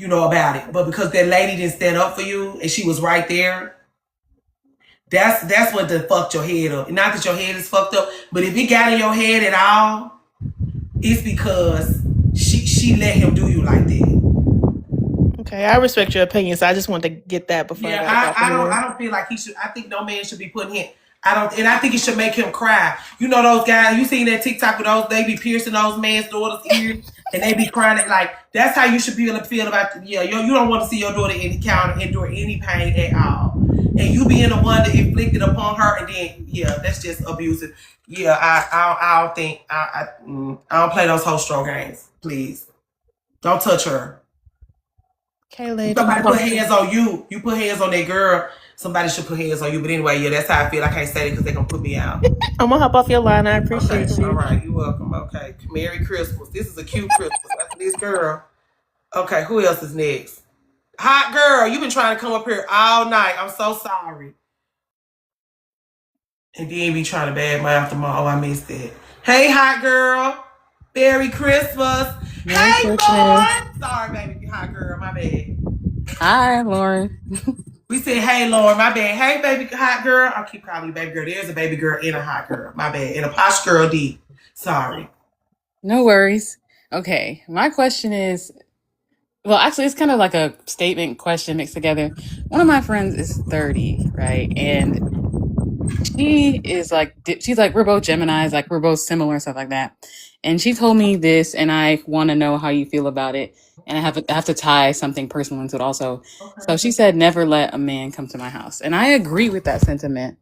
about it. But because that lady didn't stand up for you and she was right there, that's what fucked your head up. Not that your head is fucked up, but if it got in your head at all, it's because she let him do you like that. Okay, I respect your opinion, so I just wanted to get that before. Yeah, I don't feel like he should. I think no man should be putting him. I think it should make him cry. You know those guys. You seen that TikTok with those? They be piercing those man's daughters' ears, and they be crying. Like that's how you should feel about. Yeah, you don't want to see your daughter endure any pain at all, and you being the one that inflicted upon her, and then that's just abusive. Yeah, I don't think I don't play those whole stroke games. Please, don't touch her. Okay, lady. Somebody put hands on you. You put hands on that girl. Somebody should put hands on you. But anyway, that's how I feel. I can't say it because they're going to put me out. I'm going to hop off your line. I appreciate you. All right. You're welcome. Okay. Merry Christmas. This is a cute Christmas. After this girl. Okay. Who else is next? Hot girl. You've been trying to come up here all night. I'm so sorry. And then be trying to badmouth them all. Oh, I missed that. Hey, hot girl. Merry Christmas. Hey, Lauren. Sorry, baby. Hot girl. My bad. Hi, Lauren. We said, hey, Lauren, my bad. Hey, baby hot girl. I'll keep calling you baby girl. There's a baby girl and a hot girl. My bad. And a posh girl D. Sorry. No worries. Okay. My question is, well, actually, it's kind of like a statement question mixed together. One of my friends is 30, right? And she's like, we're both Geminis, like we're both similar and stuff like that. And she told me this, and I want to know how you feel about it. And I have to tie something personal into it also. Okay. So she said, never let a man come to my house. And I agree with that sentiment.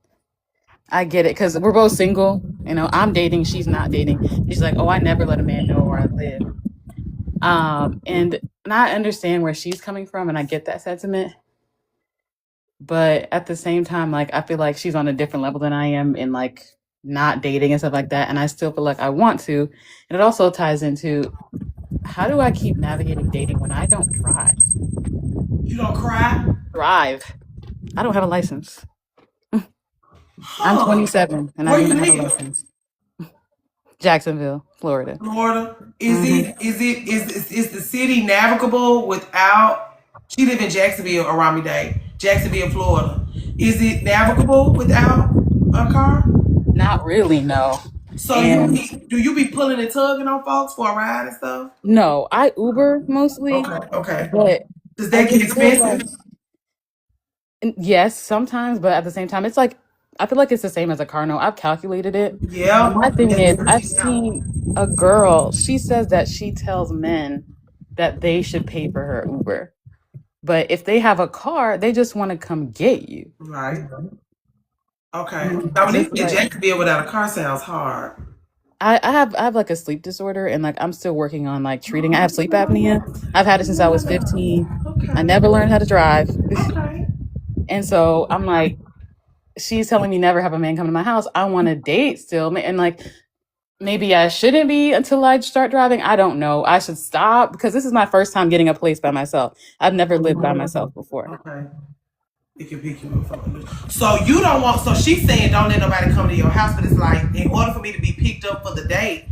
I get it because we're both single. I'm dating. She's not dating. She's like, oh, I never let a man know where I live. And I understand where she's coming from, and I get that sentiment. But at the same time, like, I feel like she's on a different level than I am in, like, not dating and stuff like that. And I still feel like I want to. And it also ties into, how do I keep navigating dating when I don't drive? You don't cry? Drive. I don't have a license. I'm 27 and I don't have a license. Jacksonville, Florida. Florida? Is the city navigable without She live in Jacksonville, Arami Day, Jacksonville, Florida. Is it navigable without a car? Not really, no. So And do you be pulling and tugging on folks for a ride and stuff? no, I Uber mostly, Okay. but Does I that get just feel like, expensive? yes, sometimes, but at the same time, it's like I feel like it's the same as a car note. I've calculated it. Yeah. And my thing is, I've seen a girl, she says that she tells men that they should pay for her Uber. But if they have a car, they just want to come get you. Right. Okay. And Dominique it's in like, Jacksonville without a car sounds hard. I have like a sleep disorder, and like I'm still working on like treating. I have sleep apnea. I've had it since I was 15. I never learned how to drive. Okay. And so I'm like, she's telling me never have a man come to my house. I want to date still. And like, maybe I shouldn't be until I start driving. I don't know. I should stop because this is my first time getting a place by myself. I've never lived by myself before. Okay. It can pick you up. So you don't want, so she's saying don't let nobody come to your house, but it's like, in order for me to be picked up for the date,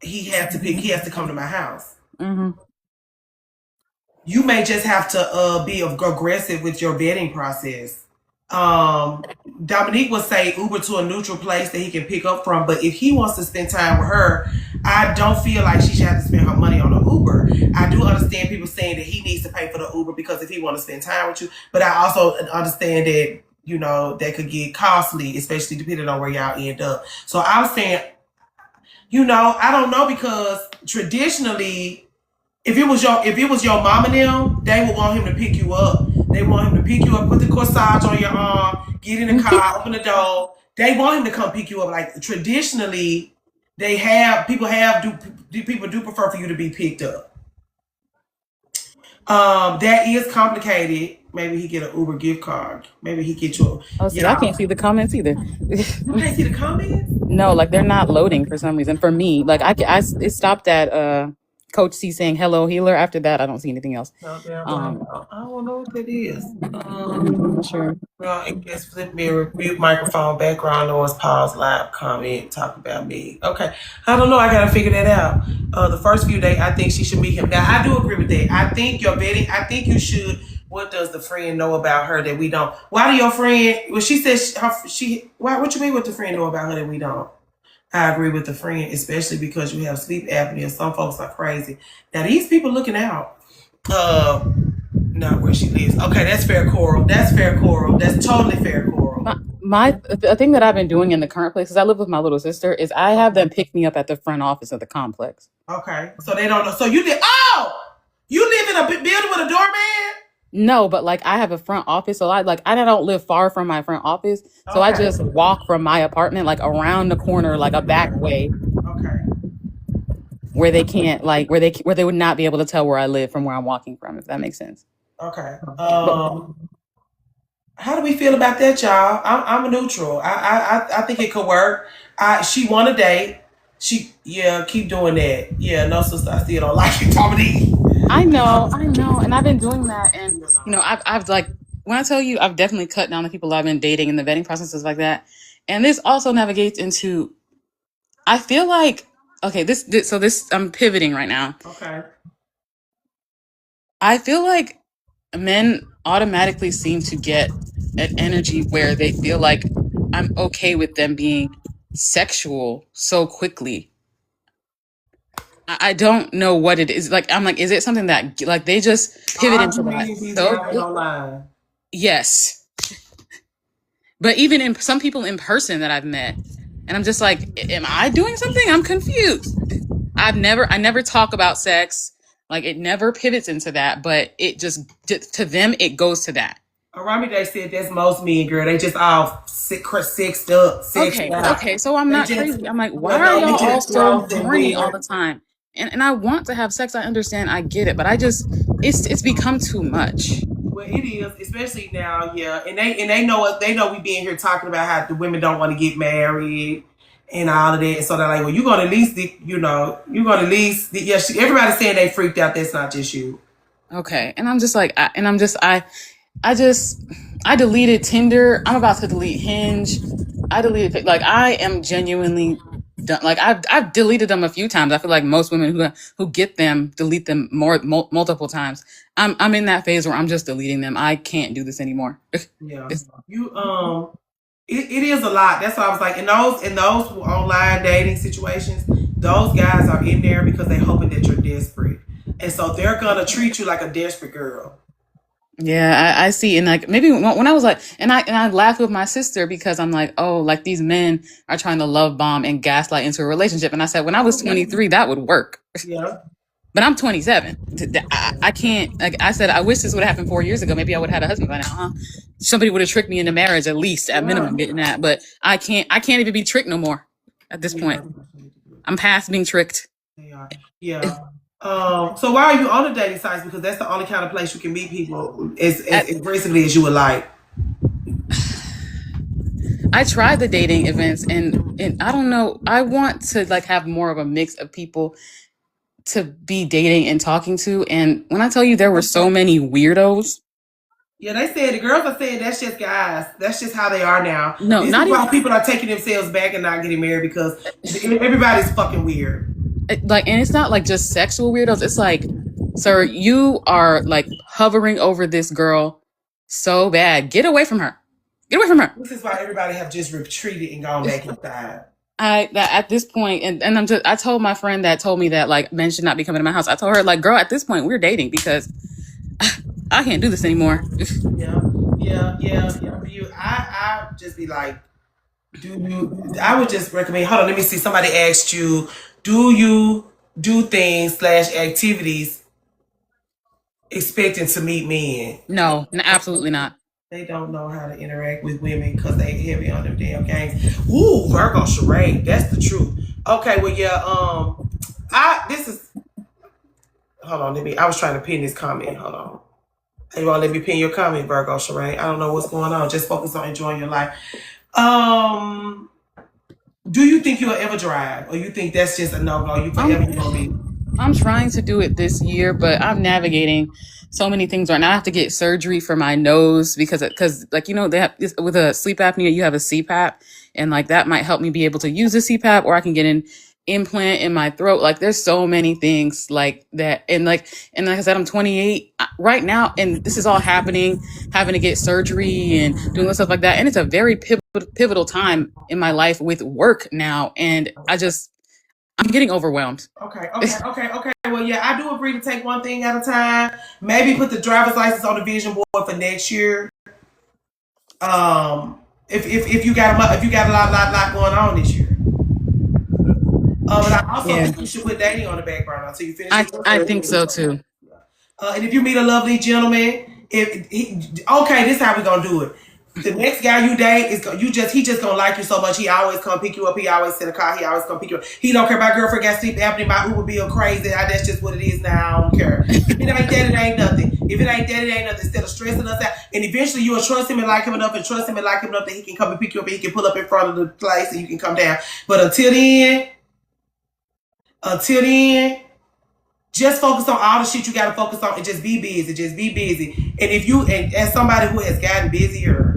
he has to come to my house. Mm-hmm. You may just have to be aggressive with your vetting process. Dominique would say Uber to a neutral place that he can pick up from, but if he wants to spend time with her, I don't feel like she should have to spend her money on an Uber. I do understand people saying that he needs to pay for the Uber because if he want to spend time with you, but I also understand that, you know, that could get costly, especially depending on where y'all end up. So I'm saying, you know, I don't know, because traditionally, if it was your mom and them, they would want him to pick you up. They want him to pick you up, put the corsage on your arm, get in the car, open the door. They want him to come pick you up. Like traditionally, people do prefer for you to be picked up. That is complicated. Maybe he get an Uber gift card. Maybe he get you. Oh, see, I can't see the comments either. You can't see the comments? No, like they're not loading for some reason. For me, like it stopped at Coach C saying hello healer. After that, I don't see anything else. I don't know what that is. I'm not sure. Well, I guess flip mirror, mute microphone, background noise, pause, live, comment, talk about me. Okay. I don't know. I got to figure that out. The first few days, I think she should meet him. Now, I do agree with that. I think you should. What does the friend know about her that we don't? Why do your friend, well, she says what you mean what the friend know about her that we don't? I agree with the friend, especially because you have sleep apnea. Some folks are crazy. Now, these people looking out. Not where she lives. Okay, that's fair, Coral. That's totally fair, Coral. The thing that I've been doing in the current place, because I live with my little sister, is I have them pick me up at the front office of the complex. Okay, so they don't know. So you live in a building with a doorman? No, but like I have a front office, so I don't live far from my front office, so I just walk from my apartment like around the corner, like a back way. Okay. Where they can't, like where they would not be able to tell where I live from where I'm walking from, if that makes sense. Okay. How do we feel about that, y'all? I'm a neutral. I think it could work. She want a date. Keep doing that. Yeah, no, sister, I still don't like it, Dominique. I know, and I've been doing that, and you know, I've like, when I tell you, I've definitely cut down the people I've been dating and the vetting processes like that, and this also navigates into, I feel like, okay, this I'm pivoting right now. Okay. I feel like men automatically seem to get an energy where they feel like I'm okay with them being sexual so quickly. I don't know what it is. Like, I'm like, is it something that like they just pivot into that? So, yes. But even in some people in person that I've met, and I'm just like, am I doing something? I'm confused. I never talk about sex. Like, it never pivots into that, but it just, to them, it goes to that. Arami Day said that's most men, girl. They just all sexed up. Okay, so I'm not crazy. I'm like, why are y'all all so horny all the time? And I want to have sex. I understand. I get it. But it's become too much. Well, it is, especially now, yeah. And they know we being here talking about how the women don't want to get married and all of that. So they're like, well, you're going to at least, everybody's saying they freaked out. That's not just you. Okay. And I'm just like, I deleted Tinder. I'm about to delete Hinge. I deleted, like, I am genuinely done. Like I've deleted them a few times. I feel like most women who get them delete them multiple times. I'm in that phase where I'm just deleting them. I can't do this anymore. Yeah, you it is a lot. That's why I was like, in those online dating situations, those guys are in there because they're hoping that you're desperate, and so they're gonna treat you like a desperate girl. Yeah, I see. And like maybe when I was like, and I laughed with my sister because I'm like, oh, like these men are trying to love bomb and gaslight into a relationship. And I said, when I was 23, that would work. Yeah. But I'm 27. I can't. Like I said, I wish this would have happened 4 years ago. Maybe I would have had a husband by now. Huh? Somebody would have tricked me into marriage, at least at minimum, getting that. But I can't even be tricked no more at this point. I'm past being tricked. Yeah. So why are you on the dating sites? Because that's the only kind of place you can meet people as aggressively as you would like. I tried the dating events and I don't know. I want to like have more of a mix of people to be dating and talking to. And when I tell you there were so many weirdos. Yeah, they said the girls are saying that's just guys. That's just how they are now. No, this not is why even people are taking themselves back and not getting married because everybody's fucking weird. Like, and it's not like just sexual weirdos. It's like, sir, you are like hovering over this girl so bad. Get away from her. Get away from her. This is why everybody have just retreated and gone back inside. At this point, and I told my friend that told me that like men should not be coming to my house. I told her like, girl, at this point we're dating because I can't do this anymore. Yeah. I just be like, I would just recommend. Hold on, let me see. Somebody asked you, do you do things / activities expecting to meet men? No, absolutely not. They don't know how to interact with women because they heavy on them damn games. Ooh, Virgo charade. That's the truth. Okay, well, yeah. Hold on. I was trying to pin this comment. Hold on. You want to let me pin your comment, Virgo charade? I don't know what's going on. Just focus on enjoying your life. Do you think you'll ever drive, or you think that's just a no-go? You forever gonna be? I'm trying to do it this year, but I'm navigating so many things right now. I have to get surgery for my nose because like, you know, they have with a sleep apnea, you have a CPAP, and like that might help me be able to use the CPAP, or I can get an implant in my throat. Like there's so many things like that. And like I said, I'm 28 right now, and this is all happening, having to get surgery and doing stuff like that. And it's a very pivotal time in my life with work now. And I'm getting overwhelmed. Okay. Well, yeah, I do agree to take one thing at a time. Maybe put the driver's license on the vision board for next year. If you got a lot going on this year. But I also think you should put dating on the back burner until you finish. I think so too. And if you meet a lovely gentleman, this is how we gonna do it. The next guy you date he just gonna like you so much. He always come pick you up. He always send a car. He always come pick you up. He don't care about girlfriend got sleep apnea. My Uber bill crazy. That's just what it is now. I don't care. If it ain't that, it ain't nothing. If it ain't that, it ain't nothing. Instead of stressing us out, and eventually you will trust him and like him enough, that he can come and pick you up and he can pull up in front of the place and you can come down. But until then, just focus on all the shit you gotta focus on and just be busy. And as somebody who has gotten busier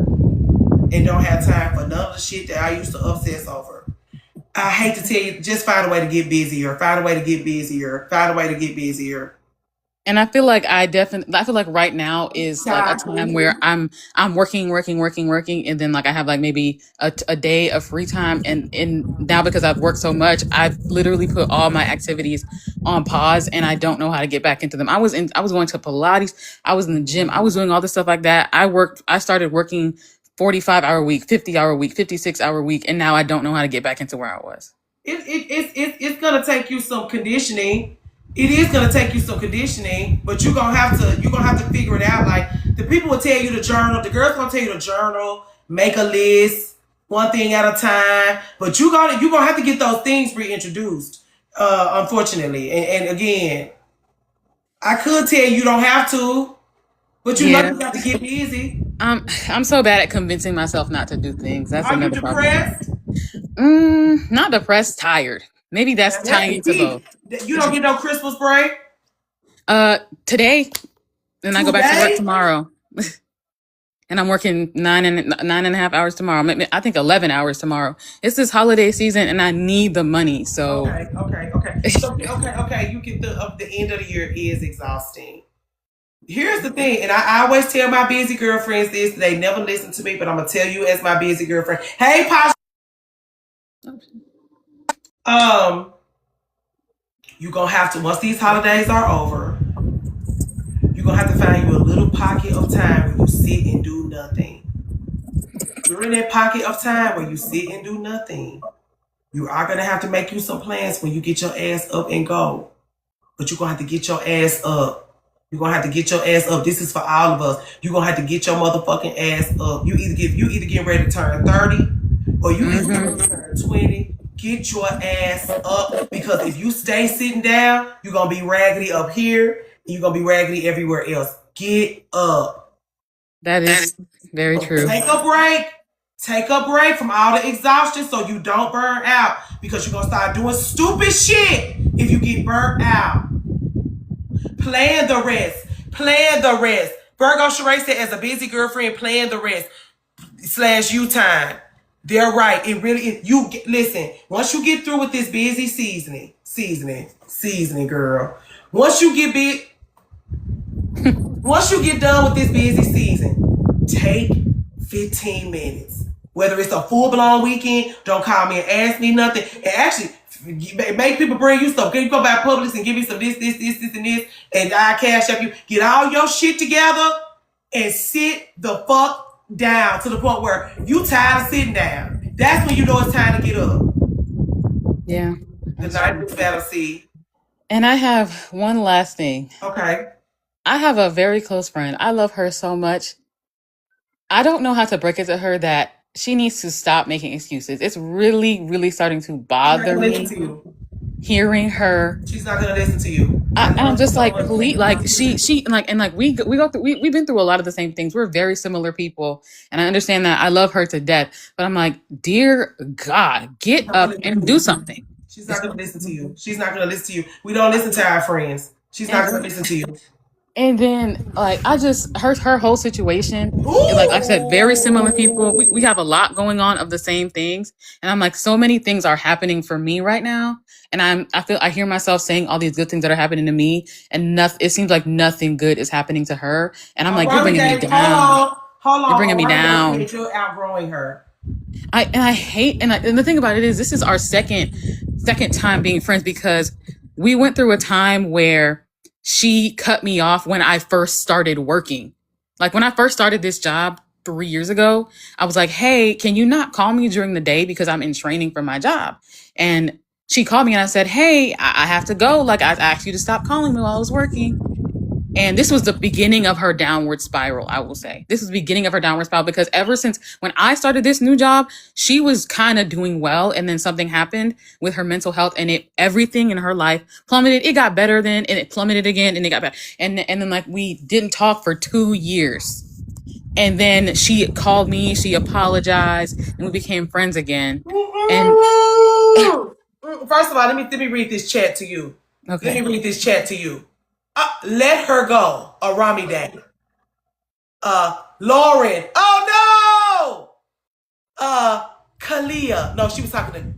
and don't have time for none of the shit that I used to obsess over, I hate to tell you, just find a way to get busier. And I feel like right now is like a time where I'm working, and then like I have like maybe a day of free time, and now because I've worked so much, I've literally put all my activities on pause, and I don't know how to get back into them. I was going to Pilates, I was in the gym, I was doing all this stuff like that. I started working 45-hour week, 50-hour week, 56-hour week, and now I don't know how to get back into where I was. It's gonna take you some conditioning. It is gonna take you some conditioning, but you're gonna have to figure it out. Like the people will tell you to journal, the girls gonna tell you to journal, make a list, one thing at a time. But you're gonna have to get those things reintroduced. Unfortunately, and again, I could tell you don't have to, but you know you have to get busy. I'm so bad at convincing myself not to do things. That's Are you depressed? Problem. Not depressed, tired. Maybe that's tying into both. You don't get no Christmas break? Today. And I go back to work tomorrow. and I'm working nine and a half hours tomorrow. I think 11 hours tomorrow. It's this holiday season, and I need the money. So Okay. So, okay. You get the end of the year is exhausting. Here's the thing, and I always tell my busy girlfriends this. They never listen to me, but I'm gonna tell you as my busy girlfriend. Hey, Posh. You're gonna have to, once these holidays are over, you're gonna have to find you a little pocket of time where you sit and do nothing. During that pocket of time where you sit and do nothing, you are gonna have to make you some plans when you get your ass up and go. But you're gonna have to get your ass up. You're gonna have to get your ass up. This is for all of us. You're gonna have to get your motherfucking ass up. You either getting ready to turn 30 or you getting ready to turn 20. Get your ass up, because if you stay sitting down, you're gonna be raggedy up here and you're gonna be raggedy everywhere else. Get up. that is very true. Take a break. Take a break from all the exhaustion so you don't burn out, because you're gonna start doing stupid shit if you get burnt out. Plan the rest. Plan the rest. Virgo Sheree said, as a busy girlfriend, plan the rest / you time. They're right. It really is. Listen, once you get through with this busy seasoning, girl. Once you get done with this busy season, take 15 minutes. Whether it's a full-blown weekend, don't call me and ask me nothing. And actually, make people bring you stuff. Can you go by Publix and give me some this, and this, and I cash up you. Get all your shit together and sit the fuck down to the point where you tired of sitting down. That's when you know it's time to get up. Yeah. The night is fantasy. And I have one last thing. Okay. I have a very close friend. I love her so much. I don't know how to break it to her that she needs to stop making excuses. It's really, really starting to bother me hearing her. She's not gonna listen to you. I'm just like, please, like she we go through, we've been through a lot of the same things. We're very similar people, and I understand that. I love her to death, but I'm like, dear God, get up and do something. She's not gonna listen to you. She's not gonna listen to you. We don't listen to our friends. She's not gonna listen to you. And then, like, I just her whole situation. Like I said, very similar people. We have a lot going on of the same things, and I'm like, so many things are happening for me right now, and I hear myself saying all these good things that are happening to me, and it seems like nothing good is happening to her, and I'm like, you're bringing me down. Hold on. You're bringing me down. You're outgrowing her. I hate, and the thing about it is, this is our second time being friends, because we went through a time where she cut me off when I first started working. Like, when I first started this job 3 years ago, I was like, hey, can you not call me during the day because I'm in training for my job? And she called me and I said, hey, I have to go. Like, I asked you to stop calling me while I was working. And this was the beginning of her downward spiral, I will say. This was the beginning of her downward spiral, because ever since when I started this new job, she was kind of doing well. And then something happened with her mental health, and everything in her life plummeted. It got better then, and it plummeted again, and it got better. And then, like, we didn't talk for 2 years. And then she called me, she apologized, and we became friends again. And first of all, let me read this chat to you. Okay. Let me read this chat to you. Let her go. Rami Day. Lauren. Oh no. Kalia. No, she was talking to.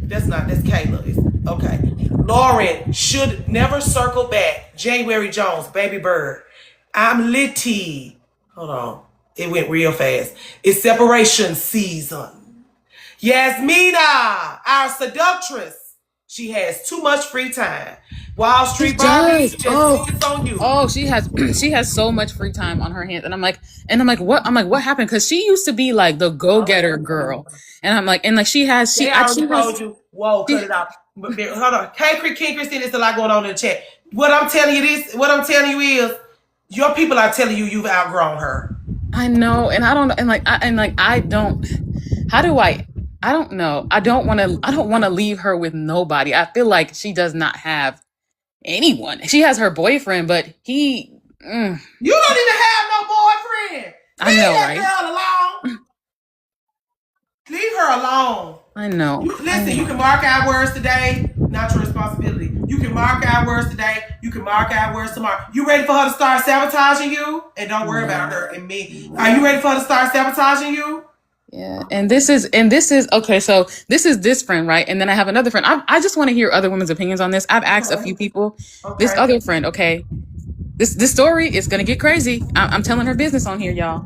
That's Kayla. Okay. Lauren should never circle back. January Jones, Baby Bird. I'm Litty. Hold on. It went real fast. It's separation season. Yasmina, our seductress. She has too much free time. Wall Street Barbie, just on you. Oh, she has so much free time on her hands, and I'm like, what? What happened? Because she used to be like the go-getter girl, and I'm like, she has. I told you. Whoa, cut it out. Hold on. Hey, King Christine, there's a lot going on in the chat. What I'm telling you is, your people are telling you you've outgrown her. I know, and I don't, I don't. How do I? I don't know. I don't want to leave her with nobody. I feel like she does not have anyone. She has her boyfriend, but he. You don't even have no boyfriend. I know, right? Leave that girl alone. Leave her alone. I know. Listen, you can mark our words today. Not your responsibility. You can mark our words today. You can mark our words tomorrow. You ready for her to start sabotaging you? And don't worry about her and me. Are you ready for her to start sabotaging you? Yeah, and this is okay. So this is this friend, right? And then I have another friend. I just want to hear other women's opinions on this. I've asked a few people. This other friend, okay. This story is gonna get crazy. I'm telling her business on here, y'all.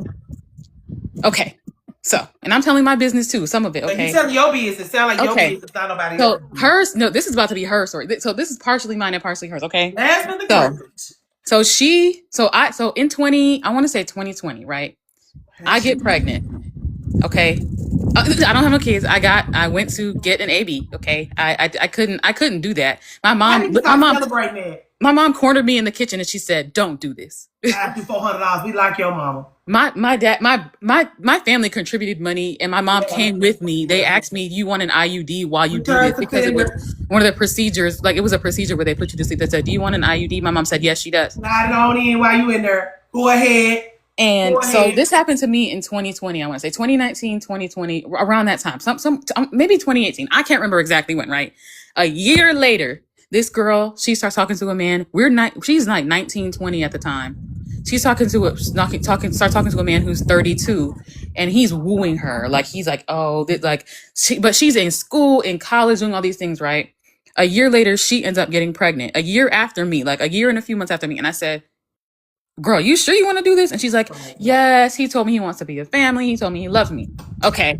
Okay, so and I'm telling my business too. Some of it, okay. You telling your business. It sound like your Okay. business, not nobody So else. hers. No, this is about to be her story. So this is partially mine and partially hers. Okay. Last but the So so in 2020, right? I get pregnant. Okay. I don't have no kids. I went to get an AB. Okay. I couldn't do that. My mom cornered me in the kitchen and she said, "Don't do this." I do $400. We like your mama. My dad, my family contributed money, and my mom came with me. They asked me, "You want an IUD while you do this?" Because it was one of the procedures. Like, it was a procedure where they put you to sleep. They said, "Do you want an IUD?" My mom said, "Yes, she does." Not on in while you in there. Go ahead. And so this happened to me in 2020. I want to say 2019, 2020, around that time. Some maybe 2018. I can't remember exactly when. Right, a year later, this girl, she starts talking to a man. She's like 19, 20 at the time. She's starts talking to a man who's 32, and he's wooing her. Like, he's like, oh, but she's in school, in college, doing all these things, right? A year later, she ends up getting pregnant. A year after me, like a year and a few months after me. And I said, "Girl, you sure you want to do this?" And she's like, "Yes, he told me he wants to be a family. He told me he loves me." Okay.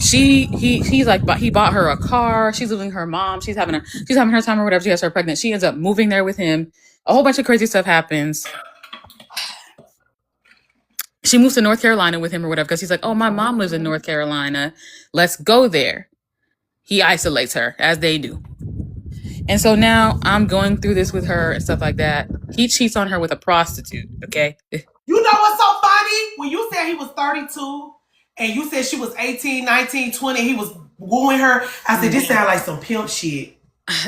He bought her a car. She's living with her mom. She's having her time or whatever. She has her pregnant. She ends up moving there with him. A whole bunch of crazy stuff happens. She moves to North Carolina with him or whatever, because he's like, "Oh, my mom lives in North Carolina. Let's go there." He isolates her, as they do. And so now I'm going through this with her and stuff like that. He cheats on her with a prostitute, okay? You know what's so funny? When you said he was 32 and you said she was 18, 19, 20, he was wooing her, I said, this sound like some pimp shit.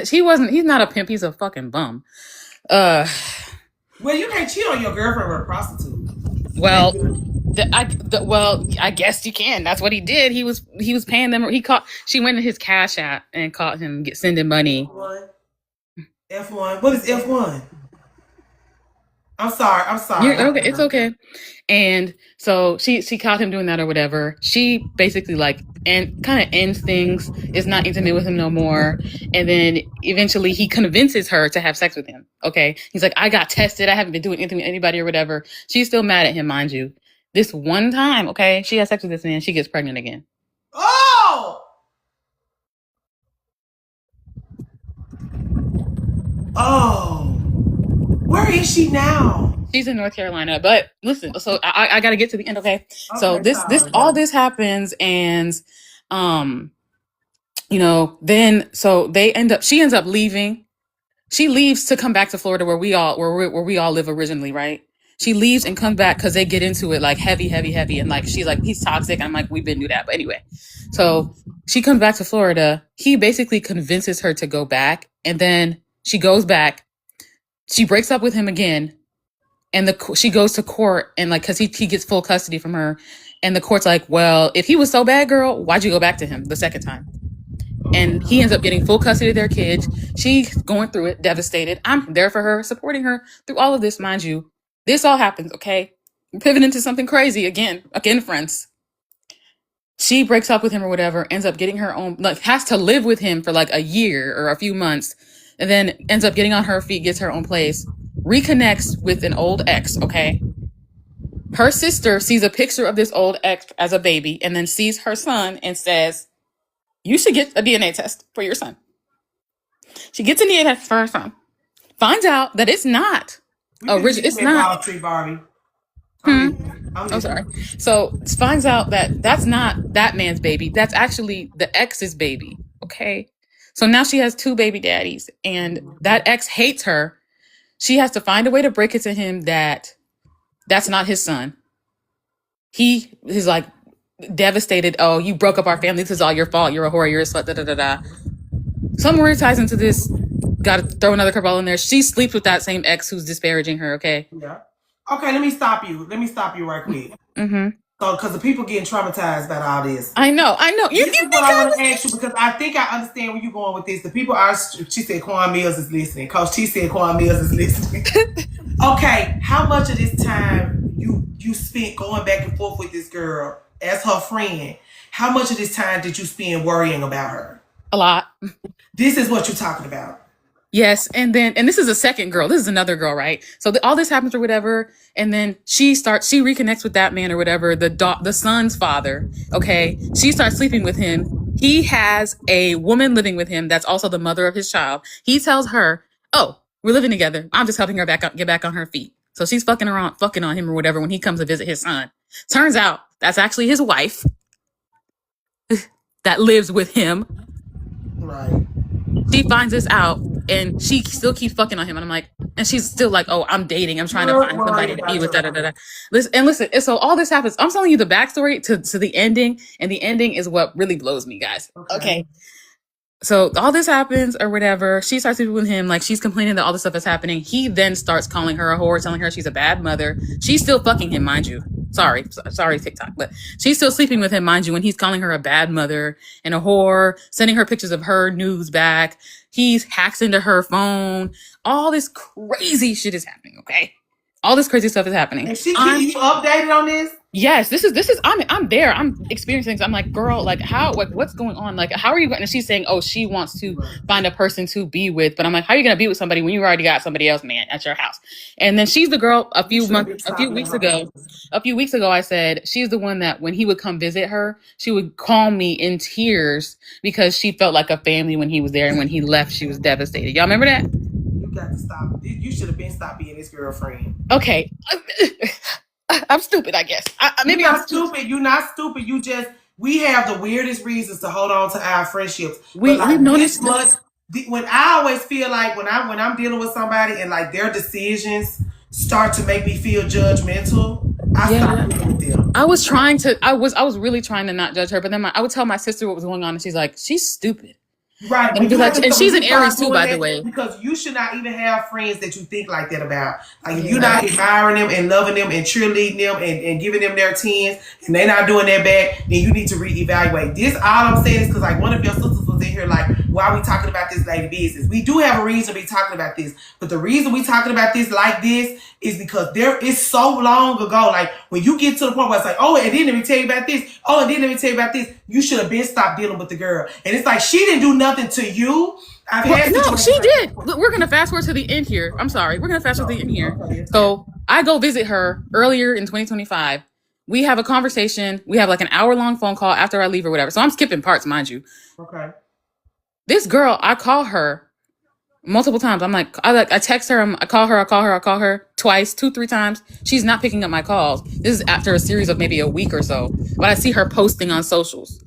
He's not a pimp, he's a fucking bum. Well, you can't cheat on your girlfriend with a prostitute. Well, I guess you can. That's what he did. He was paying them. She went in his Cash App and caught him sending money. F1. What is F1? I'm sorry. Okay, it's okay. And so she caught him doing that or whatever. She basically kind of ends things, is not intimate with him no more. And then eventually he convinces her to have sex with him. Okay. He's like, "I got tested. I haven't been doing anything with anybody," or whatever. She's still mad at him, mind you. This one time, okay, she has sex with this man. She gets pregnant again. Oh! Where is she now? She's in North Carolina. But listen, so I got to get to the end, okay? So all this happens, and then so she ends up leaving. She leaves to come back to Florida where we all live originally, right? She leaves and comes back because they get into it like heavy, and like she's like, "He's toxic." And I'm like, "We've been through that." But anyway, so she comes back to Florida. He basically convinces her to go back, and then she goes back. She breaks up with him again, and she goes to court, and like, because he gets full custody from her, and the court's like, "Well, if he was so bad, girl, why'd you go back to him the second time?" And he ends up getting full custody of their kids. She's going through it, devastated. I'm there for her, supporting her through all of this, mind you. This all happens, okay? Pivot into something crazy again, friends. She breaks up with him or whatever, ends up getting her own, has to live with him for like a year or a few months, and then ends up getting on her feet, gets her own place, reconnects with an old ex, okay? Her sister sees a picture of this old ex as a baby, and then sees her son and says, "You should get a DNA test for your son." She gets a DNA test for her son. Finds out that it's not original. It's not. I'm sorry. So finds out that that's not that man's baby. That's actually the ex's baby. Okay. So now she has two baby daddies, and that ex hates her. She has to find a way to break it to him that that's not his son. He is like devastated. "Oh, you broke up our family. This is all your fault. You're a whore. You're a slut. Da da da da." Somewhere ties into this. Got to throw another curveball in there. She sleeps with that same ex who's disparaging her. Okay. Yeah. Okay. Let me stop you right quick. Mm-hmm. So, because the people getting traumatized about all this. I know. You This is what I want to ask you because I think I understand where you're going with this. The people are, she said Quan Mills is listening. Coach T said Quan Mills is listening. Okay, how much of this time you spent going back and forth with this girl as her friend? How much of this time did you spend worrying about her? A lot. This is what you're talking about. Yes, and this is a second girl. This is another girl, right? So all this happens or whatever, and then she reconnects with that man or whatever, the son's father. Okay, she starts sleeping with him. He has a woman living with him that's also the mother of his child. He tells her, "Oh, we're living together. I'm just helping her get back on her feet." So she's fucking on him or whatever when he comes to visit his son. Turns out that's actually his wife that lives with him. Right. She finds this out and she still keeps fucking on him. And I'm like, and she's still like, oh, I'm dating. I'm trying to find somebody to be with. Listen, so all this happens. I'm telling you the backstory to the ending. And the ending is what really blows me, guys. Okay. So all this happens or whatever. She starts sleeping with him. Like she's complaining that all this stuff is happening. He then starts calling her a whore, telling her she's a bad mother. She's still fucking him, mind you. Sorry, TikTok, but she's still sleeping with him, mind you, when he's calling her a bad mother and a whore, sending her pictures of her nudes back. He hacks into her phone. All this crazy shit is happening, okay? All this crazy stuff is happening. And she keep you updated on this? Yes, this is I'm there. I'm experiencing things. I'm like, girl, like how, like what's going on? Like, how are you going? And she's saying, oh, she wants to find a person to be with. But I'm like, how are you going to be with somebody when you already got somebody else, man, at your house? And then she's the girl a few weeks ago, I said, she's the one that when he would come visit her, she would call me in tears because she felt like a family when he was there. And when he left, she was devastated. Y'all remember that? You got to stop. You should have been stopped being his girlfriend. Okay. I'm stupid, I guess. Maybe I'm stupid. You're not stupid. You just, we have the weirdest reasons to hold on to our friendships. We've noticed much. When I always feel like when I'm dealing with somebody and like their decisions start to make me feel judgmental, I stop dealing with them. I was really trying to not judge her, but then I would tell my sister what was going on, and she's like, she's stupid. Right. And she's an Aries too, by the way. Because you should not even have friends that you think like that about. Like if you're not admiring them and loving them and cheerleading them and giving them their 10s and they're not doing that back, then you need to reevaluate. This, all I'm saying is because like one of your sisters was in here like, why are we talking about this lady business? We do have a reason to be talking about this. But the reason we talking about this like this is because there is so long ago. Like when you get to the point where it's like, oh, and then let me tell you about this. Oh, and then let me tell you about this. You should have been stopped dealing with the girl. And it's like, she didn't do nothing to you. No, she did. We're going to fast forward to the end here. I'm sorry. We're going to fast forward to the end here. So I go visit her earlier in 2025. We have a conversation. We have like an hour-long phone call after I leave or whatever. So I'm skipping parts, mind you. Okay. This girl, I call her multiple times. I text her, I call her twice, 2-3 times. She's not picking up my calls. This is after a series of maybe a week or so. But I see her posting on socials.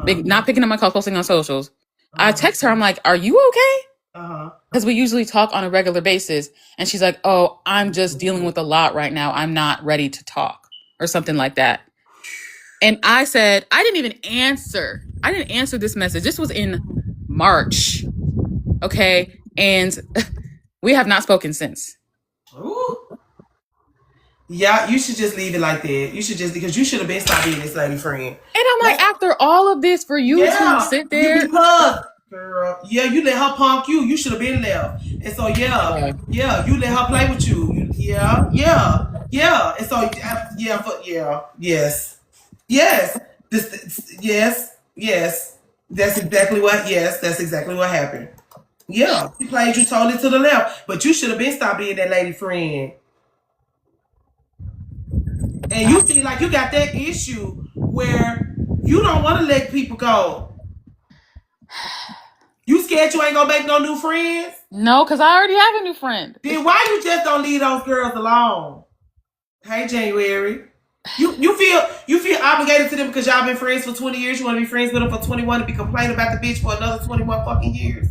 Not picking up my calls, posting on socials. I text her, I'm like, are you okay? Because we usually talk on a regular basis. And she's like, oh, I'm just dealing with a lot right now. I'm not ready to talk or something like that. And I said, I didn't even answer. I didn't answer this message. This was in March. Okay. And we have not spoken since. Ooh. Yeah, you should just leave it like that. You should just, because you should have been stopped being this lady friend. And I'm like, after all of this, for you to sit there. Because, girl, you let her punk you. You should have been left. And so, you let her play with you. And so, yes. That's exactly what happened. Yeah, she played you totally to the left. But you should have been stopped being that lady friend. And you feel like you got that issue where you don't want to let people go. You scared you ain't gonna make no new friends? No, because I already have a new friend. Then why you just don't leave those girls alone? Hey, January. You feel obligated to them because y'all been friends for 20 years. You want to be friends with them for 21 and be complaining about the bitch for another 21 fucking years.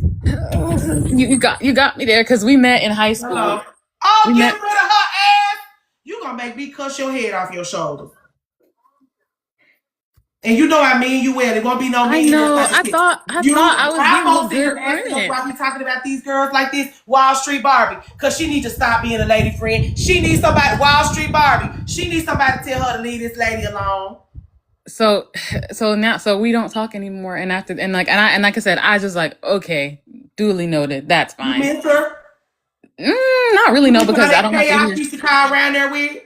You got me there because we met in high school. Hello. Oh, get rid of her ass. You gonna make me cuss your head off your shoulders. And you know I mean you well. There won't be no I mean in this know. type of shit. I thought I was Why being a folks in here good asking us friend. why we talking about these girls like this? Wall Street Barbie. Because she needs to stop being a lady friend. She needs somebody, Wall Street Barbie. She needs somebody to tell her to leave this lady alone. So we don't talk anymore. And like I said, I just like, okay, duly noted. That's You fine. miss her? Not really, no, because I don't have to She used to call around there with.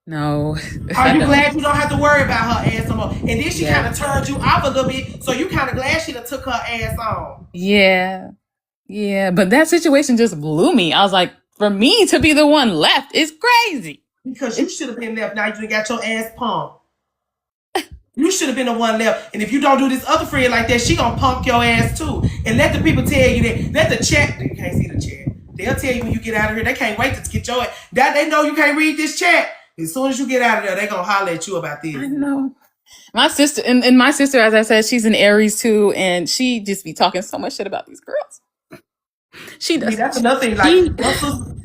No. Are you glad you don't have to worry about her ass no more? And then she Yeah. kind of turned you off a little bit, so you kind of glad she done took her ass on. Yeah. But that situation just blew me. I was like, for me to be the one left is crazy. Because you should have been left. Now you got your ass pumped. You should have been the one left. And if you don't do this other friend like that, she gonna punk your ass too. And let the people tell you that. Let the chat. You can't see the chat. They'll tell you when you get out of here. They can't wait to get your ass. That they know you can't read this chat. As soon as you get out of there, they gonna holler at you about this. I know. My sister and my sister, as I said, she's an Aries too, and she just be talking so much shit about these girls. She does. See, that's another thing. Like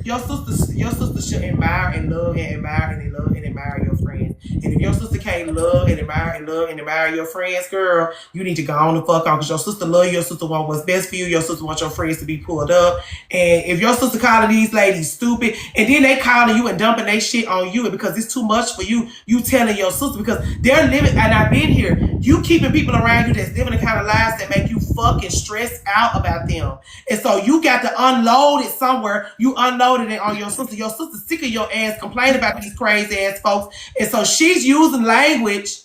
your sister should admire and love and admire and love and admire your friends. And if your sister can't love and admire your friends, girl, you need to go on the fuck on because your sister love you. Your sister want what's best for you. Your sister wants your friends to be pulled up. And if your sister calling these ladies stupid, and then they calling you and dumping their shit on you, and because it's too much for you, you telling your sister because they're living. And I've been here. You keeping people around you that's living the kind of lives that make you fucking stressed out about them. And so you got to unload it somewhere. You unloaded it on your sister. Your sister's sick of your ass complaining about these crazy ass folks. And so she's using language.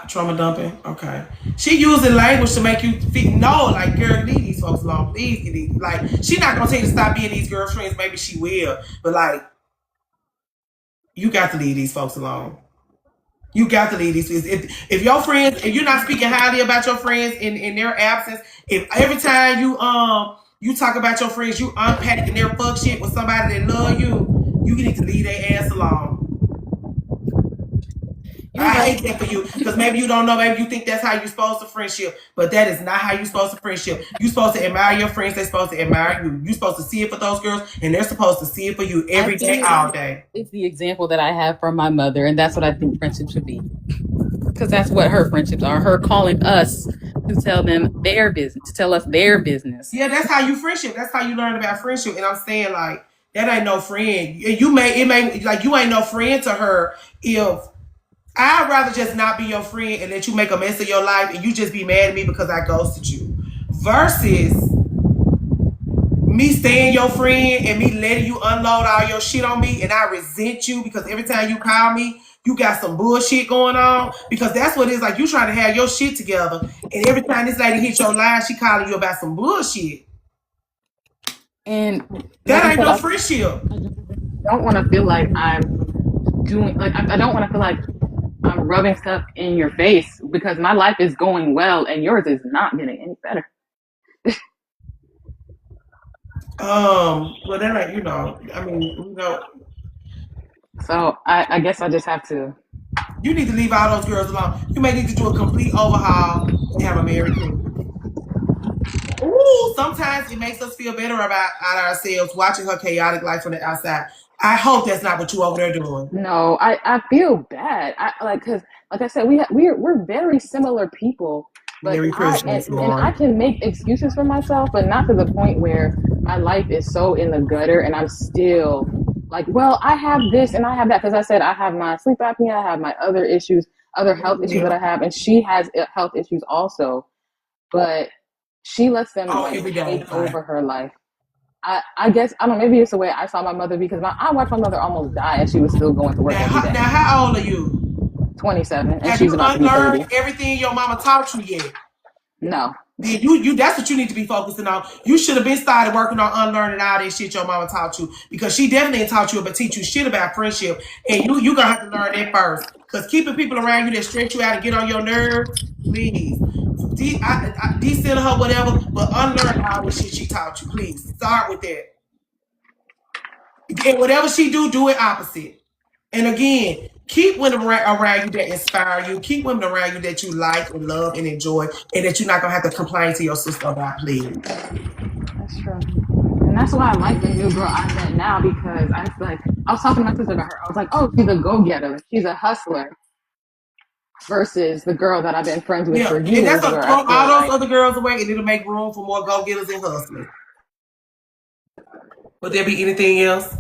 Trauma dumping. Okay. She using language to make you feel, no, like, girl, leave these folks alone. Please get these. Like, she's not going to tell you to stop being these girlfriends. Maybe she will. But, like, you got to leave these folks alone. You got to leave these. If your friends, if you're not speaking highly about your friends in their absence, if every time you talk about your friends, you unpacking their fuck shit with somebody that love you, you need to leave their ass alone. I hate that for you because maybe you don't know, maybe you think that's how you're supposed to friendship, but that is not how you're supposed to friendship. You're supposed to admire your friends, they're supposed to admire you. You're supposed to see it for those girls, and they're supposed to see it for you every day, all day. It's the example that I have from my mother, and that's what I think friendship should be. Because that's what her friendships are. Her calling us to tell them their business, to tell us their business. Yeah, that's how you friendship. That's how you learn about friendship. And I'm saying, like, that ain't no friend. You may like you ain't no friend to her if I'd rather just not be your friend and let you make a mess of your life and you just be mad at me because I ghosted you. Versus me staying your friend and me letting you unload all your shit on me and I resent you because every time you call me, you got some bullshit going on. Because that's what it is. Like, you trying to have your shit together and every time this lady hits your line, she calling you about some bullshit. And that ain't no friendship. I don't want to feel like I'm doing, like, I don't want to feel like I'm rubbing stuff in your face because my life is going well and yours is not getting any better. Well, then, like, I mean, So I guess I just have to. You need to leave all those girls alone. You may need to do a complete overhaul and have a married queen. Ooh, sometimes it makes us feel better about ourselves watching her chaotic life from the outside. I hope that's not what you over there doing. No, I feel bad. Because like I said, we're very similar people. But I can make excuses for myself, but not to the point where my life is so in the gutter and I'm still like, well, I have this and I have that. Because I said I have my sleep apnea, I have my other issues, other health issues that I have, and she has health issues also. But she lets them take over her life. I guess, I don't know, maybe it's the way I saw my mother because I watched my mother almost die and she was still going to work every day. Now, how old are you? 27, and have she's you about to be 30. Unlearned everything your mama taught you yet? No. You that's what you need to be focusing on. You should have been started working on unlearning all that shit your mama taught you because she definitely taught you, but teach you shit about friendship, and you gonna have to learn that first. Because keeping people around you that stretch you out and get on your nerves, please. Desend her whatever, but unlearn all the shit she taught you. Please start with that. And whatever she do it opposite. And again, keep women around you that inspire you. Keep women around you that you like and love and enjoy, and that you're not gonna have to complain to your sister about, please. That's true. And that's why I like the new girl I met now, because I was talking to my sister about her. I was like, oh, she's a go-getter. She's a hustler. versus the girl that I've been friends with Yeah, for and years. that's Where throw I feel all those like other girls away, and it'll make room for more go-getters and hustlers. Would there be anything else?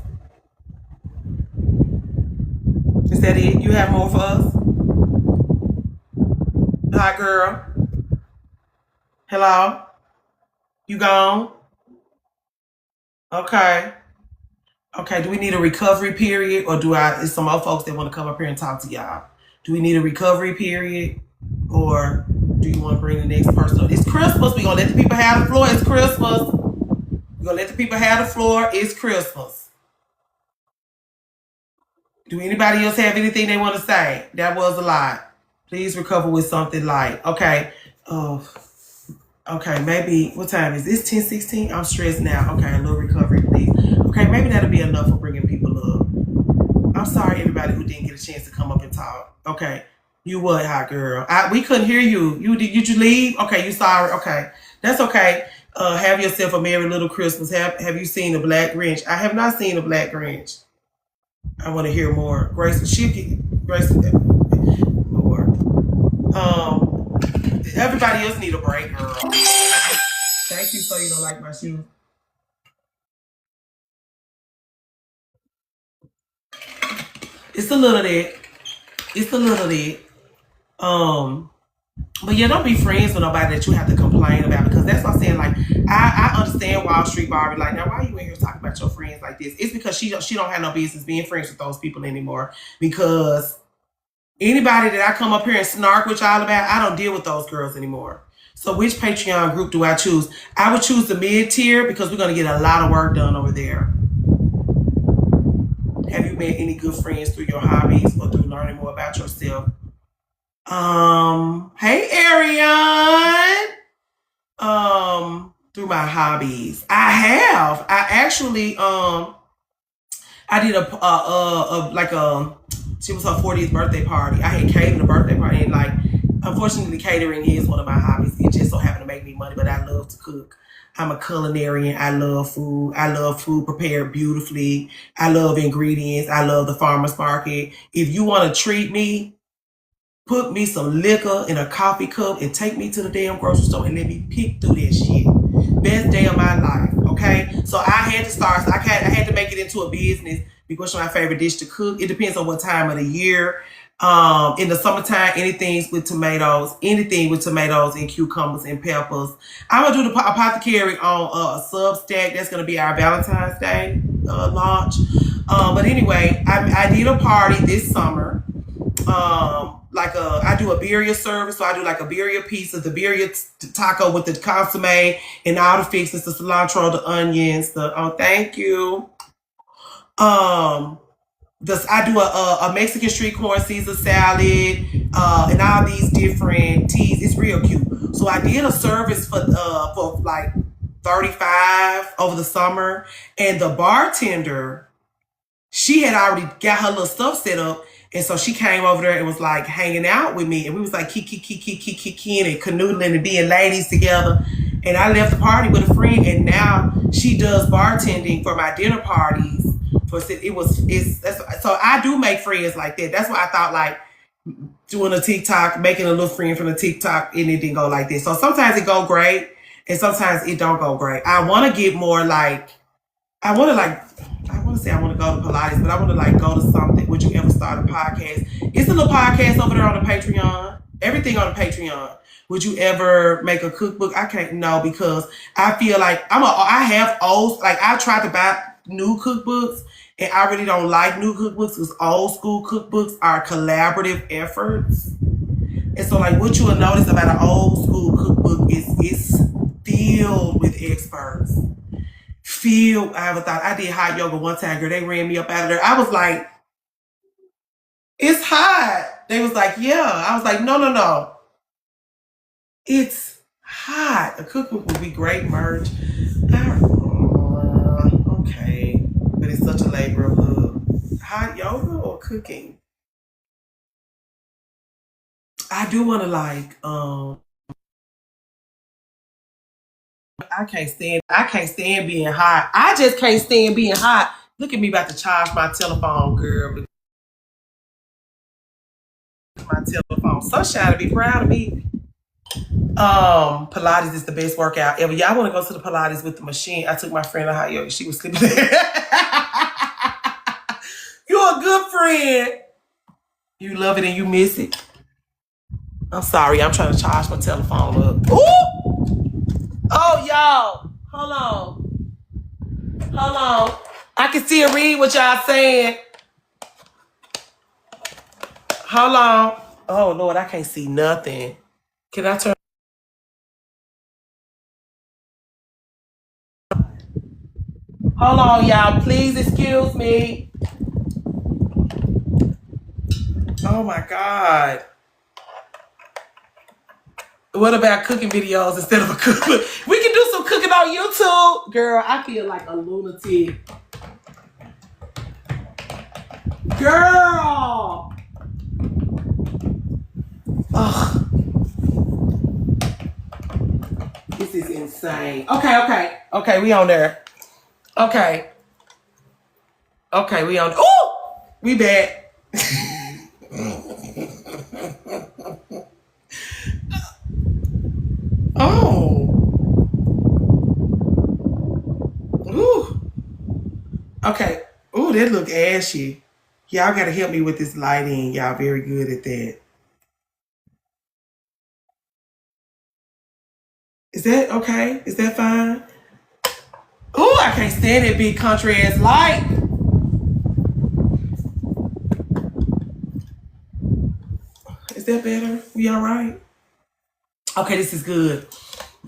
Is that it? You have more for us? Hi, girl. Hello? You gone? Okay. Okay, do we need a recovery period, or is some other folks that want to come up here and talk to y'all? Do we need a recovery period, or do you want to bring the next person up? It's Christmas. We're going to let the people have the floor. It's Christmas. We're going to let the people have the floor. It's Christmas. Do anybody else have anything they want to say? That was a lot. Please recover with something light. Okay. Okay, maybe, what time is this? 10:16? I'm stressed now. Okay, a little recovery, please. Okay, maybe that'll be enough for bringing people up. I'm sorry, everybody who didn't get a chance to come up and talk. Okay, you what, hot girl? We couldn't hear you. Did you leave? Okay, you sorry. Okay, that's okay. Have yourself a merry little Christmas. Have you seen the Black Grinch? I have not seen the Black Grinch. I want to hear more. Grace, more. Everybody else need a break, girl. Thank you. So you don't like my shoes. It's a little bit. But yeah, don't be friends with nobody that you have to complain about, because that's what I'm saying. Like, I understand Wall Street Barbie. Like, now why are you in here talking about your friends like this? It's because she don't have no business being friends with those people anymore. Because anybody that I come up here and snark with y'all about, I don't deal with those girls anymore. So which Patreon group do I choose? I would choose the mid-tier, because we're going to get a lot of work done over there. Have you made any good friends through your hobbies or through learning more about yourself? Hey, Ariane. Through my hobbies. I have. I actually, I did she was her 40th birthday party. I had catered a birthday party, and like, unfortunately, catering is one of my hobbies. It just so happened to make me money, but I love to cook. I'm a culinarian. I love food. I love food prepared beautifully. I love ingredients. I love the farmer's market. If you want to treat me, put me some liquor in a coffee cup and take me to the damn grocery store and let me pick through that shit. Best day of my life, okay? So I had to start. I had to make it into a business, because it's my favorite dish to cook. It depends on what time of the year. In the summertime, anything with tomatoes and cucumbers and peppers. I'm gonna do the apothecary on a Substack. That's gonna be our Valentine's Day launch. But anyway, I did a party this summer. I do a birria service, so I do like a birria pizza, the birria taco with the consomme and all the fixings, the cilantro, the onions, thank you. I do a Mexican street corn Caesar salad, and all these different teas. It's real cute. So I did a service for like $35 over the summer, and the bartender, she had already got her little stuff set up. And so she came over there and was like hanging out with me. And we was like kicking and canoodling and being ladies together. And I left the party with a friend. And now she does bartending for my dinner parties. So I do make friends like that. That's why I thought like doing a TikTok, making a little friend from the TikTok, and it didn't go like this. So sometimes it go great and sometimes it don't go great. I want to get more like, I want to say I want to go to Pilates, but I want to like go to something. Would you ever start a podcast? It's a little podcast over there on the Patreon. Everything on the Patreon. Would you ever make a cookbook? I can't know, because I feel like I have old, like I tried to buy new cookbooks, and I really don't like new cookbooks, because old school cookbooks are collaborative efforts. And so like what you will notice about an old school cookbook is it's filled with experts. I did hot yoga one time, girl. They ran me up out of there. I was like, it's hot. They was like, yeah. I was like, no. It's hot. A cookbook would be great merch. Okay. But it's such a labor of love. Hot yoga or cooking? I do want to like, I can't stand being hot. I just can't stand being hot. Look at me about to charge my telephone, girl. my telephone. Sunshine to be proud of me. Pilates is the best workout ever. Y'all want to go to the Pilates with the machine? I took my friend to hot yoga. She was sleeping there. You're a good friend. You love it and you miss it. I'm sorry. I'm trying to charge my telephone up. Ooh! Oh, y'all. Hold on. Hold on. I can still read what y'all saying. Hold on. Oh, Lord, I can't see nothing. Can I turn? Hold on, y'all. Please excuse me. Oh, my God. What about cooking videos instead of a cook? We can do some cooking on YouTube. Girl, I feel like a lunatic. Girl. Ugh. This is insane. Okay, we on there. Okay, we on. Ooh! We back. Oh. Ooh. Okay. Ooh, that look ashy. Y'all gotta help me with this lighting. Y'all very good at that. Is that okay? Is that fine? Ooh, I can't stand that big country ass light. Is that better? We all right? Okay, this is good.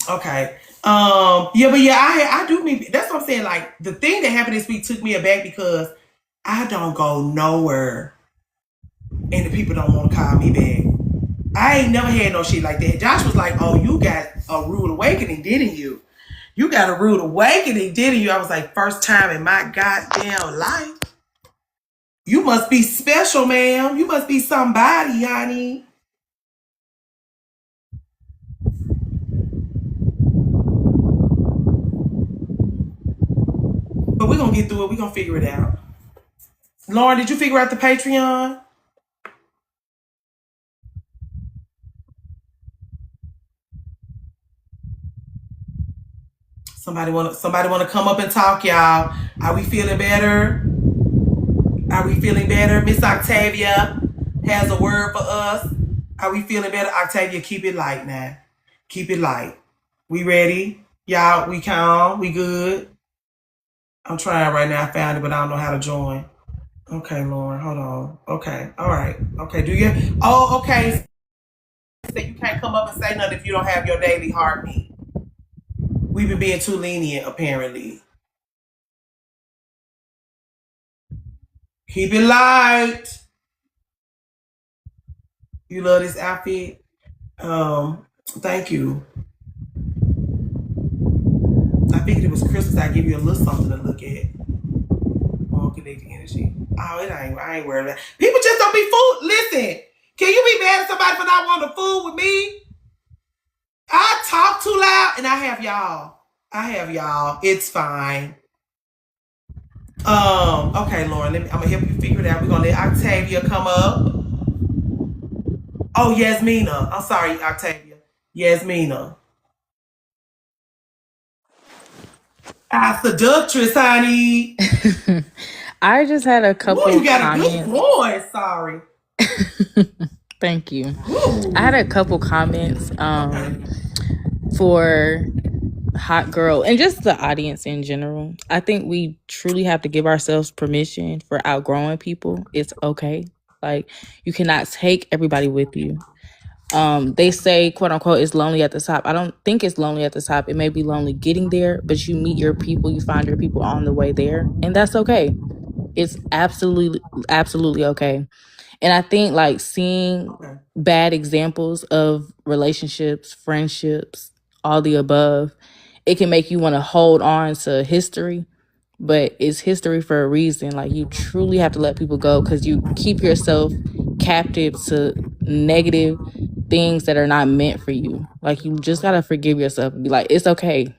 Okay. Yeah, but yeah, I do mean, that's what I'm saying. Like, the thing that happened this week took me aback because I don't go nowhere and the people don't want to call me back. I ain't never had no shit like that. Josh was like, oh, you got a rude awakening, didn't you? You got a rude awakening, didn't you? I was like, first time in my goddamn life. You must be special, ma'am. You must be somebody, honey. But we're going to get through it. We're going to figure it out. Lauren, did you figure out the Patreon? Somebody want to come up and talk, y'all. Are we feeling better? Are we feeling better? Miss Octavia has a word for us. Are we feeling better? Octavia, keep it light now. Keep it light. We ready? Y'all, we calm? We good? I'm trying right now. I found it, but I don't know how to join. Okay, Lauren, hold on. Okay, all right. Okay, do you? Oh, okay. So you can't come up and say nothing if you don't have your daily heartbeat. We've been being too lenient, apparently. Keep it light. You love this outfit? Thank you. I figured it was Christmas. I give you a little something to look at. More connected energy. Oh, I ain't worried about it. People just don't be fooled. Listen, can you be mad at somebody for not wanting to fool with me? I talk too loud and I have y'all. It's fine. Okay, Lauren, I'm gonna help you figure it out. We're gonna let Octavia come up. Oh, Yasmina. I'm sorry, Octavia. Yasmina. Seductress, honey. I just had a couple Ooh, you got comments. a good voice. Sorry. Thank you. Ooh. I had a couple comments for Hot Girl and just the audience in general. I think we truly have to give ourselves permission for outgrowing people. It's okay. Like, you cannot take everybody with you. They say, quote unquote, it's lonely at the top. I don't think it's lonely at the top. It may be lonely getting there, but you meet your people, you find your people on the way there, and that's okay. It's absolutely okay. And I think, like, seeing bad examples of relationships, friendships, all the above, it can make you want to hold on to history, but it's history for a reason. Like, you truly have to let people go because you keep yourself captive to negative things that are not meant for you. Like, you just got to forgive yourself and be like, it's okay.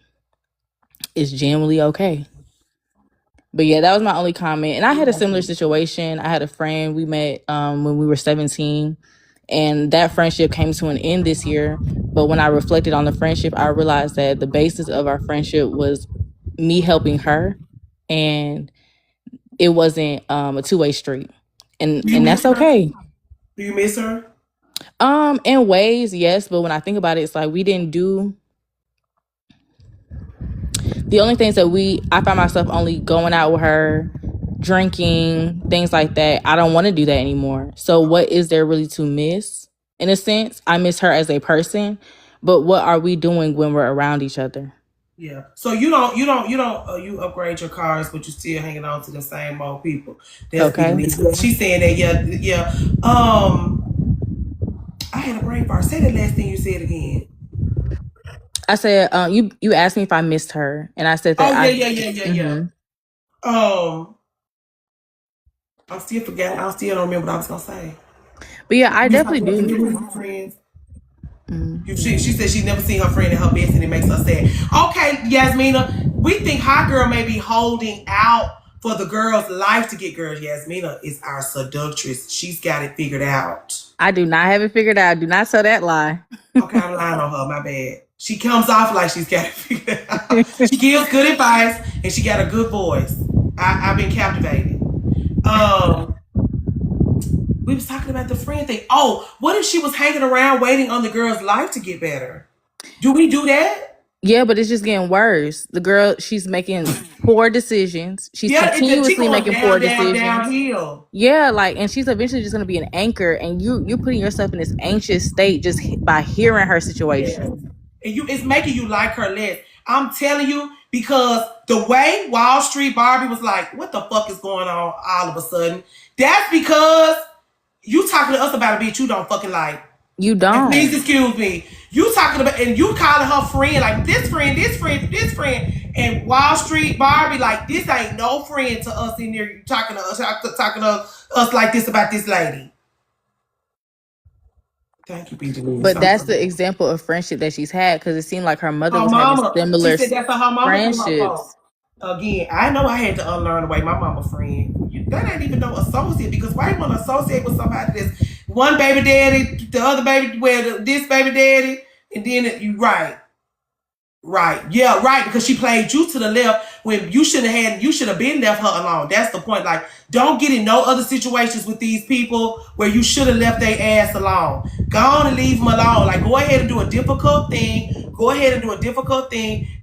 It's genuinely okay. But yeah, that was my only comment. And I had a similar situation. I had a friend we met when we were 17. And that friendship came to an end this year. But when I reflected on the friendship, I realized that the basis of our friendship was me helping her, and it wasn't a two-way street. And that's okay. Do you miss her? In ways, yes, but when I think about it, it's like we didn't do the only things that I find myself only going out with her, drinking, things like that. I don't want to do that anymore. So what is there really to miss? In a sense, I miss her as a person, but what are we doing when we're around each other? Yeah. So you upgrade your cars, but you still hanging on to the same old people. That's Okay. She's saying that, yeah. I had a brain fart. Say the last thing you said again. I said, you asked me if I missed her, and I said that. Yeah. I still forgot. I still don't remember what I was gonna say. But yeah, I definitely do. Friends. She said she never seen her friend at her best, and it makes her sad. Okay, Yasmina, we think Hot Girl may be holding out for the girl's life to get girls. Yasmina is our seductress. She's got it figured out. I do not have it figured out. Do not tell that lie. Okay, I'm lying on her. My bad. She comes off like she's got it figured out. She gives good advice, and she got a good voice. I've been captivated. We was talking about the friend thing. Oh, what if she was hanging around waiting on the girl's life to get better? Do we do that? Yeah, but it's just getting worse. The girl, she's making poor decisions. She's continuously making poor decisions. Downhill. Yeah, and she's eventually just gonna be an anchor, and you're putting yourself in this anxious state just by hearing her situation. And it's making you like her less. I'm telling you, because the way Wall Street Barbie was like, what the fuck is going on all of a sudden? That's because you talking to us about a bitch you don't fucking like. You don't. And please excuse me. You talking about, and you calling her friend like this friend, and Wall Street Barbie like this ain't no friend to us in there talking to us like this about this lady. Thank you, BJ. But that's the example of friendship that she's had, because it seemed like her mother was having similar friendships. Again, I know I had to unlearn the way my mama friend. That ain't even no associate, because why you want to associate with somebody that's one baby daddy, the other baby, this baby daddy, and then you right, because she played you to the left when you should have been left her alone. That's the point. Like, don't get in no other situations with these people where you should have left their ass alone. Go on and leave them alone. Like, go ahead and do a difficult thing.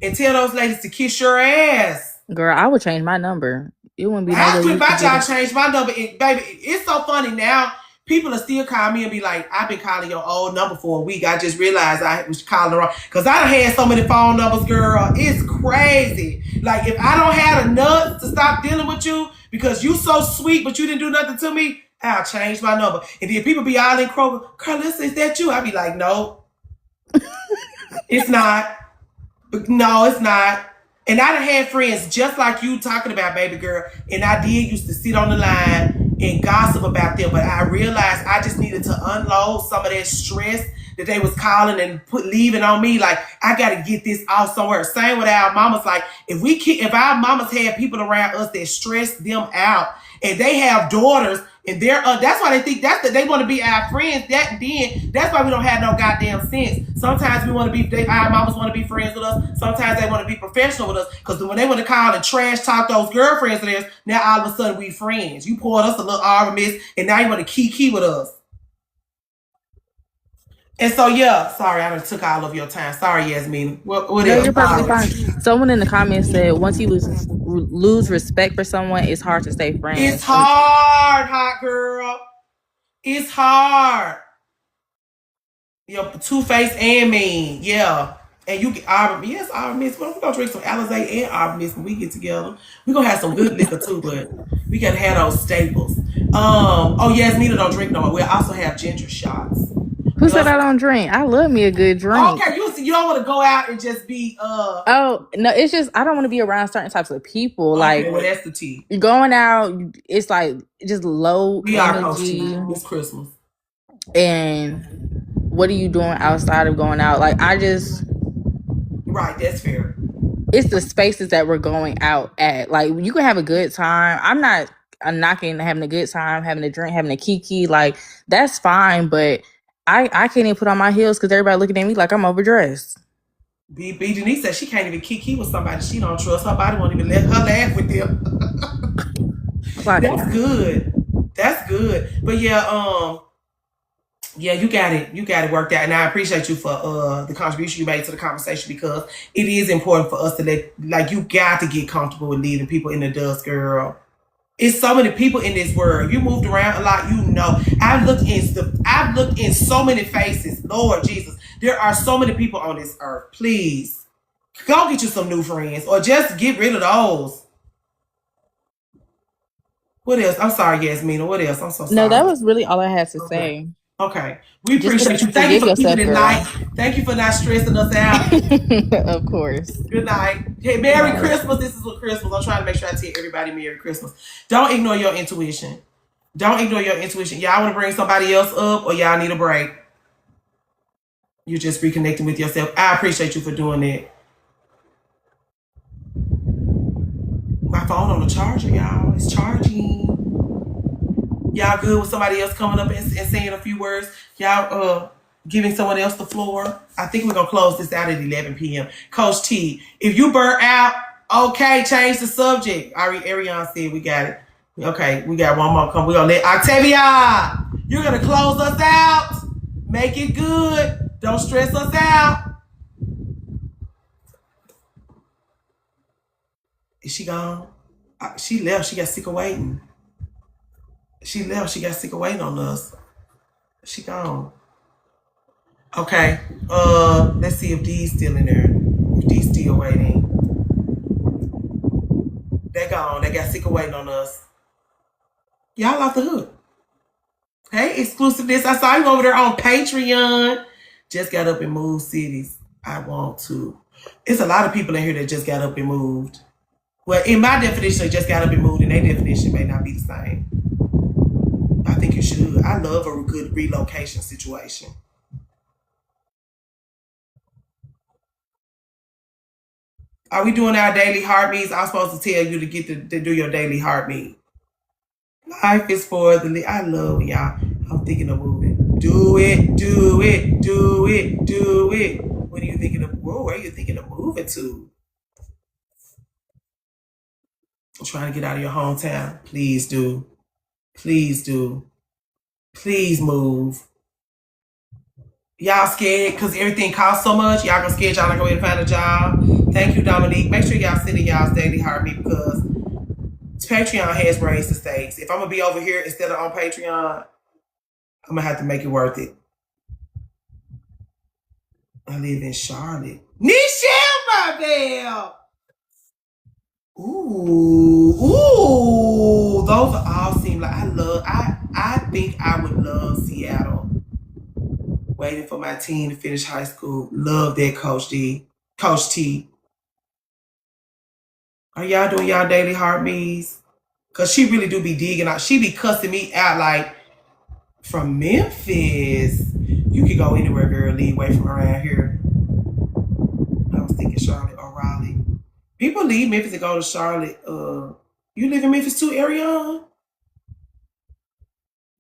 And tell those ladies to kiss your ass. Girl, I would change my number. It wouldn't be no I about y'all change my number. Baby, it's so funny now. People are still calling me and be like, I've been calling your old number for a week. I just realized I was calling the wrong. Because I done had so many phone numbers, girl. It's crazy. Like, if I don't have the nuts to stop dealing with you because you so sweet, but you didn't do nothing to me, I'll change my number. And then people be all in Kroger, Carlissa, is that you? I be like, no. It's not. No, it's not. And I done had friends just like you talking about, baby girl. And I did used to sit on the line and gossip about them. But I realized I just needed to unload some of that stress that they was calling and leaving on me. Like, I got to get this out somewhere. Same with our mamas. Like, if our mamas had people around us that stress them out, and they have daughters, and they're that's why they think they want to be our friends. That's why we don't have no goddamn sense. Sometimes we want to be, our mamas want to be friends with us. Sometimes they want to be professional with us, because when they want to call and trash talk those girlfriends of theirs, now all of a sudden we friends. You poured us a little RMS, and now you want to key with us. And so, yeah, sorry, I done took all of your time. Sorry, Yasmin. What else? You're perfectly fine. Someone in the comments said, once you lose respect for someone, it's hard to stay friends. It's hard, hot girl. It's hard. You're two-faced and mean. Yeah. And you get Arbor Mist. We're going to drink some Alizé and Arbor Mist when we get together. We're going to have some good liquor too, but we got to have those staples. Yasmina don't drink no more. We'll also have ginger shots. Who said I don't drink? I love me a good drink. Okay, you don't want to go out and just be Oh no, it's just I don't want to be around certain types of people. Okay, well, that's the tea. Going out, it's like just low energy. It's Christmas. And what are you doing outside of going out? Like, right, that's fair. It's the spaces that we're going out at. Like, you can have a good time. I'm knocking having a good time, having a drink, having a kiki. Like, that's fine, but I can't even put on my heels because everybody looking at me like I'm overdressed. B Denise said she can't even kiki with somebody she don't trust. Her body won't even let her laugh with them. That's good. That's good. But yeah, you got it. You got it worked out. And I appreciate you for the contribution you made to the conversation, because it is important for us to you got to get comfortable with leading people in the dust, girl. It's so many people in this world. You moved around a lot, you know. I've looked in so many faces. Lord Jesus. There are so many people on this earth. Please. Go get you some new friends, or just get rid of those. What else? I'm sorry, Yasmina. What else? I'm so sorry. No, that was really all I had to say. Okay. We appreciate you. Thank you for keeping it light. Thank you for not stressing us out. Of course. Good night. Hey, Merry Christmas. This is what Christmas. I'm trying to make sure I tell everybody Merry Christmas. Don't ignore your intuition. Don't ignore your intuition. Y'all want to bring somebody else up, or y'all need a break? You're just reconnecting with yourself. I appreciate you for doing that. My phone on the charger, y'all. It's charging. Y'all good with somebody else coming up and saying a few words? Y'all giving someone else the floor? I think we're going to close this out at 11 p.m. Coach T, if you burn out, okay, change the subject. Ariane said we got it. Okay, we got one more. We're going to let Octavia, you're going to close us out. Make it good. Don't stress us out. Is she gone? She left. She got sick of waiting. She left. She got sick of waiting on us. She gone. Okay. Let's see if Dee's still in there. If Dee's still waiting. They gone. They got sick of waiting on us. Y'all off the hook. Hey, exclusiveness. I saw you over there on Patreon. Just got up and moved cities. I want to. It's a lot of people in here that just got up and moved. Well, in my definition, they just got up and moved, and their definition may not be the same. I think you should. I love a good relocation situation. Are we doing our daily heartbeats? I'm supposed to tell you to get to do your daily heartbeat. Life is for the... I love y'all. I'm thinking of moving. Do it, do it, do it, do it. What are you thinking of? Whoa, where are you thinking of moving to? I'm trying to get out of your hometown. Please do. Please do. Please move. Y'all scared because everything costs so much? Y'all gonna scared y'all not gonna be able to find a job? Thank you, Dominique. Make sure y'all send in y'all's daily heartbeat, because Patreon has raised the stakes. If I'm gonna be over here instead of on Patreon, I'm gonna have to make it worth it. I live in Charlotte. Nichelle, my belle. Ooh, those all seem like I think I would love Seattle. Waiting for my teen to finish high school. Love that, Coach D. Coach T. Are y'all doing y'all daily heartbeats? Cause she really do be digging out. She be cussing me out like, from Memphis. You could go anywhere, girl. Leave away from around here. I was thinking Charlotte or Raleigh. People leave Memphis and go to Charlotte. You live in Memphis too, Ariane?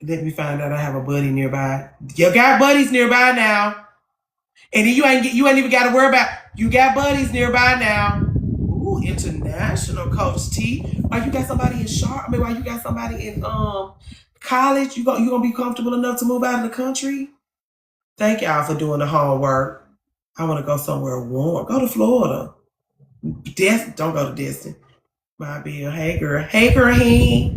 Let me find out I have a buddy nearby. You got buddies nearby now. And then you ain't even got to worry about, you got buddies nearby now. Ooh, international, Coach T. Why you got somebody in Charlotte? I mean, why you got somebody in college? You gonna be comfortable enough to move out of the country? Thank y'all for doing the homework. I want to go somewhere warm. Go to Florida. Don't go to Destin. My bill. Hey, girl. Hey, girl. Hey.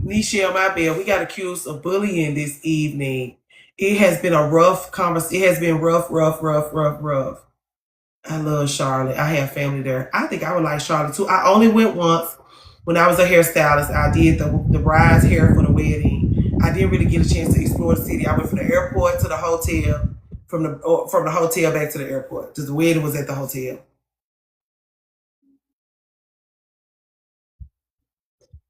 Nichelle, my bill. We got accused of bullying this evening. It has been a rough conversation. It has been rough. I love Charlotte. I have family there. I think I would like Charlotte too. I only went once when I was a hairstylist. I did the bride's hair for the wedding. I didn't really get a chance to explore the city. I went from the airport to the hotel, from the hotel back to the airport, because the wedding was at the hotel.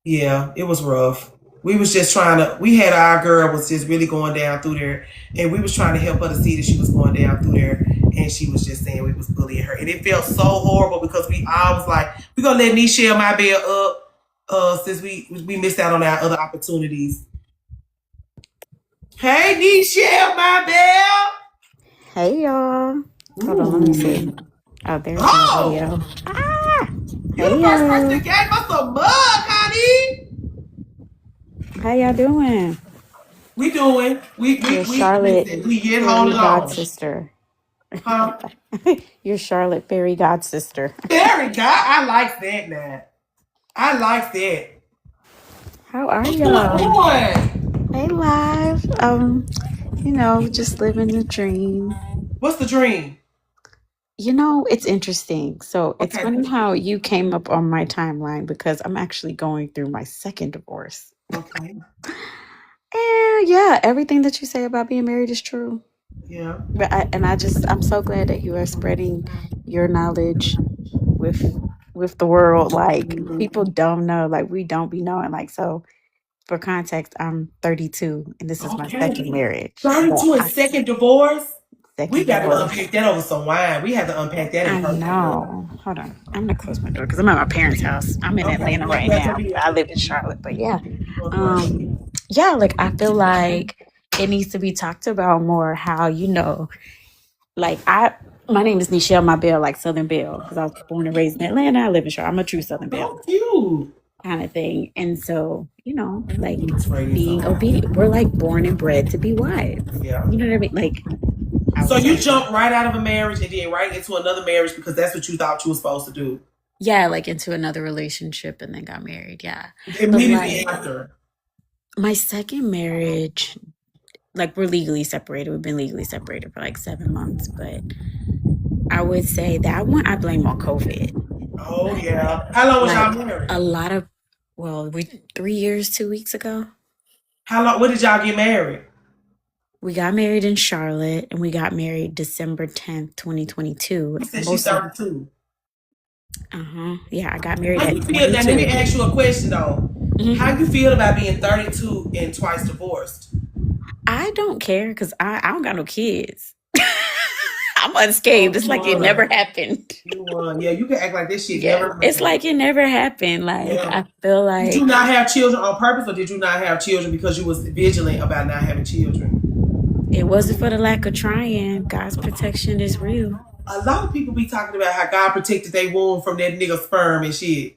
Yeah, it was rough. We was just we had our girl was just really going down through there, and we was trying to help her to see that she was going down through there, and she was just saying we was bullying her. And it felt so horrible because we all was like, we're going to let Nichelle, my bell, up. since we missed out on our other opportunities. Hey, Nichelle, my belle. Hey y'all. Hold on, let me see. Oh, there's my video. Ah! You Hey the first person y'all. that gave us a mug, honey. How y'all doing? We doing. We Your Charlotte get fairy holding god on. sister. Huh? Your Charlotte fairy god sister. Fairy god. I like that now. I like that. How are What's y'all? going on? Hey live. You know, just living the dream. What's the dream? You know, it's interesting. So it's Okay. funny how you came up on my timeline because I'm actually going through my second divorce. Okay. And yeah, everything that you say about being married is true. Yeah. But I'm so glad that you are spreading your knowledge with the world. Like people don't know, like we don't be knowing. Like so, for context, I'm 32 and this is my second marriage. 32 and second divorce. We got to divorce. unpack that over some wine. We have to unpack that in I person. know. Hold on, I'm gonna close my door because I'm at my parents' house. I'm in Atlanta right now. I live in Charlotte, but yeah, yeah. Like I feel like it needs to be talked about more. How like my name is Nichelle, my Belle, like Southern Belle, because I was born and raised in Atlanta. I live in Charlotte. I'm a true Southern Belle. Cute. Kind of thing. And so, like being obedient. We're like born and bred to be wives. Yeah. You know what I mean? Like so you jumped right out of a marriage and then right into another marriage because that's what you thought you were supposed to do. Yeah, like into another relationship and then got married. Yeah. Immediately after. My second marriage, like we're legally separated. We've been legally separated for like 7 months, but I would say that one I blame on COVID. Oh yeah. How long was y'all married? A lot of 3 years, 2 weeks ago. How long? When did y'all get married? We got married in Charlotte, and we got married December 10th, 2022. You said she's 32. Yeah, I got married How you feel? Now, let me ask you a question, though. How you feel about being 32 and twice divorced? I don't care, because I don't got no kids. I'm unscathed. It's like it never happened. Yeah, you can act like this shit never happened. It's like it never happened. Like, I feel like... Did you not have children on purpose, or did you not have children because you was vigilant about not having children? It wasn't for the lack of trying. God's protection is real. A lot of people be talking about how God protected their womb from that nigga sperm and shit.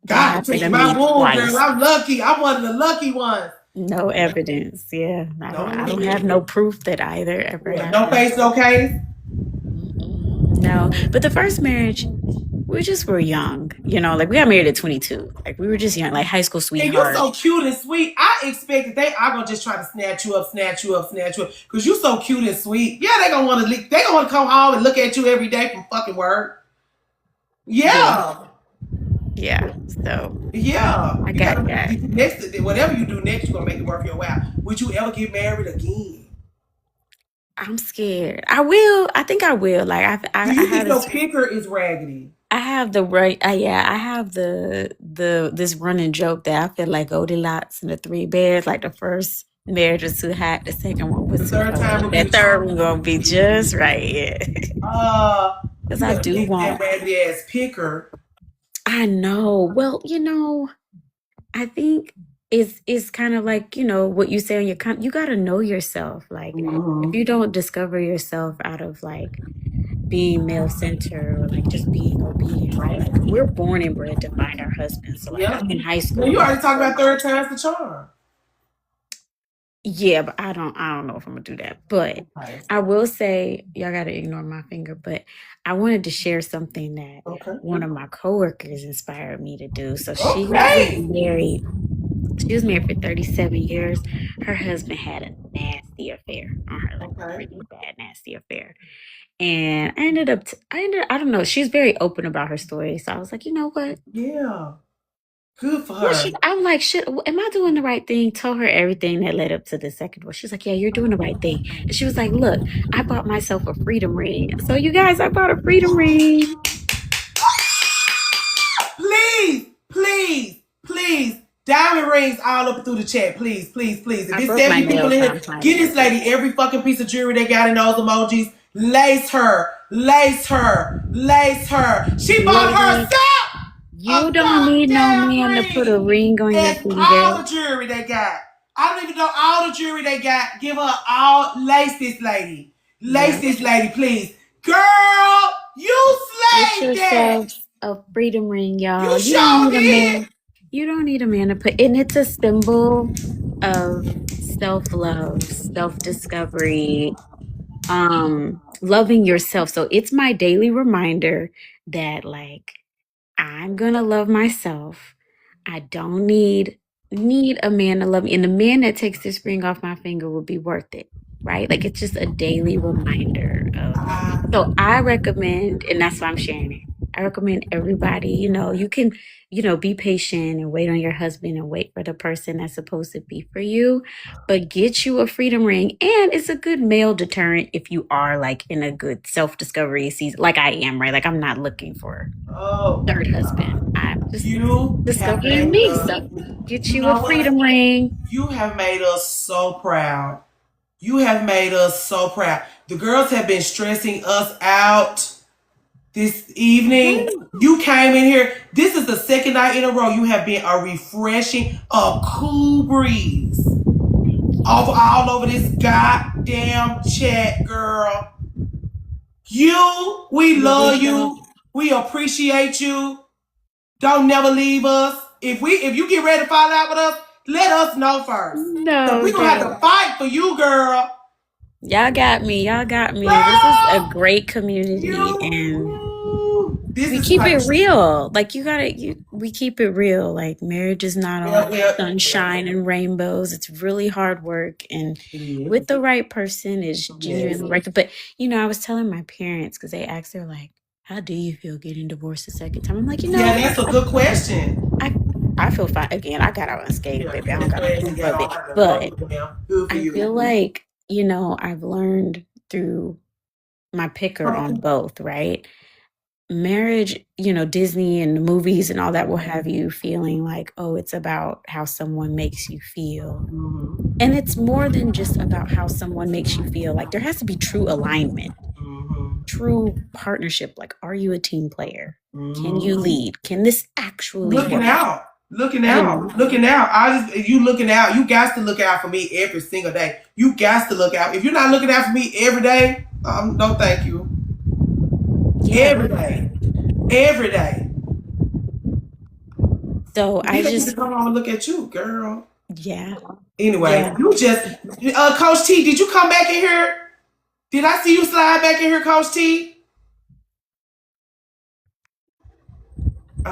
God protected my womb, girl. I'm lucky. I'm one of the lucky ones. No evidence. Yeah. I don't have no proof that either ever happened. No face, no case? No. But the first marriage, we just were young. Like we got married at 22. Like we were just young, like high school sweethearts. And you're so cute and sweet. I expect that they are gonna just try to snatch you up. Because you're so cute and sweet. Yeah, they gonna want to come home and look at you every day from fucking work. Yeah. Yeah. So yeah, I got that. Next, whatever you do next, you're gonna make it worth your while. Would you ever get married again? I'm scared. I will. I think I will. Like do you think your kicker is raggedy? I have the right. I have this running joke that I feel like Goldilocks and the Three Bears. Like the first marriage was too hot, the second one was too cold. That third one gonna be just right. Yeah. Because I do want that raggedy ass picker. I know. Well, I think it's kind of like, what you say on your you got to know yourself. Like if you don't discover yourself out of like being male centered or like just being obedient, right? Like, we're born and bred to find our husbands. So like I'm in high school. Well, you already talked about third time's the charm. Yeah, but I don't know if I'm gonna do that. But I will say, y'all gotta ignore my finger, but I wanted to share something that one of my coworkers inspired me to do. So she was married. She was married for 37 years. Her husband had a nasty affair on her, like a pretty bad, nasty affair. And I don't know. She's very open about her story. So I was like, you know what? Yeah. Good for her. I'm like, shit, am I doing the right thing? Told her everything that led up to the second one. She's like, yeah, you're doing the right thing. And she was like, look, I bought myself a freedom ring. So you guys, I bought a freedom ring. Please. Diamond rings all up through the chat. Please. If it's 70 people in here, get this lady every fucking piece of jewelry they got in those emojis. Lace her. She bought herself. You don't need no man to put a ring on your That's all finger. the jewelry they got. I don't even know all the jewelry they got. Give her all. Lace this lady. Lace Yeah. this lady, please. Girl, you Get slayed that. yourself a freedom ring, y'all. You You don't sure need a did. man. You don't need a man to put, and it's a symbol of self-love, self-discovery, loving yourself. So it's my daily reminder that like I'm gonna love myself. I don't need a man to love me. And the man that takes this ring off my finger will be worth it. Right? Like it's just a daily reminder of so I recommend, and that's why I'm sharing it. I recommend everybody, you can, be patient and wait on your husband and wait for the person that's supposed to be for you. But get you a freedom ring. And it's a good male deterrent if you are like in a good self-discovery season, like I am, right? Like I'm not looking for Oh, third husband. I'm just you have discovering made me. us. So get You you know a what? freedom ring. You have made us so proud. You have made us so proud. The girls have been stressing us out this evening. You came in here. This is the second night in a row you have been a refreshing, a cool breeze all over this goddamn chat, girl. We love you. We appreciate you. Don't never leave us. If you get ready to fall out with us, let us know first. No, We're gonna have to fight for you, girl. y'all got me. Y'all got me. Girl, This is a great community, and this we is keep like, it real. Like we keep it real. Like marriage is not all sunshine and rainbows. It's really hard work, and with the right person is genuinely right. But I was telling my parents because they asked, they're like, "How do you feel getting divorced a second time?" I'm like, yeah, that's a good question. I feel fine. Again, I got out unscathed, baby. I don't got no proof of it. But I feel like, I've learned through my picker on both, right? Marriage, Disney and the movies and all that will have you feeling like, oh, it's about how someone makes you feel. And it's more than just about how someone makes you feel. Like there has to be true alignment, true partnership. Like, are you a team player? Can you lead? Can this actually Looking work? out. You looking out. You got to look out for me every single day. You got to look out. If you're not looking out for me every day, no, thank you. Yeah. Every day. So I just come on and look at you, girl. Yeah. Anyway, you just Coach T, did you come back in here? Did I see you slide back in here, Coach T?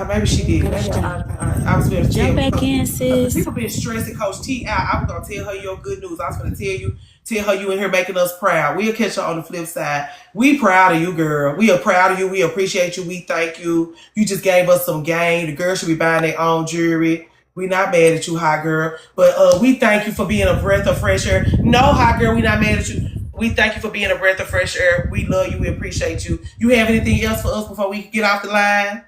Maybe she did. I was going to jump back in, sis. People been stressing Coach T out. I was going to tell her your good news. I was going to tell her you in here making us proud. We'll catch her on the flip side. We proud of you, girl. We are proud of you. We appreciate you. We thank you. You just gave us some game. The girls should be buying their own jewelry. We not mad at you, hot girl. But we thank you for being a breath of fresh air. No, hot girl, we not mad at you. We thank you for being a breath of fresh air. We love you. We appreciate you. You have anything else for us before we get off the line?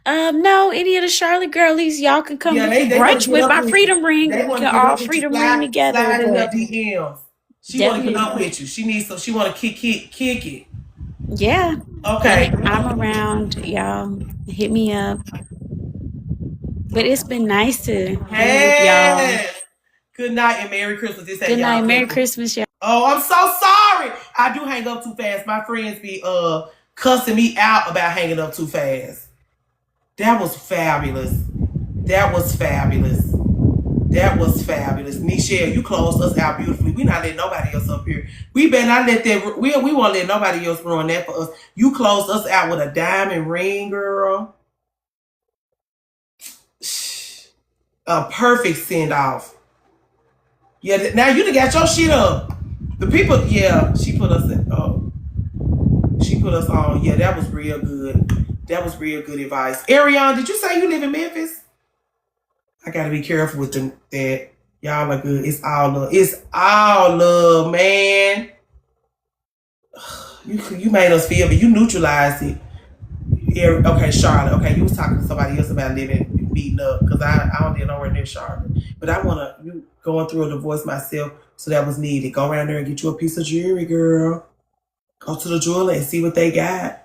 No, any of the Charlotte girlies, y'all can come they brunch with my freedom ring. We can all freedom ring together. Slide in her DMs. She want to get up with you. She want to kick it. Yeah. Okay. I'm around, y'all. Hit me up. But it's been nice to hang with y'all. Good night and Merry Christmas. Good night, Merry Christmas, y'all. Oh, I'm so sorry. I do hang up too fast. My friends be cussing me out about hanging up too fast. That was fabulous. Nichelle, you closed us out beautifully. We not letting nobody else up here. We better not let that. We won't let nobody else ruin that for us. You closed us out with a diamond ring, girl. A perfect send off. Yeah, now you done got your shit up. The people, yeah, she put us in. She put us on. Yeah, that was real good. That was real good advice. Ariane, did you say you live in Memphis? I gotta be careful with that. Y'all are good. It's all love. It's all love, man. You made us feel, but you neutralized it. Yeah, okay, Charlotte. Okay, you was talking to somebody else about meeting up because I don't live nowhere near Charlotte. But I want to going through a divorce myself, so that was needed. Go around there and get you a piece of jewelry, girl. Go to the jeweler and see what they got.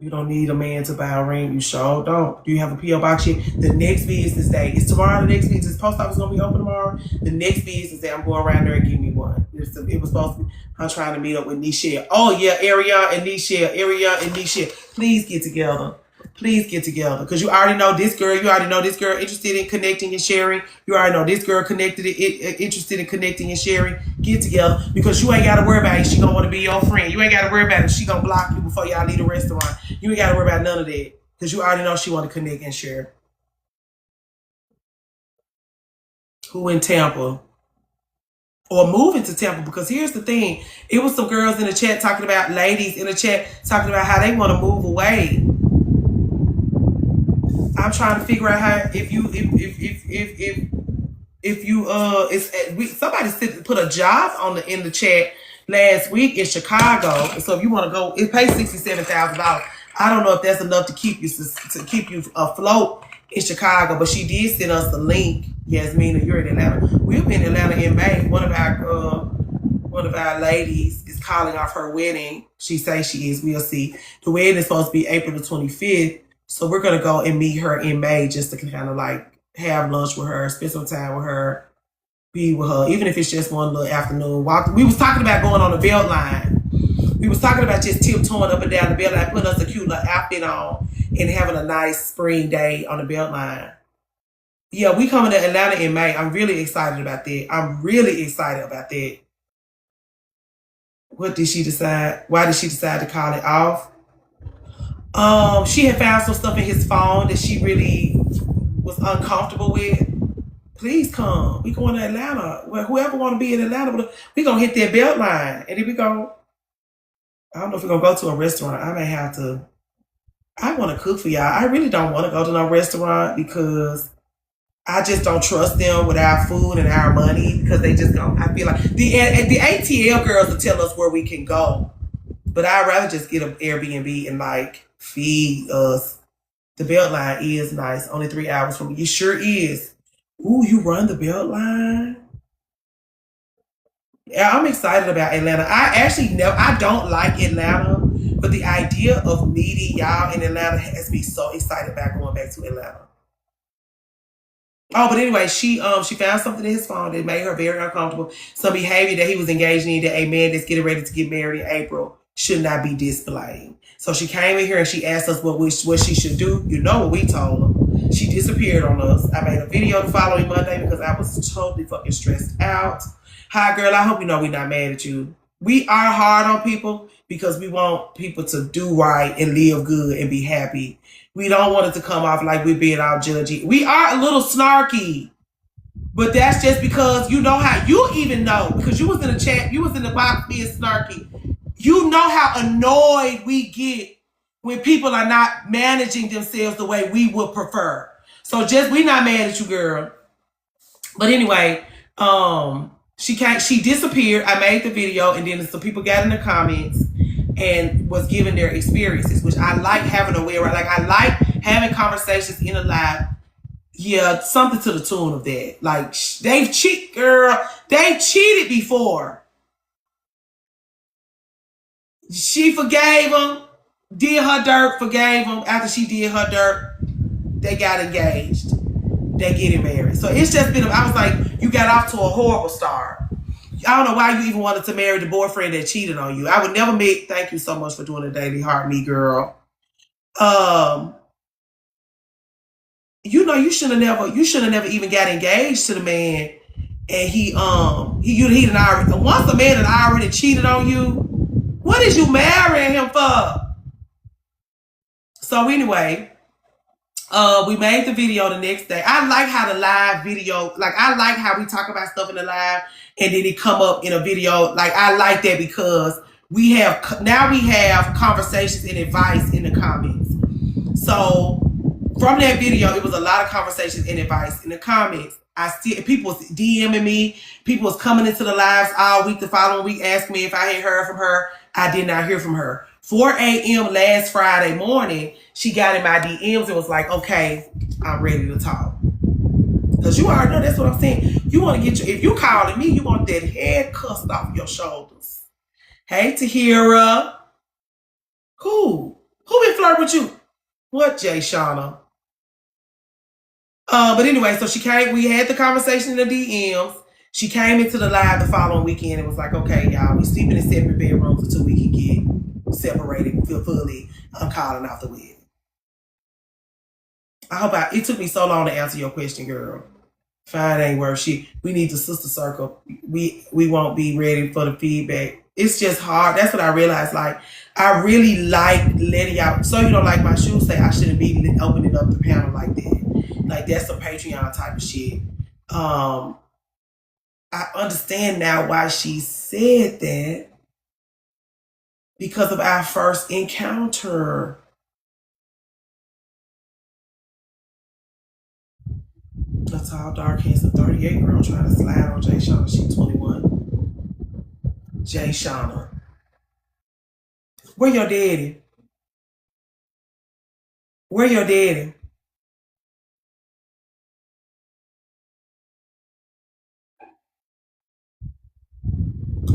You don't need a man to buy a ring. You sure don't. Do you have a P.O. box yet? The next business day. Is tomorrow the next business? Post office going to be open tomorrow? The next business day, I'm going around there and give me one. It was supposed to be, I'm trying to meet up with Nichelle. Oh, yeah, Ariana and Nichelle. Please get together. Please get together. Because you already know this girl. You already know this girl interested in connecting and sharing. You already know this girl interested in connecting and sharing. Get together. Because you ain't got to worry about it. She going to want to be your friend. You ain't got to worry about it. She going to block you before y'all leave the restaurant. You ain't got to worry about none of that. Because you already know she want to connect and share. Who in Tampa? Or moving to Tampa? Because here's the thing. It was some girls in the chat talking about, ladies in the chat talking about how they want to move away. I'm trying to figure out how somebody put a job in the chat last week in Chicago. So if you want to go, it pays $67,000. I don't know if that's enough to keep you afloat in Chicago, but she did send us the link. Yasmina, you're in Atlanta. We'll be in Atlanta in May. One of our ladies is calling off her wedding. She says she is. We'll see. The wedding is supposed to be April the 25th. So we're going to go and meet her in May just to kind of like have lunch with her, spend some time with her, be with her, even if it's just one little afternoon walk. We was talking about going on the Beltline. We was talking about just tiptoeing up and down the Beltline, putting us a cute little outfit on and having a nice spring day on the Beltline. Yeah, we coming to Atlanta in May. I'm really excited about that. What did she decide? Why did she decide to call it off? She had found some stuff in his phone that she really was uncomfortable with. Please come. We going to Atlanta. Well, whoever want to be in Atlanta, we gonna hit that Beltline, and then we go. I don't know if we're gonna go to a restaurant. I may have to. I want to cook for y'all. I really don't want to go to no restaurant because I just don't trust them with our food and our money because they just don't. I feel like the ATL girls will tell us where we can go, but I'd rather just get an Airbnb and like feed us. The Beltline is nice. Only 3 hours from me. It sure is. Ooh, you run the Beltline? Yeah, I'm excited about Atlanta. I don't like Atlanta, but the idea of meeting y'all in Atlanta has me so excited about going back to Atlanta. Oh, but anyway, she found something in his phone that made her very uncomfortable. Some behavior that he was engaging in that a man that's getting ready to get married in April should not be displaying. So she came in here and she asked us what she should do. You know what we told her. She disappeared on us. I made a video the following Monday because I was totally fucking stressed out. Hi, girl. I hope you know we're not mad at you. We are hard on people because we want people to do right and live good and be happy. We don't want it to come off like we're being all judgy. We are a little snarky, but that's just because you know how you even know because you was in the chat, you was in the box being snarky. You know how annoyed we get when people are not managing themselves the way we would prefer. So we not mad at you, girl. But anyway, she disappeared. I made the video and then some people got in the comments and was giving their experiences, which I like having a way around. Like I like having conversations in a live. Yeah, something to the tune of that. Like they've cheated before. She forgave him, did her dirt, forgave him. After she did her dirt, they got engaged. They getting married. So it's just been, I was like, you got off to a horrible start. I don't know why you even wanted to marry the boyfriend that cheated on you. I would never thank you so much for doing the daily heart me, girl. You know, you should have never even got engaged to the man. And he didn't already, once a man had already cheated on you, what is you marrying him for? So anyway, we made the video the next day. I like how the live video, like I like how we talk about stuff in the live and then it come up in a video. Like I like that because we have conversations and advice in the comments. So from that video, it was a lot of conversations and advice in the comments. I see people was DMing me. People was coming into the lives all week. The following week, asking me if I had heard from her. I did not hear from her. 4 a.m. last Friday morning, she got in my DMs and was like, okay, I'm ready to talk. Because you already know that's what I'm saying. You want to if you calling me, you want that head cussed off your shoulders. Hey, Tahira. Who Who been flirting with you? What, Jay Shauna? But anyway, so she came, we had the conversation in the DMs. She came into the live the following weekend and was like, okay, y'all, we sleeping in separate bedrooms until we can get separated fully. I'm calling off the wedding. It took me so long to answer your question, girl. Fine, ain't worth shit. We need the sister circle. We won't be ready for the feedback. It's just hard. That's what I realized. Like, I really like letting y'all. So you don't like my shoes? Say I shouldn't be opening up the panel like that. Like that's some Patreon type of shit. I understand now why she said that because of our first encounter. A tall, dark, handsome 38-year-old trying to slide on Jay Shauna. She 21. Jay Shauna. Where your daddy? Where your daddy?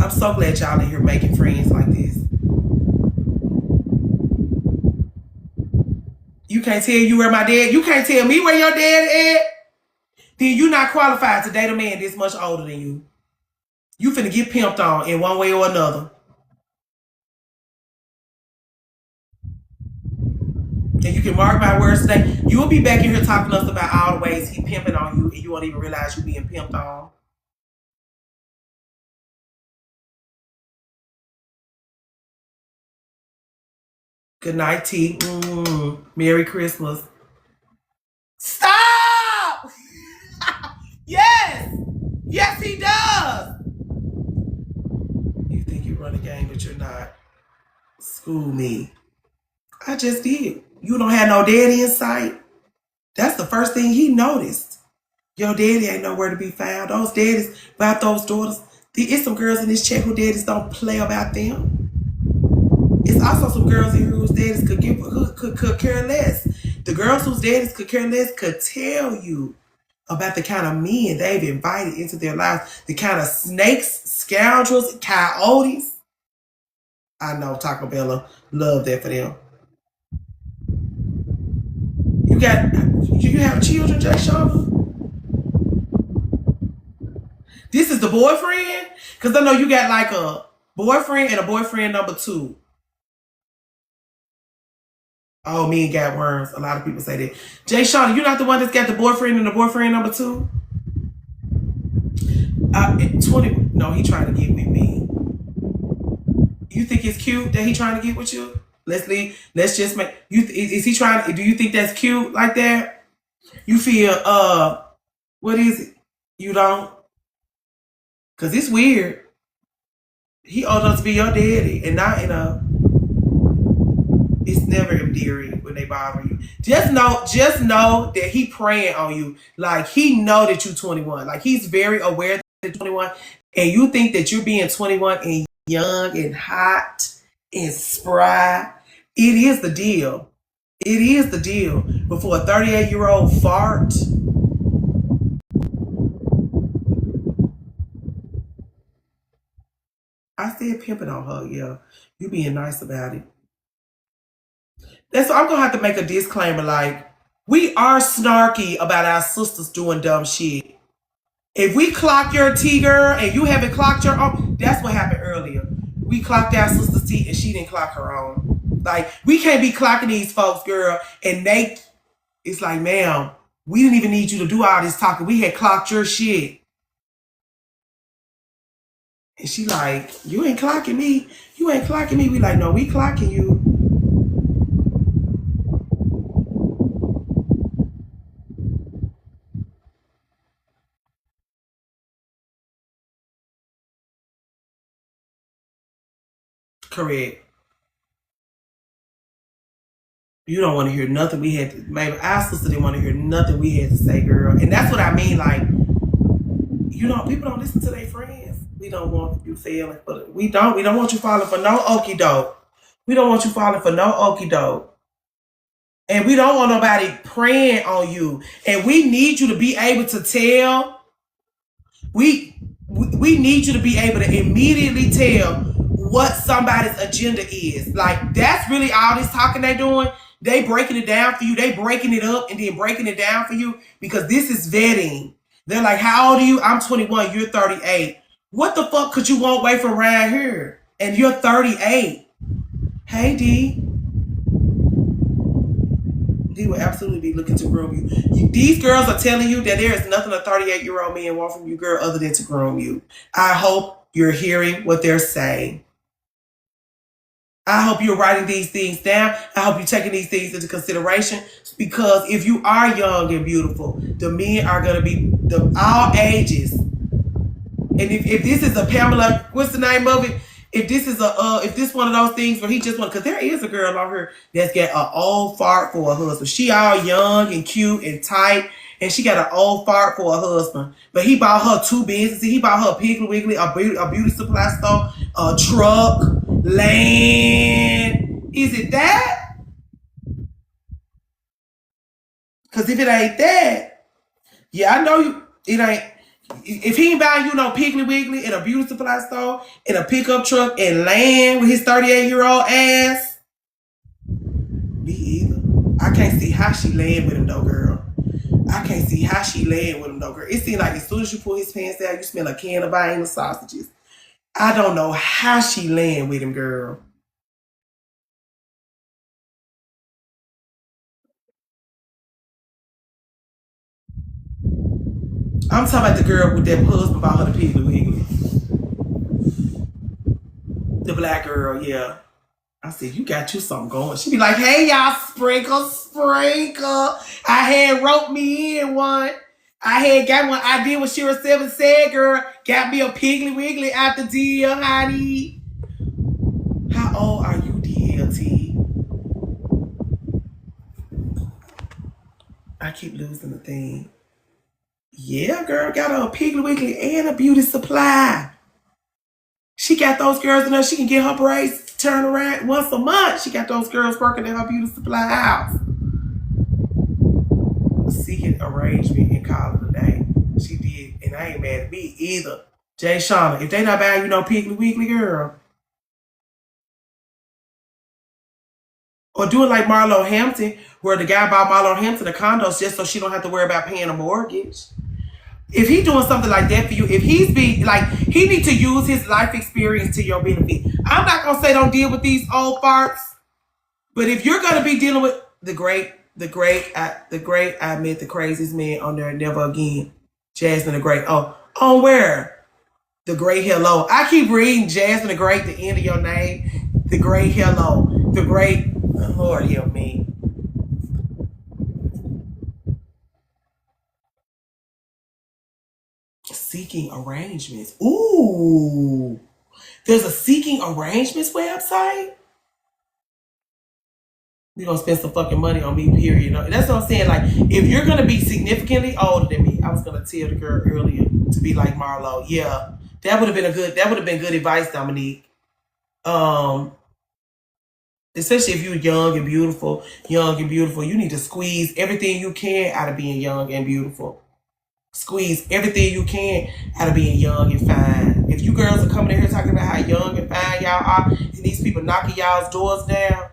I'm so glad y'all in here making friends like this. You can't tell you where my dad, you can't tell me where your dad at. Then you not qualified to date a man this much older than you. You finna get pimped on in one way or another. And you can mark my words today. You will be back in here talking to us about all the ways he pimping on you and you won't even realize you being pimped on. Good night, T. Merry Christmas. Stop! Yes! Yes, he does! You think you run a game, but you're not. School me. I just did. You don't have no daddy in sight. That's the first thing he noticed. Your daddy ain't nowhere to be found. Those daddies about those daughters. It's some girls in this chat who daddies don't play about them. It's also some girls in here whose daddies could care less. The girls whose daddies could care less could tell you about the kind of men they've invited into their lives, the kind of snakes, scoundrels, coyotes. I know Taco Bell love that for them. You have children, Jay Shauna? This is the boyfriend? Because I know you got like a boyfriend and a boyfriend number 2. Oh, me and got worms. A lot of people say that. Jay Shauna, you're not the one that's got the boyfriend and the boyfriend number 2? 20. No, he trying to get with me. You think it's cute that he trying to get with you? Let's leave. Let's just make you. Is he trying? Do you think that's cute like that? You feel what is it? You don't? Cause it's weird. He ought us to be your daddy, and not in a. It's never endearing when they bother you. Just know that he praying on you. Like he know that you're 21. Like he's very aware that you're 21, and you think that you're being 21 and young and hot and spry. It is the deal. It is the deal. But for a 38-year-old fart, I said pimping on her. Yeah, you being nice about it. That's why I'm gonna have to make a disclaimer. Like we are snarky about our sisters doing dumb shit. If we clock your T, girl, and you haven't clocked your own, that's what happened earlier. We clocked our sister's T and she didn't clock her own. Like, we can't be clocking these folks, girl, and it's like, ma'am, we didn't even need you to do all this talking. We had clocked your shit. And she like, you ain't clocking me. You ain't clocking me. We like, no, we clocking you. Correct. You don't want to hear nothing we had to, maybe our sister didn't want to hear nothing we had to say, girl. And that's what I mean, like, you know, people don't listen to their friends. We don't want you failing, but we don't want you falling for no okie doke. We don't want you falling for no okie doke. And we don't want nobody preying on you. And we need you to be able to tell. We need you to be able to immediately tell what somebody's agenda is. Like, that's really all this talking they doing. They breaking it down for you. They breaking it up and then breaking it down for you because this is vetting. They're like, how old are you? I'm 21. You're 38. What the fuck could you want away from around here? And you're 38. Hey, D. D will absolutely be looking to groom you. These girls are telling you that there is nothing a 38-year-old man want from you, girl, other than to groom you. I hope you're hearing what they're saying. I hope you're writing these things down. I hope you're taking these things into consideration because if you are young and beautiful, the men are going to be all ages. And if this is a Pamela, what's the name of it? If this is if this one of those things where he just want, because there is a girl out here that's got an old fart for a husband. She all young and cute and tight, and she got an old fart for a husband. But he bought her 2 businesses. He bought her a Piggly Wiggly, a beauty supply store, a truck, land. Is it that? Because if it ain't that, yeah, I know you. It ain't. If he ain't buying you no Piggly Wiggly and a beauty supply store and a pickup truck and land with his 38-year-old ass, me either. I can't see how she land with him though, girl. I can't see how she land with him though, girl. It seems like as soon as you pull his pants down, you smell a can of Vienna sausages. I don't know how she land with him, girl. I'm talking about the girl with that husband bought her the Piggly Wiggly. The black girl, yeah. I said, you got you something going. She be like, hey, y'all, sprinkle. I had wrote me in one. I had got one. I did what Shira 7 said, girl. Got me a Piggly Wiggly out the deal, honey. How old are you, DLT? I keep losing the thing. Yeah, girl, got her a Piggly Wiggly and a beauty supply. She got those girls in there. She can get her braids turned around once a month. She got those girls working in her beauty supply house. Seeking arrangement and call it a day. She did, and I ain't mad at me either. Jay Shauna, if they not buying you no Piggly Wiggly, girl. Or do it like Marlo Hampton, where the guy bought Marlo Hampton the condos just so she don't have to worry about paying a mortgage. If he doing something like that for you, if he's being like, he need to use his life experience to your benefit. I'm not gonna say don't deal with these old farts, but if you're gonna be dealing with the great, I met the craziest man on there, Never Again, Jasmine the Great. Oh, on where? The Great Hello. I keep reading Jasmine the Great, the end of your name. The Great Hello. The Great, Lord help me. Seeking Arrangements. Ooh. There's a Seeking Arrangements website? We're going to spend some fucking money on me, period. That's what I'm saying. Like, if you're going to be significantly older than me, I was going to tell the girl earlier to be like Marlo. Yeah, that would have been good advice, Dominique. Especially if you're young and beautiful, you need to squeeze everything you can out of being young and beautiful. Squeeze everything you can out of being young and fine. If you girls are coming in here talking about how young and fine y'all are, and these people knocking y'all's doors down,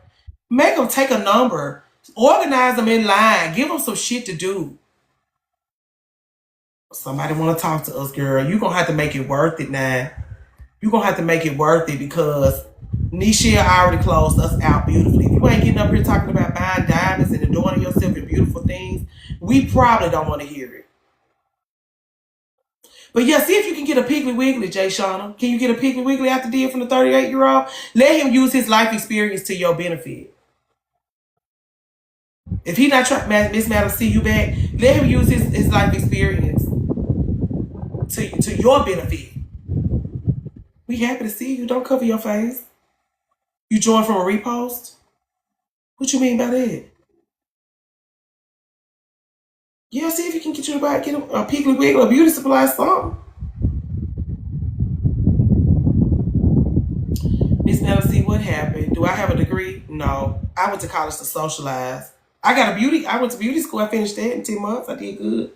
make them take a number. Organize them in line. Give them some shit to do. Somebody want to talk to us, girl. You're going to have to make it worth it now. You're going to have to make it worth it because Nichelle already closed us out beautifully. If you ain't getting up here talking about buying diamonds and adorning yourself in beautiful things, we probably don't want to hear it. But yeah, see if you can get a Piggly Wiggly, Jay Shauna. Can you get a Piggly Wiggly out the deal from the 38-year-old? Let him use his life experience to your benefit. If he not trying, Miss Madam, see you back, let him use his life experience to your benefit. We happy to see you. Don't cover your face. You joined from a repost? What you mean by that? Yeah, see if you can get a Piggly Wiggly or beauty supply something. Miss Nella, see what happened. Do I have a degree? No. I went to college to socialize. I went to beauty school. I finished that in 10 months. I did good.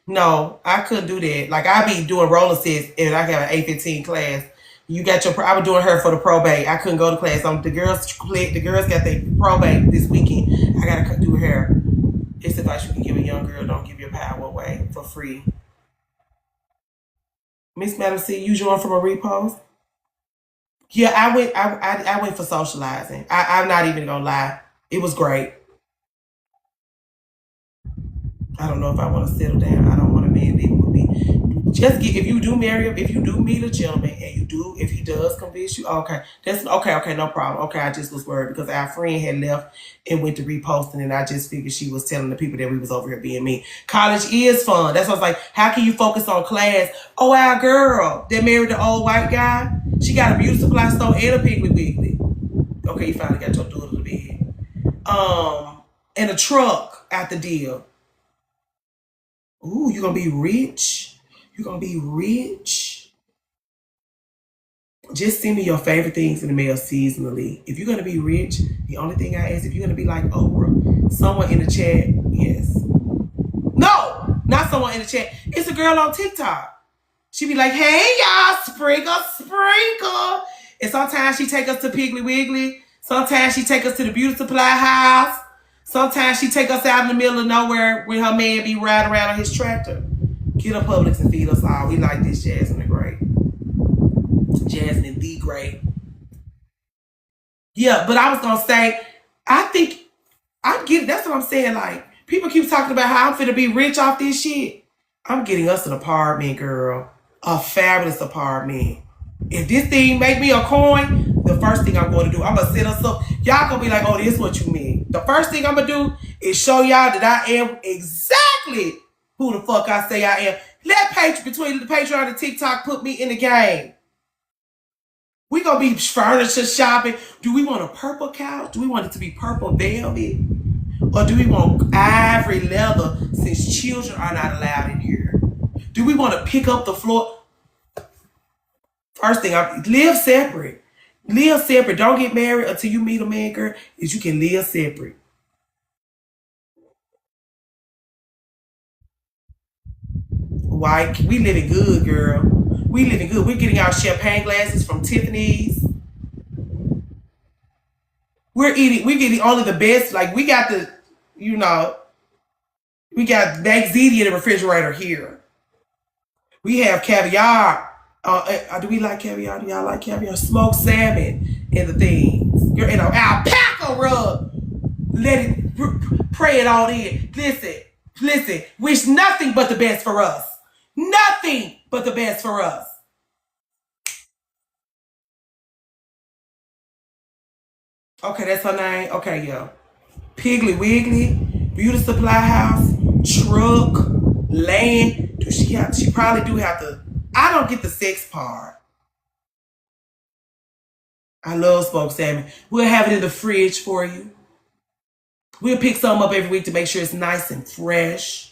No, I couldn't do that. Like, I be doing roller sets and I have an 815 class. You got your. I was doing her for the probate. I couldn't go to class. The girls got their probate this weekend. I gotta do her. It's advice you can give a young girl. Don't give your power away for free. Miss Madam C, you joined from a repost. Yeah, I went. I went for socializing. I'm not even gonna lie. It was great. I don't know if I want to settle down. I don't want a man living with me. Just get, if you do marry him, if you do meet a gentleman, and you do, if he does convince you, okay, that's okay, no problem. Okay, I just was worried because our friend had left and went to reposting, and I just figured she was telling the people that we was over here being mean. College is fun. That's why I was like, how can you focus on class? Oh, our girl that married the old white guy, she got a beauty supply store and a Piggly Wiggly. Okay, you finally got your daughter to bed. And a truck at the deal. Ooh, you're gonna be rich. You're gonna be rich. Just send me your favorite things in the mail seasonally. If you're gonna be rich, the only thing I ask, if you're gonna be like Oprah, someone in the chat, yes. No, not someone in the chat. It's a girl on TikTok. She be like, hey y'all, sprinkle, sprinkle. And sometimes she take us to Piggly Wiggly. Sometimes she take us to the beauty supply house. Sometimes she take us out in the middle of nowhere when her man be riding around on his tractor. Get a Publix and feed us all. We like this Jasmine the Great. Jasmine the Great. Yeah, but I was gonna say, I think I'm getting. That's what I'm saying. Like people keep talking about how I'm finna be rich off this shit. I'm getting us an apartment, girl. A fabulous apartment. If this thing make me a coin, the first thing I'm going to do, I'm gonna set us up. Y'all gonna be like, oh, this is what you mean. The first thing I'm gonna do is show y'all that I am exactly who the fuck I say I am. Let between the Patreon and TikTok put me in the game. We gonna be furniture shopping. Do we want a purple couch? Do we want it to be purple velvet? Or do we want ivory leather since children are not allowed in here? Do we want to pick up the floor? First thing, live separate. Live separate. Don't get married until you meet a man, girl, is you can live separate. White, we living good, girl. We living good. We're getting our champagne glasses from Tiffany's. We're getting only the best. Like we got the, we got Magziti in the refrigerator here. We have caviar. Do we like caviar? Do y'all like caviar? Smoked salmon and the things. You're in an alpaca rub. Let it pray it all in. Listen. Wish nothing but the best for us. Nothing but the best for us. Okay, that's her name. Okay, yeah. Piggly Wiggly, beauty supply house, truck, land. She probably do have to. I don't get the sex part. I love smoked salmon. We'll have it in the fridge for you. We'll pick some up every week to make sure it's nice and fresh.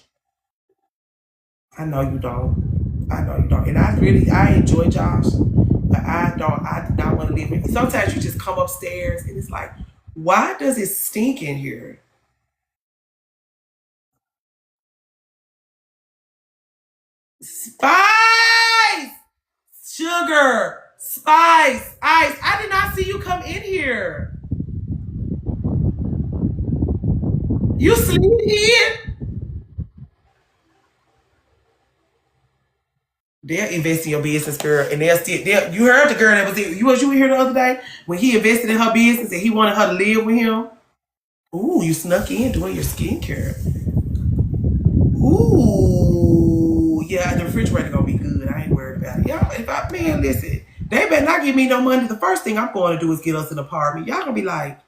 I know you don't. And I enjoy Josh, but I do not want to live in. Sometimes you just come upstairs and it's like, why does it stink in here? Spice! Sugar! Spice! Ice! I did not see you come in here. You sleep here? They'll invest in your business, girl, and you heard the girl that was you here the other day when he invested in her business and he wanted her to live with him. Ooh, you snuck in doing your skincare. Ooh, yeah, the refrigerator gonna be good. I ain't worried about it. Listen, they better not give me no money. The first thing I'm going to do is get us an apartment. Y'all gonna be like,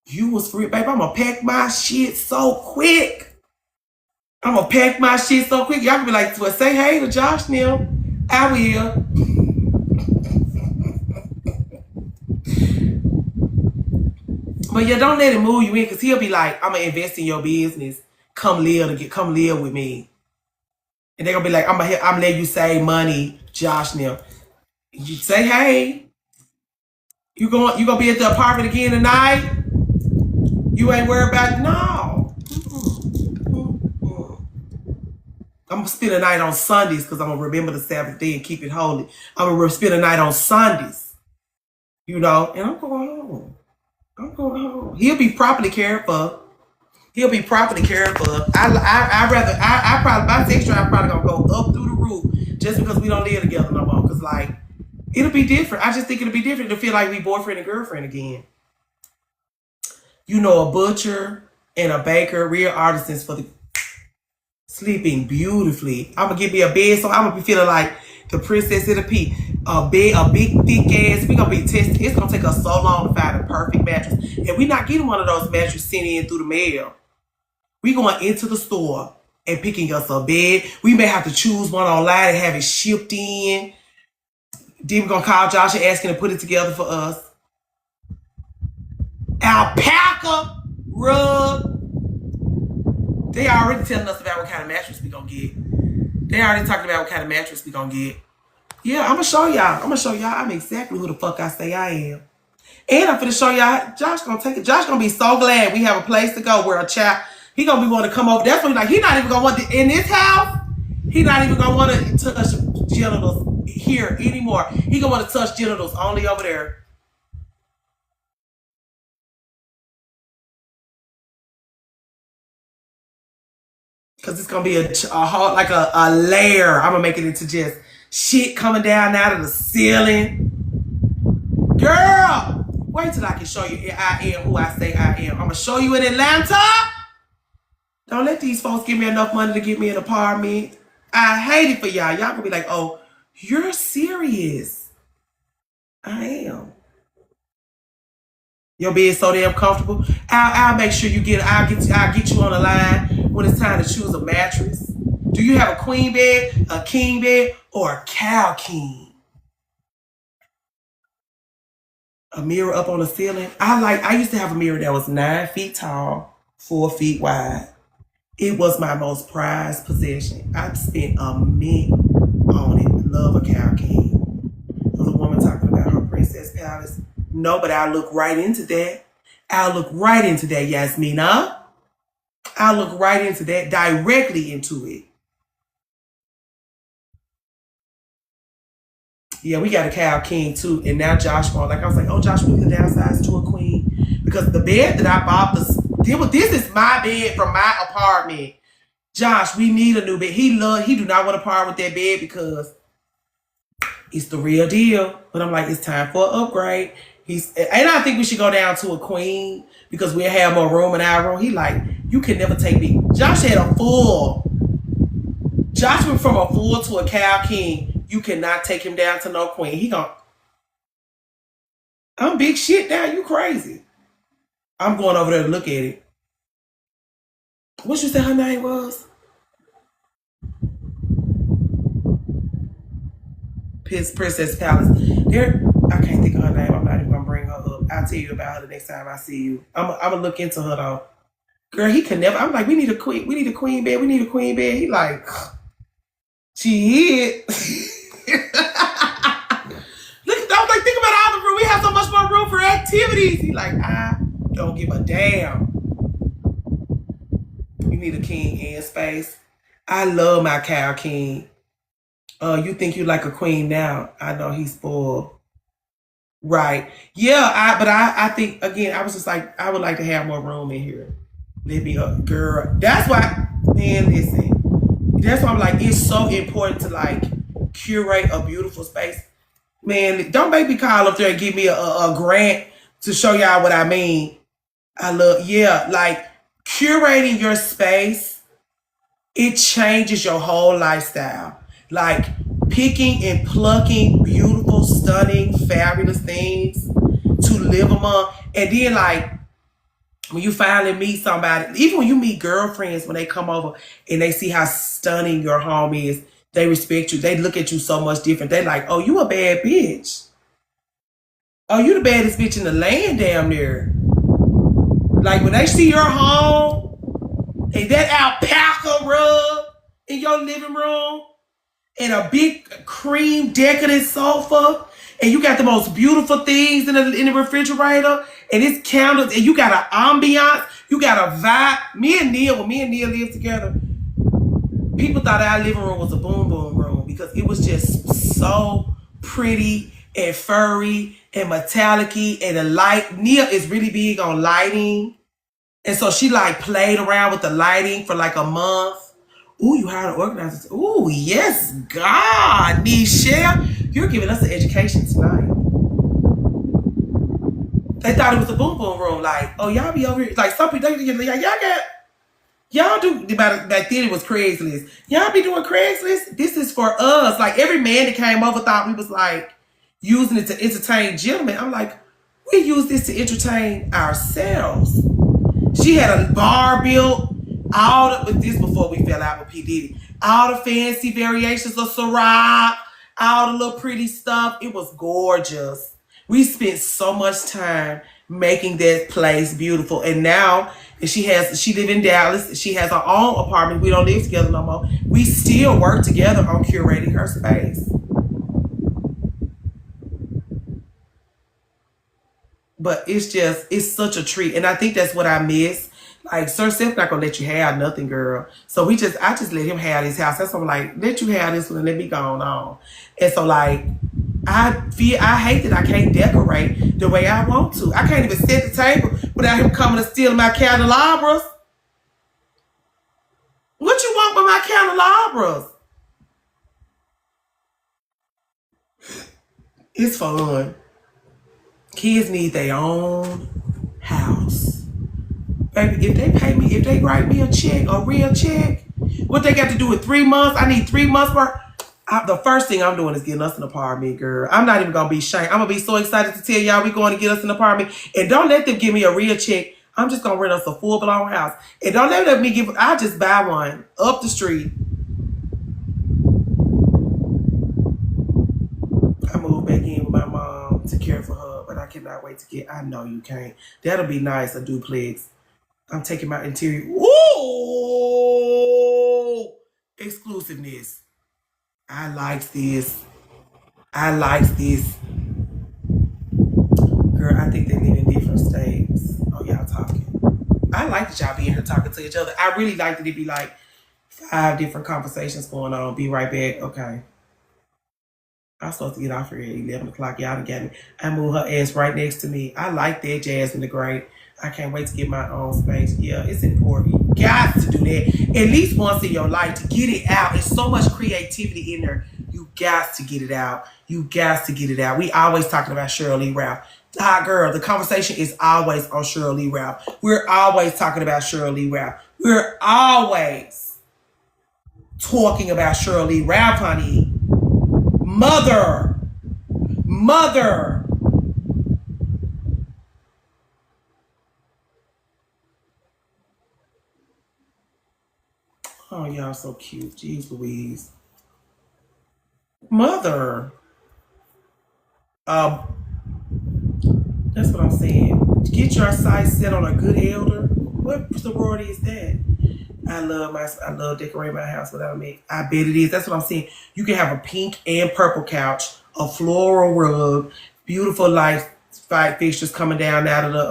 you was free, babe. I'm gonna pack my shit so quick. Y'all gonna be like, well, say hey to Josh now. I will. But yeah, don't let him move you in because he'll be like, I'm gonna invest in your business. Come live with me. And they're gonna be like, I'm letting you save money, Josh now. You say hey. You gonna be at the apartment again tonight? You ain't worried about no. I'm going to spend a night on Sundays because I'm going to remember the Sabbath day and keep it holy. I'm going to spend a night on Sundays, you know, and I'm going home. I'm going home. He'll be properly cared for. He'll be properly cared for. I probably, my sex drive probably going to go up through the roof just because we don't live together no more. Because, like, it'll be different. I just think it'll be different to feel like we boyfriend and girlfriend again. You know, a butcher and a baker, real artisans for the sleeping beautifully. I'm gonna give me a bed, so I'm gonna be feeling like the princess of the pea. A bed, a big thick ass. We gonna be testing. It's gonna take us so long to find the perfect mattress, and we not getting one of those mattresses sent in through the mail. We going into the store and picking us a bed. We may have to choose one online and have it shipped in. Then we're gonna call Josh and ask him to put it together for us. Alpaca rug. They already telling us about what kind of mattress we gonna get. They already talking about what kind of mattress we gonna get. Yeah, I'm gonna show y'all. I'm exactly who the fuck I say I am. And I'm finna show y'all. Josh gonna take it. Josh gonna be so glad we have a place to go where a child. He gonna be wanting to come over. That's what he not even gonna want to, in this house. He not even gonna want to touch genitals here anymore. He gonna want to touch genitals only over there. Because it's going to be a layer. I'm going to make it into just shit coming down out of the ceiling. Girl, wait till I can show you I am who I say I am. I'm going to show you in Atlanta. Don't let these folks give me enough money to get me an apartment. I hate it for y'all. Y'all going to be like, oh, you're serious. I am. Your bed's so damn comfortable. I'll make sure you get. I'll get you on the line when it's time to choose a mattress. Do you have a queen bed, a king bed, or a cow king? A mirror up on the ceiling. I used to have a mirror that was 9 feet tall, 4 feet wide. It was my most prized possession. I spent a mint on it. Love a cow king. There was a woman talking about her princess palace. No, but I'll look right into that. I'll look right into that, Yasmina. I'll look right into that, directly into it. Yeah, we got a cow king too. And now Josh bought, like I was like, oh, Josh, we can downsize to a queen. Because the bed that I bought, this is my bed from my apartment. Josh, we need a new bed. He do not want to part with that bed because it's the real deal. But I'm like, it's time for an upgrade. And I think we should go down to a queen because we'll have more room in our room. He like, you can never take me. Josh had a full. Josh went from a full to a cow king. You cannot take him down to no queen. He gonna, I'm big shit now. You crazy. I'm going over there to look at it. What you said her name was? Princess Palace. I can't think of her name. I'm not even gonna bring her up. I'll tell you about her the next time I see you. I'm gonna look into her though. Girl, he can never. I'm like, we need a queen bed. We need a queen bed. He like, shit. Look, I was like, think about all the room. We have so much more room for activities. He like, I don't give a damn. You need a king in space. I love my cow king. You think you like a queen now? I know he's spoiled. Right. Yeah, but I think, again, I was just like, I would like to have more room in here. Let me up, girl. That's why, man, listen. That's why I'm like, it's so important to like curate a beautiful space. Man, don't make me call up there and give me a grant to show y'all what I mean. Like curating your space, it changes your whole lifestyle. Like picking and plucking beautiful, stunning, fabulous things to live among. And then like when you finally meet somebody, even when you meet girlfriends, when they come over and they see how stunning your home is, they respect you. They look at you so much different. They like, oh, you a bad bitch. Oh, you the baddest bitch in the land damn near. Like when they see your home and that alpaca rug in your living room, and a big cream decadent sofa, and you got the most beautiful things in the refrigerator, and it's candles, and you got an ambiance, you got a vibe. Me and Neil live together. people thought our living room was a boom boom room because it was just so pretty and furry and metallic-y, and the light. Nia is really big on lighting. And so she like played around with the lighting for like a month. Ooh, you hired an organizer. Ooh, yes, God. Nichelle, you're giving us an education tonight. They thought it was a boom boom room. Like, oh, y'all be over here. Like, some people, y'all do, back then it was Craigslist. Y'all be doing Craigslist? This is for us. Like, every man that came over thought we was like using it to entertain gentlemen. I'm like, we use this to entertain ourselves. She had a bar built, with this before we fell out with P. Diddy. All the fancy variations of Ciroc, all the little pretty stuff. It was gorgeous. We spent so much time making that place beautiful. And now she live in Dallas. She has her own apartment. We don't live together no more. We still work together on curating her space. But it's such a treat. And I think that's what I miss. Like, Sir Seth not gonna let you have nothing, girl. So I just let him have his house. That's why I'm like, let you have this one and let me go on. And so like, I hate that I can't decorate the way I want to. I can't even set the table without him coming and stealing my candelabras. What you want with my candelabras? It's fun. Kids need their own house. Baby, if they pay me, if they write me a check, a real check, what they got to do with 3 months? I need 3 months for. The first thing I'm doing is getting us an apartment, girl. I'm not even gonna be ashamed. I'm gonna be so excited to tell y'all we going to get us an apartment. And don't let them give me a real check. I'm just gonna rent us a full blown house. And don't let me I'll just buy one up the street. I moved back in with my mom to care for her, but I cannot wait to I know you can't. That'll be nice, a duplex. I'm taking my interior. Ooh! Exclusiveness. I like this. Girl, I think they live in different states. Oh, y'all talking. I like that y'all be in here talking to each other. I really like that it be like 5 different conversations going on. Be right back. Okay. I'm supposed to get off here at 11 o'clock. Y'all done got me. I moved her ass right next to me. I like that, Jasmine the Great. I can't wait to get my own space. Yeah, it's important. You got to do that at least once in your life to get it out. There's so much creativity in there. You got to get it out. We always talking about Sheryl Lee Ralph. Girl, the conversation is always on Sheryl Lee Ralph. We're always talking about Sheryl Lee Ralph. We're always talking about Sheryl Lee Ralph, honey. Mother. Oh, y'all so cute. Jeez Louise. Mother. That's what I'm saying. Get your sights set on a good elder. What sorority is that? I love decorating my house without me. I bet it is. That's what I'm saying. You can have a pink and purple couch, a floral rug, beautiful light fixtures coming down out of the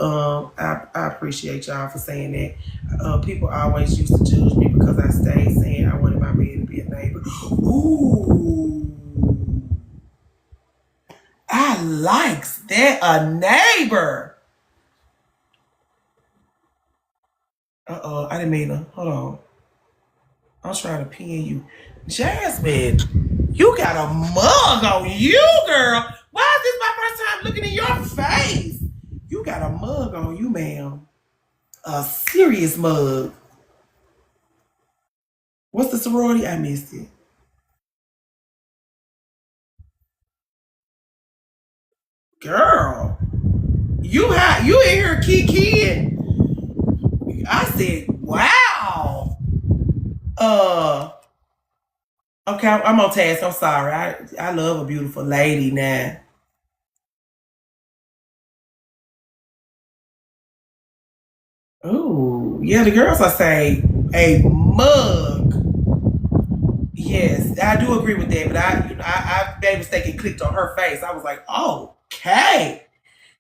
I appreciate y'all for saying that. People always used to judge me because I stayed saying I wanted my man to be a neighbor. Ooh. I likes that, a neighbor. I didn't mean to. Hold on. I'm trying to pin you. Jasmine, you got a mug on you, girl. Why is this my first time looking in your face? You got a mug on you, ma'am. A serious mug. What's the sorority? I missed it. Girl, you in here kikiing. I said, wow. Okay, I'm on task. I'm sorry. I love a beautiful lady now. Ooh, yeah, the girls are saying a mug. Yes, I do agree with that, but I made a mistake and clicked on her face. I was like, okay.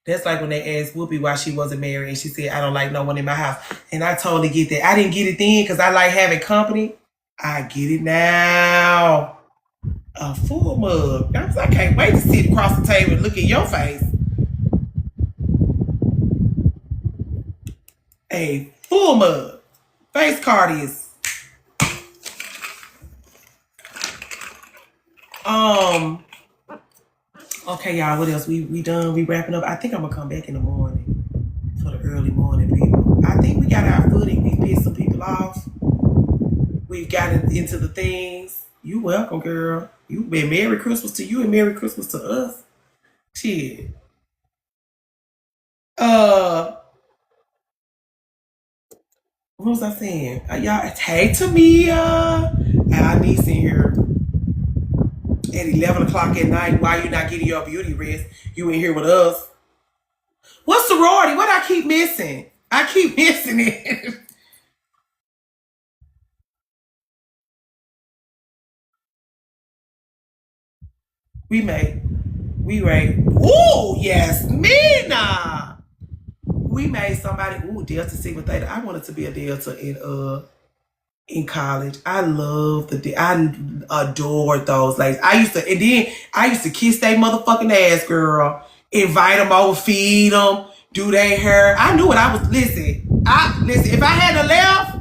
That's like when they asked Whoopi why she wasn't married and she said, I don't like no one in my house. And I totally get that. I didn't get it then because I like having company. I get it now. A full mug. I can't wait to sit across the table and look in your face. A full mug. Face card is. Okay, y'all. What else? We done. We wrapping up. I think I'm gonna come back in the morning for the early morning people. I think we got our footing. We pissed some people off. We've gotten into the things. You welcome, girl. You been Merry Christmas to you and Merry Christmas to us. Shit. What was I saying? Y'all, hey Tamia. Our niece in here at 11 o'clock at night. Why you not getting your beauty rest? You in here with us. What sorority? What I keep missing? I keep missing it. We made. Ooh, yes, Mina. We made somebody. Ooh, Delta Sigma Theta. I wanted to be a Delta in college. I adored those ladies. I used to kiss their motherfucking ass, girl. Invite them over, feed them, do their hair. I knew what I was. Listen. If I had left,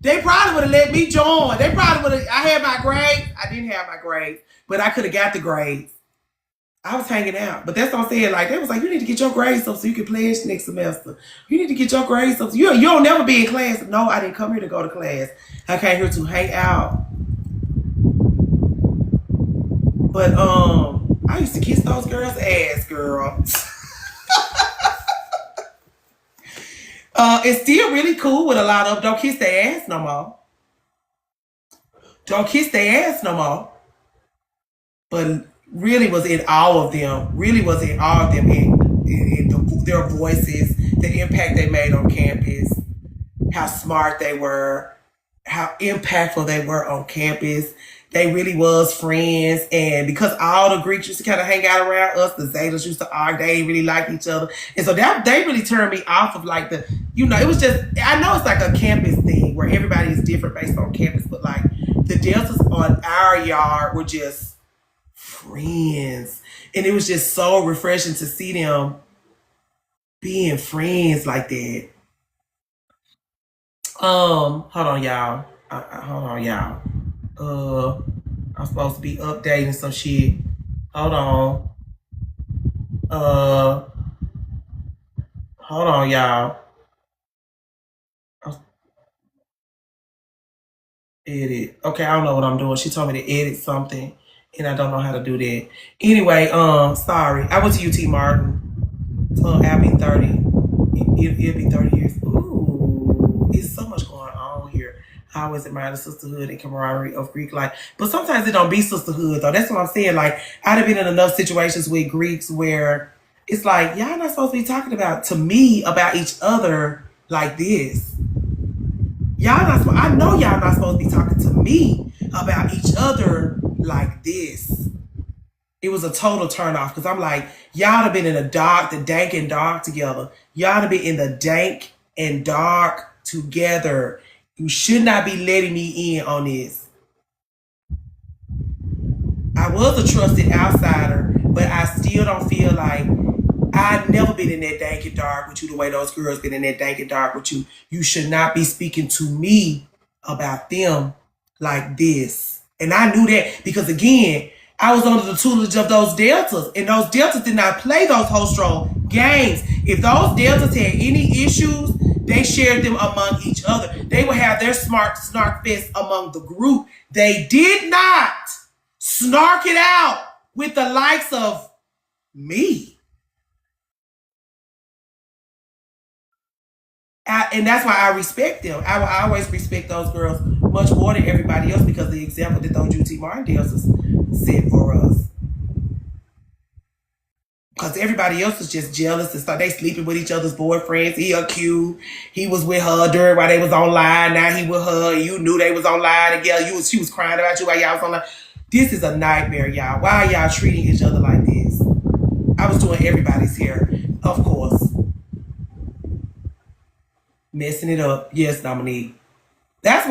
they probably would have let me join. They probably would have. I had my grades. I didn't have my grades, but I could have got the grades. I was hanging out, but that's what I'm saying. Like, they was like, you need to get your grades up so you can pledge next semester. You need to get your grades up. So you don't never be in class. No, I didn't come here to go to class. I came here to hang out. But I used to kiss those girls' ass, girl. It's still really cool with a lot of don't kiss their ass no more. Don't kiss their ass no more. But really was in all of them. Really was in all of them in their voices, the impact they made on campus, how smart they were, how impactful they were on campus. They really was friends. And because all the Greeks used to kind of hang out around us, the Zetas used to argue, they really liked each other. And so that they really turned me off of like it was just, I know it's like a campus thing where everybody is different based on campus, but like the Deltas on our yard were just friends. And it was just so refreshing to see them being friends like that. Hold on, y'all. I'm supposed to be updating some shit. Hold on, y'all. Edit. Okay, I don't know what I'm doing. She told me to edit something, and I don't know how to do that. Anyway, sorry. I went to UT Martin. I'll be 30. It'll be 30 years. Ooh, it's so much going on here. I always admire the sisterhood and camaraderie of Greek life. But sometimes it don't be sisterhood, though. That's what I'm saying. Like, I'd have been in enough situations with Greeks where it's like, y'all not supposed to be talking about each other like this. I know y'all not supposed to be talking to me about each other like this. It was a total turnoff because I'm like, y'all have been in the dank and dark together. Y'all have been in the dank and dark together. You should not be letting me in on this. I was a trusted outsider, but I still don't feel like I've never been in that dank and dark with you the way those girls been in that dank and dark with you. You should not be speaking to me about them like this. And I knew that because, again, I was under the tutelage of those Deltas, and those Deltas did not play those Holstrom games. If those Deltas had any issues, they shared them among each other. They would have their snark fest among the group. They did not snark it out with the likes of me. And that's why I respect them. I always respect those girls much more than everybody else because of the example that those UT Martin Deltas set for us. Because everybody else was just jealous and stuff. They sleeping with each other's boyfriends. He accused. He was with her during while they was online. Now he with her. You knew they was online together. She was crying about you while y'all was online. This is a nightmare, y'all. Why are y'all treating each other like this? I was doing everybody's hair, of course. Messing it up. Yes, Dominique. That's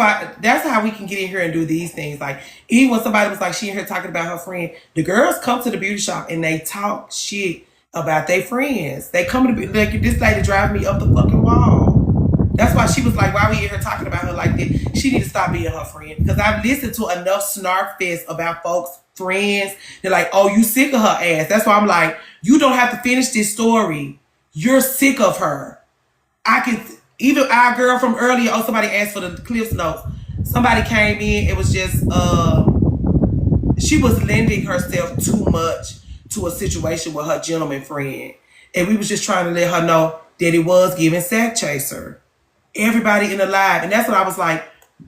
how we can get in here and do these things. Like, even when somebody was like, she in here talking about her friend, the girls come to the beauty shop and they talk shit about their friends. They come to the, like, this lady drive me up the fucking wall. That's why she was like, why we in here talking about her like that? She need to stop being her friend. Because I've listened to enough snark fest about folks' friends. They're like, oh, you sick of her ass. That's why I'm like, you don't have to finish this story. You're sick of her. I can, even our girl from earlier, oh, somebody asked for the Cliff's notes. Somebody came in, it was just, she was lending herself too much to a situation with her gentleman friend. And we was just trying to let her know that it was giving sack chaser. Everybody in the live. And that's what I was like,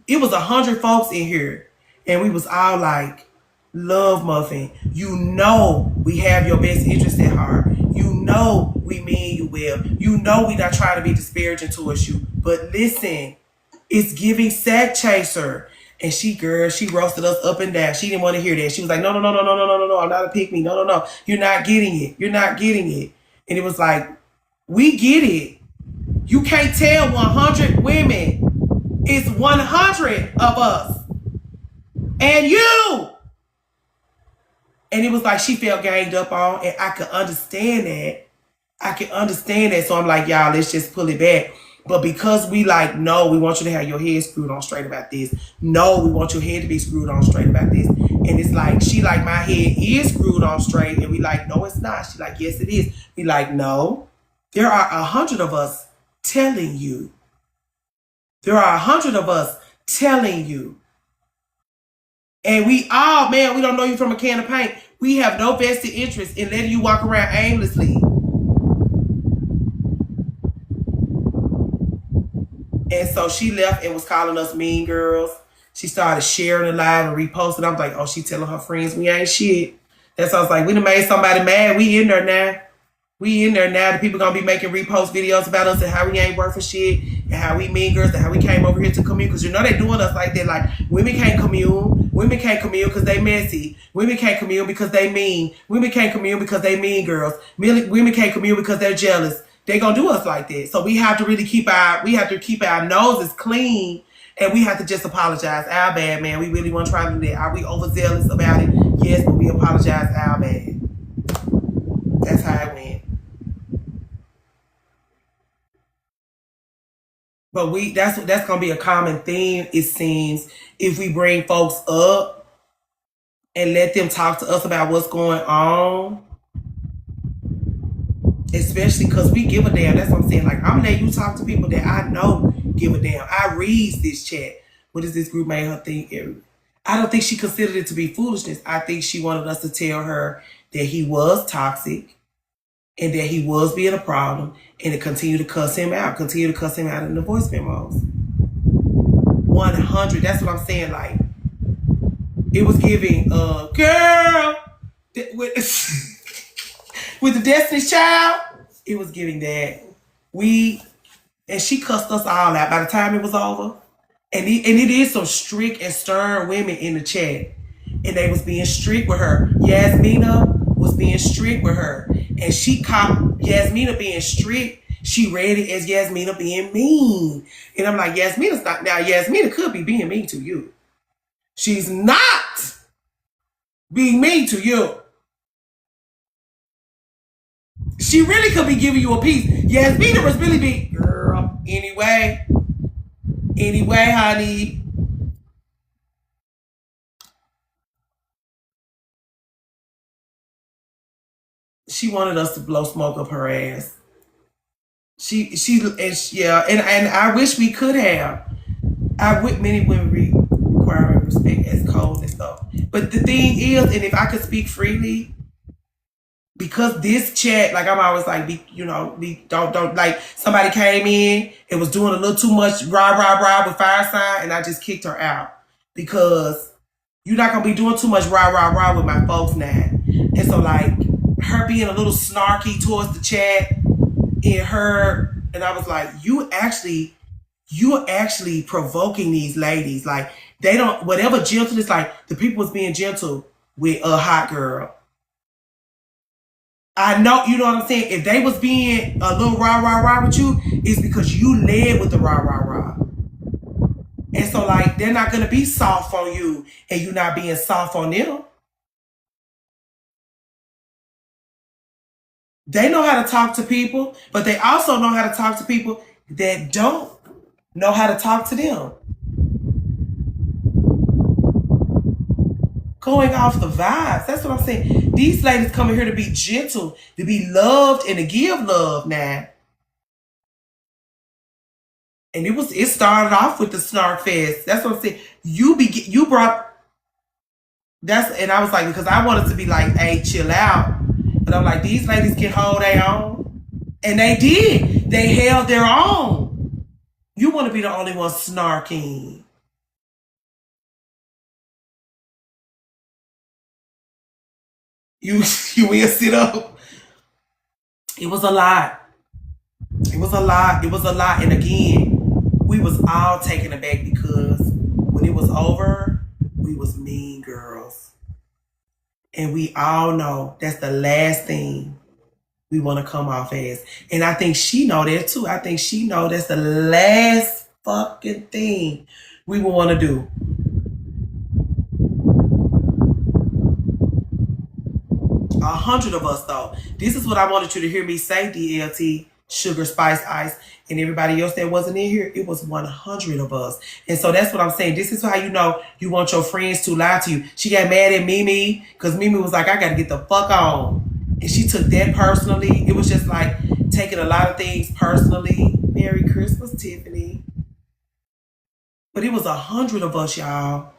it was 100 folks in here. And we was all like, love Muffin, you know we have your best interest at heart. You know we mean you well. You know we not trying to be disparaging towards you. But listen, it's giving sack chaser. And she roasted us up and down. She didn't want to hear that. She was like, no, I'm not a pick me. No. You're not getting it. And it was like, we get it. You can't tell 100 women. It's 100 of us. And you. And it was like she felt ganged up on, and I could understand that. So I'm like, y'all, let's just pull it back. But because we like, no, we want you to have your head screwed on straight about this. No, we want your head to be screwed on straight about this. And it's like, she like, my head is screwed on straight. And we like, no, it's not. She like, yes, it is. We like, no, there are 100 of us telling you. There are 100 of us telling you. And we all, man, we don't know you from a can of paint. We have no vested interest in letting you walk around aimlessly. And so she left and was calling us mean girls. She started sharing the live and reposting. I'm like, oh, she telling her friends we ain't shit. That's why I was like, we done made somebody mad. We in there now. The people gonna be making repost videos about us and how we ain't worth for shit and how we mean girls and how we came over here to commune. Because you know they doing us like that. Like, women can't commune. Women can't commune because they messy. Women can't commune because they mean. Women can't commune because they mean girls. Women can't commune because they're jealous. They gonna do us like that. So we have to really keep our noses clean, and we have to just apologize. Our bad, man. We really want to try to do that. Are we overzealous about it? Yes, but we apologize. Our bad. That's how it went. But that's gonna be a common theme, it seems, if we bring folks up and let them talk to us about what's going on. Especially because we give a damn. That's what I'm saying. Like, I'm letting you talk to people that I know give a damn. I read this chat. What does this group make her think? I don't think she considered it to be foolishness. I think she wanted us to tell her that he was toxic and that he was being a problem, and to continue to cuss him out in the voice memos. 100. That's what I'm saying. Like, it was giving, girl, with the Destiny's Child, it was giving that. And she cussed us all out by the time it was over. And it is some strict and stern women in the chat. And they was being strict with her. Yasmina was being strict with her. And she caught Yasmina being strict. She read it as Yasmina being mean. And I'm like, Yasmina's not. Now, Yasmina could be being mean to you. She's not being mean to you. She really could be giving you a piece. Yasmina was really being, girl, anyway, honey. She wanted us to blow smoke up her ass. And I wish we could have. Many women require respect as cold and stuff. But the thing is, and if I could speak freely, because this chat, like I'm always like, don't like, somebody came in and was doing a little too much rah with fire sign, and I just kicked her out because you're not gonna be doing too much rah with my folks now. And so like her being a little snarky towards the chat and I was like, you're actually provoking these ladies. Like, they don't, whatever gentleness, like the people was being gentle with a hot girl. I know, you know what I'm saying? If they was being a little rah with you, it's because you led with the rah. And so, like, they're not going to be soft on you and you not being soft on them. They know how to talk to people, but they also know how to talk to people that don't know how to talk to them. Going off the vibes. That's what I'm saying. These ladies coming here to be gentle, to be loved, and to give love now. And it started off with the snark fest. That's what I'm saying. You brought and I was like, because I wanted to be like, hey, chill out. But I'm like, these ladies can hold their own. And they did. They held their own. You want to be the only one snarking. You will sit up. It was a lot. It was a lot. It was a lot. And again, we was all taken aback because when it was over, we was mean girls. And we all know that's the last thing we want to come off as. And I think she know that too. I think she know that's the last fucking thing we would want to do. A 100 of us though. This is what I wanted you to hear me say, DLT, Sugar Spice Ice, and everybody else that wasn't in here. It was 100 of us. And so that's what I'm saying. This is how you know you want your friends to lie to you. She got mad at Mimi because Mimi was like, I got to get the fuck on. And she took that personally. It was just like taking a lot of things personally. Merry Christmas, Tiffany. But it was 100 of us, y'all.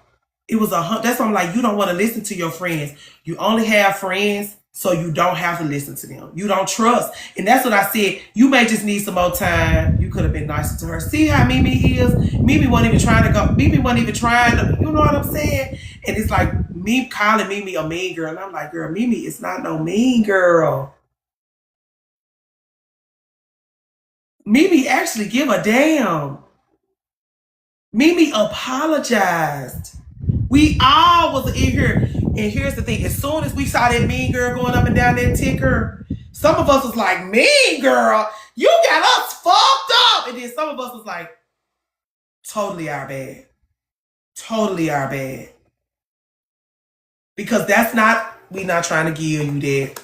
It was 100. That's why I'm like, you don't want to listen to your friends. You only have friends so you don't have to listen to them. You don't trust. And that's what I said. You may just need some more time. You could have been nicer to her. See how Mimi is? Mimi wasn't even trying to go. Mimi wasn't even trying to, you know what I'm saying? And it's like me calling Mimi a mean girl. And I'm like, girl, Mimi is not no mean girl. Mimi actually give a damn. Mimi apologized. We all was in here. And here's the thing. As soon as we saw that mean girl going up and down that ticker, some of us was like, mean girl, you got us fucked up. And then some of us was like, totally our bad. Totally our bad. Because that's not, we not trying to give you that.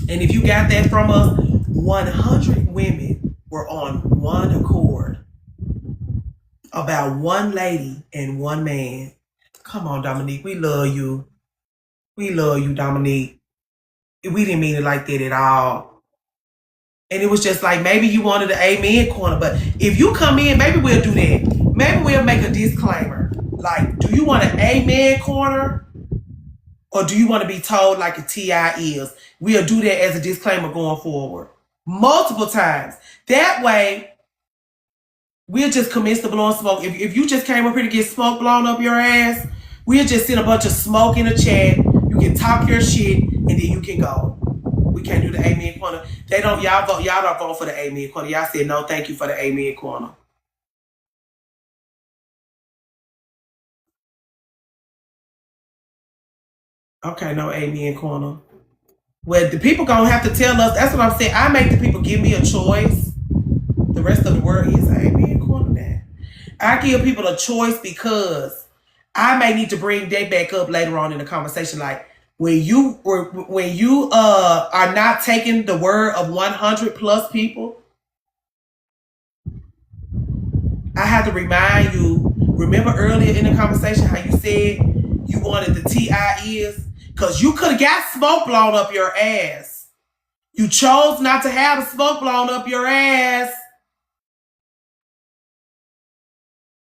And if you got that from us, 100 women were on one accord about one lady and one man. Come on, Dominique. We love you. We love you, Dominique. We didn't mean it like that at all. And it was just like, maybe you wanted an amen corner. But if you come in, maybe we'll do that. Maybe we'll make a disclaimer. Like, do you want an amen corner? Or do you want to be told like a TI is? We'll do that as a disclaimer going forward. Multiple times. That way, we'll just commence to blowing smoke. If you just came up here to get smoke blown up your ass, we'll just send a bunch of smoke in the chat. You can talk your shit, and then you can go. We can't do the amen corner. Y'all don't vote for the amen corner. Y'all said no, thank you for the amen corner. Okay, no amen corner. Well, the people gonna have to tell us. That's what I'm saying. I make the people give me a choice. The rest of the world is an amen corner now. I give people a choice because I may need to bring that back up later on in the conversation. Like when you are not taking the word of 100 plus people, I have to remind you. Remember earlier in the conversation how you said you wanted the TI is? Because you could have got smoke blown up your ass. You chose not to have the smoke blown up your ass.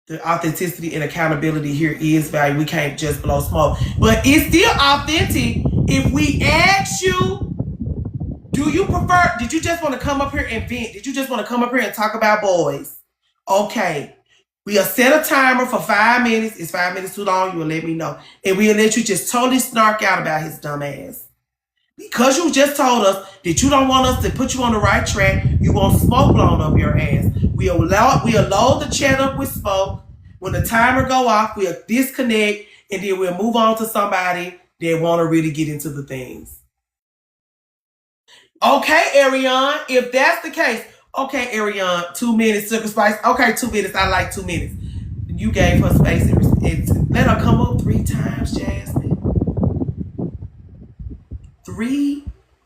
The authenticity and accountability here is value. We can't just blow smoke. But it's still authentic. If we ask you, did you just want to come up here and vent? Did you just want to come up here and talk about boys? Okay. We'll set a timer for 5 minutes. It's 5 minutes too long. You will let me know. And we'll let you just totally snark out about his dumb ass. Because you just told us that you don't want us to put you on the right track, you want smoke blown up your ass. We'll load the chat up with smoke. When the timer go off, we'll disconnect, and then we'll move on to somebody that want to really get into the things. Okay, Ariane, if that's the case, Okay, Ariane, 2 minutes, Sugar Spice. Okay, 2 minutes. I like 2 minutes. You gave her space and let her come up 3 times, Jasmine. 3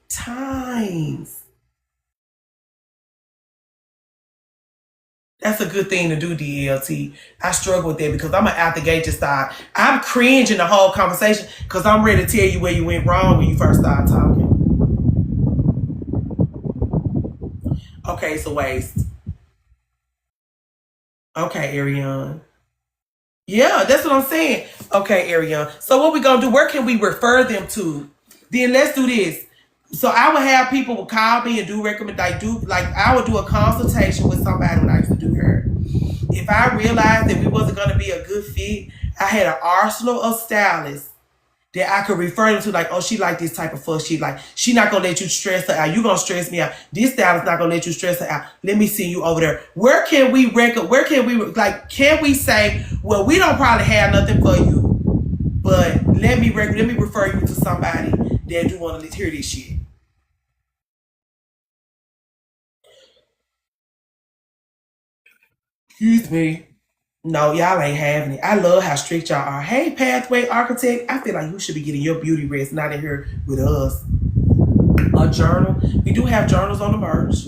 times. That's a good thing to do, DLT. I struggle with that because I'm an out the gate just start. I'm cringing the whole conversation because I'm ready to tell you where you went wrong when you first started talking. Okay, so waste. Okay, Ariane. Yeah, that's what I'm saying. Okay, Ariane. So what we gonna do? Where can we refer them to? Then let's do this. So I would have people would call me and do I would do a consultation with somebody when I used to do her. If I realized that we wasn't gonna be a good fit, I had an arsenal of stylists that I could refer them to, like, oh, she like this type of fuck. She not gonna let you stress her out. You gonna stress me out. This stylist not gonna let you stress her out. Let me see you over there. Can we say, well, we don't probably have nothing for you, but let me refer you to somebody that do want to hear this shit. Excuse me. No, y'all ain't having it. I love how strict y'all are. Hey, Pathway Architect, I feel like you should be getting your beauty rest, not in here with us. A journal. We do have journals on the merch.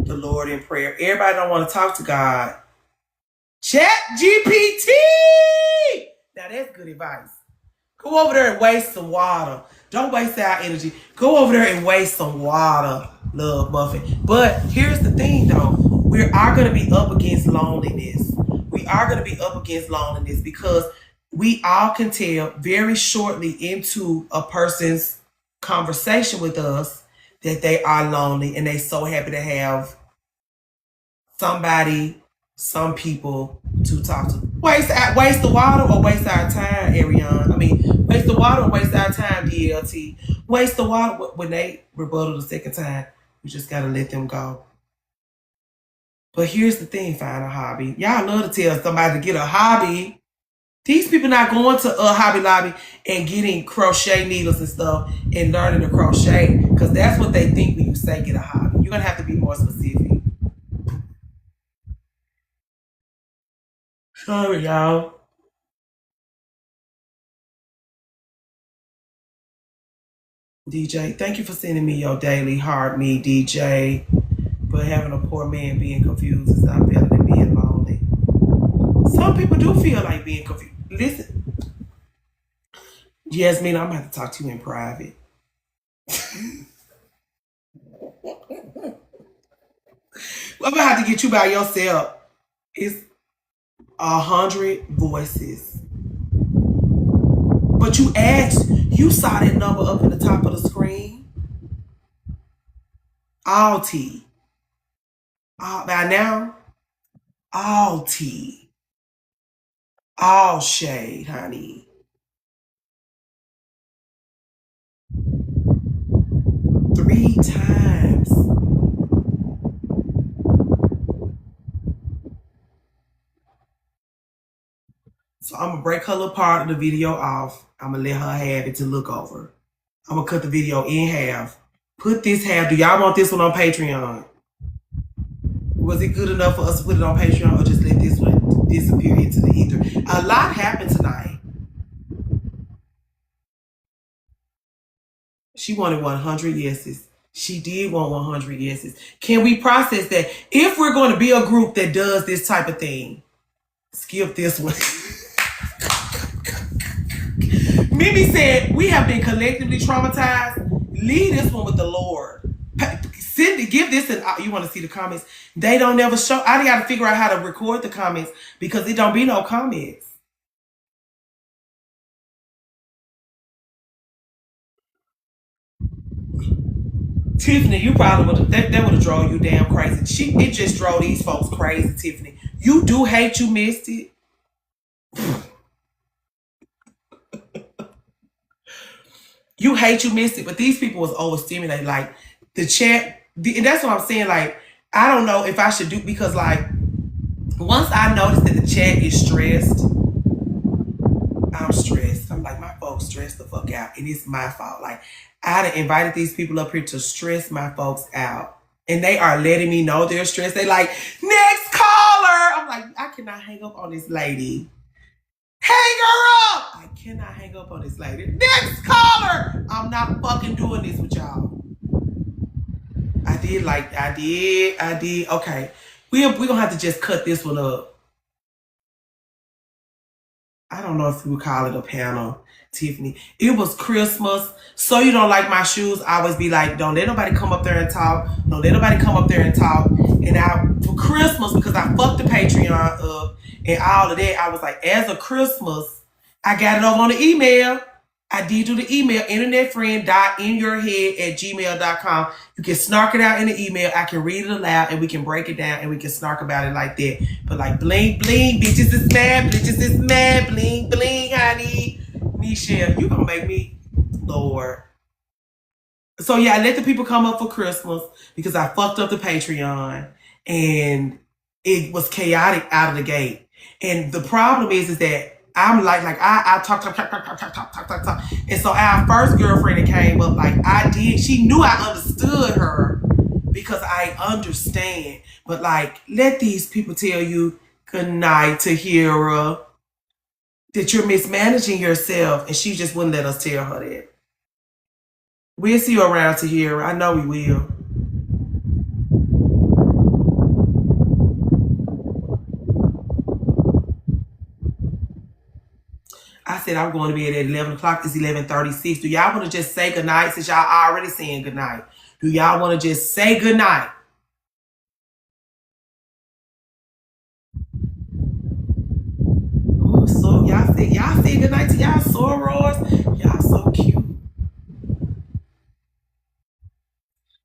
The Lord in prayer. Everybody don't want to talk to God. Chat GPT. Now that's good advice. Go over there and waste some water. Don't waste our energy. Go over there and waste some water, Love Muffin. But here's the thing, though. We are going to be up against loneliness. We are going to be up against loneliness because we all can tell very shortly into a person's conversation with us that they are lonely and they so happy to have somebody, some people to talk to. Waste the water or waste our time, Ariane. I mean, waste the water or waste our time, DLT. Waste the water. When they rebuttal the second time, you just got to let them go. But here's the thing, find a hobby. Y'all love to tell somebody to get a hobby. These people not going to a Hobby Lobby and getting crochet needles and stuff and learning to crochet because that's what they think when you say get a hobby. You're going to have to be more specific. Sorry, y'all. DJ, thank you for sending me your daily heart, me, DJ. But having a poor man being confused is not better than being lonely. Some people do feel like being confused. Listen, Yasmin, I'm going to have to talk to you in private. I'm going to have to get you by yourself. It's 100 voices. But you saw that number up in the top of the screen. All tea. By now, all tea. All shade, honey. Three times. So I'm going to break her little part of the video off. I'm going to let her have it to look over. I'm going to cut the video in half. Put this half. Do y'all want this one on Patreon? Was it good enough for us to put it on Patreon or just let this one disappear into the ether? A lot happened tonight. She wanted 100 yeses. She did want 100 yeses. Can we process that? If we're going to be a group that does this type of thing, skip this one. Mimi said, we have been collectively traumatized. Leave this one with the Lord. Give this you want to see the comments. They don't never show. I got to figure out how to record the comments because it don't be no comments. Tiffany, you probably would have, that would have drove you damn crazy. It just drove these folks crazy, Tiffany. You do hate you missed it. You hate you missed it, but these people was overstimulated. Like the chat, and that's what I'm saying. Like, I don't know if I should do, because like once I notice that the chat is stressed, I'm stressed. I'm like, my folks stressed the fuck out, and it's my fault. Like, I done invited these people up here to stress my folks out. And they are letting me know they're stressed. They like, next caller. I'm like, I cannot hang up on this lady. Hang her up. I cannot hang up on this lady. Next caller. I'm not fucking doing this with y'all. I did. Okay. We're going to have to just cut this one up. I don't know if we would call it a panel, Tiffany. It was Christmas. So you don't like my shoes? I always be like, don't let nobody come up there and talk. Don't let nobody come up there and talk. And for Christmas, because I fucked the Patreon up and all of that, I was like, as a Christmas, I got it over on the email. I did do the email, internetfriend.inyourhead@gmail.com. You can snark it out in the email. I can read it aloud and we can break it down and we can snark about it like that. But like bling, bling, bitches is mad, bling, bling, honey. Nichelle, you gonna make me, Lord. So yeah, I let the people come up for Christmas because I fucked up the Patreon and it was chaotic out of the gate. And the problem is that I'm like I talk. And so our first girlfriend that came up, she knew I understood her because I understand. But like, let these people tell you good night, Tahira, that you're mismanaging yourself. And she just wouldn't let us tell her that. We'll see you around, Tahira. I know we will. I said I'm going to bed at 11 o'clock. It's 11:36. Do y'all want to just say goodnight since y'all already saying goodnight? Do y'all want to just say goodnight? Oh, so y'all say goodnight to y'all sorors. Y'all so cute.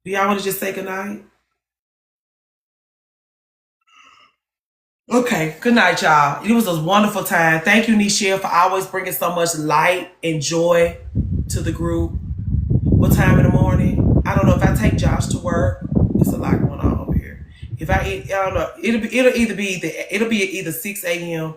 Do y'all want to just say goodnight? Okay, good night, y'all. It was a wonderful time. Thank you, Nichelle, for always bringing so much light and joy to the group. What time in the morning? I don't know if I take Josh to work. It's a lot going on over here. If I don't know. It'll be either 6 a.m.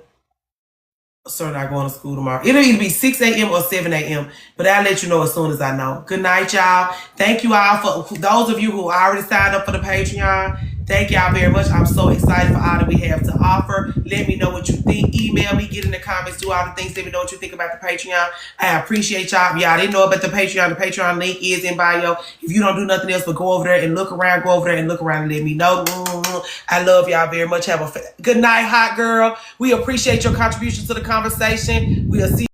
So not going to school tomorrow. It'll either be 6 a.m. or 7 a.m. But I'll let you know as soon as I know. Good night, y'all. Thank you all for those of you who already signed up for the Patreon. Thank y'all very much. I'm so excited for all that we have to offer. Let me know what you think. Email me, get in the comments, do all the things. Let me know what you think about the Patreon. I appreciate y'all. If y'all didn't know about the Patreon link is in bio. If you don't do nothing else but go over there and look around, and let me know. I love y'all very much. Have a good night, hot girl. We appreciate your contribution to the conversation. We'll see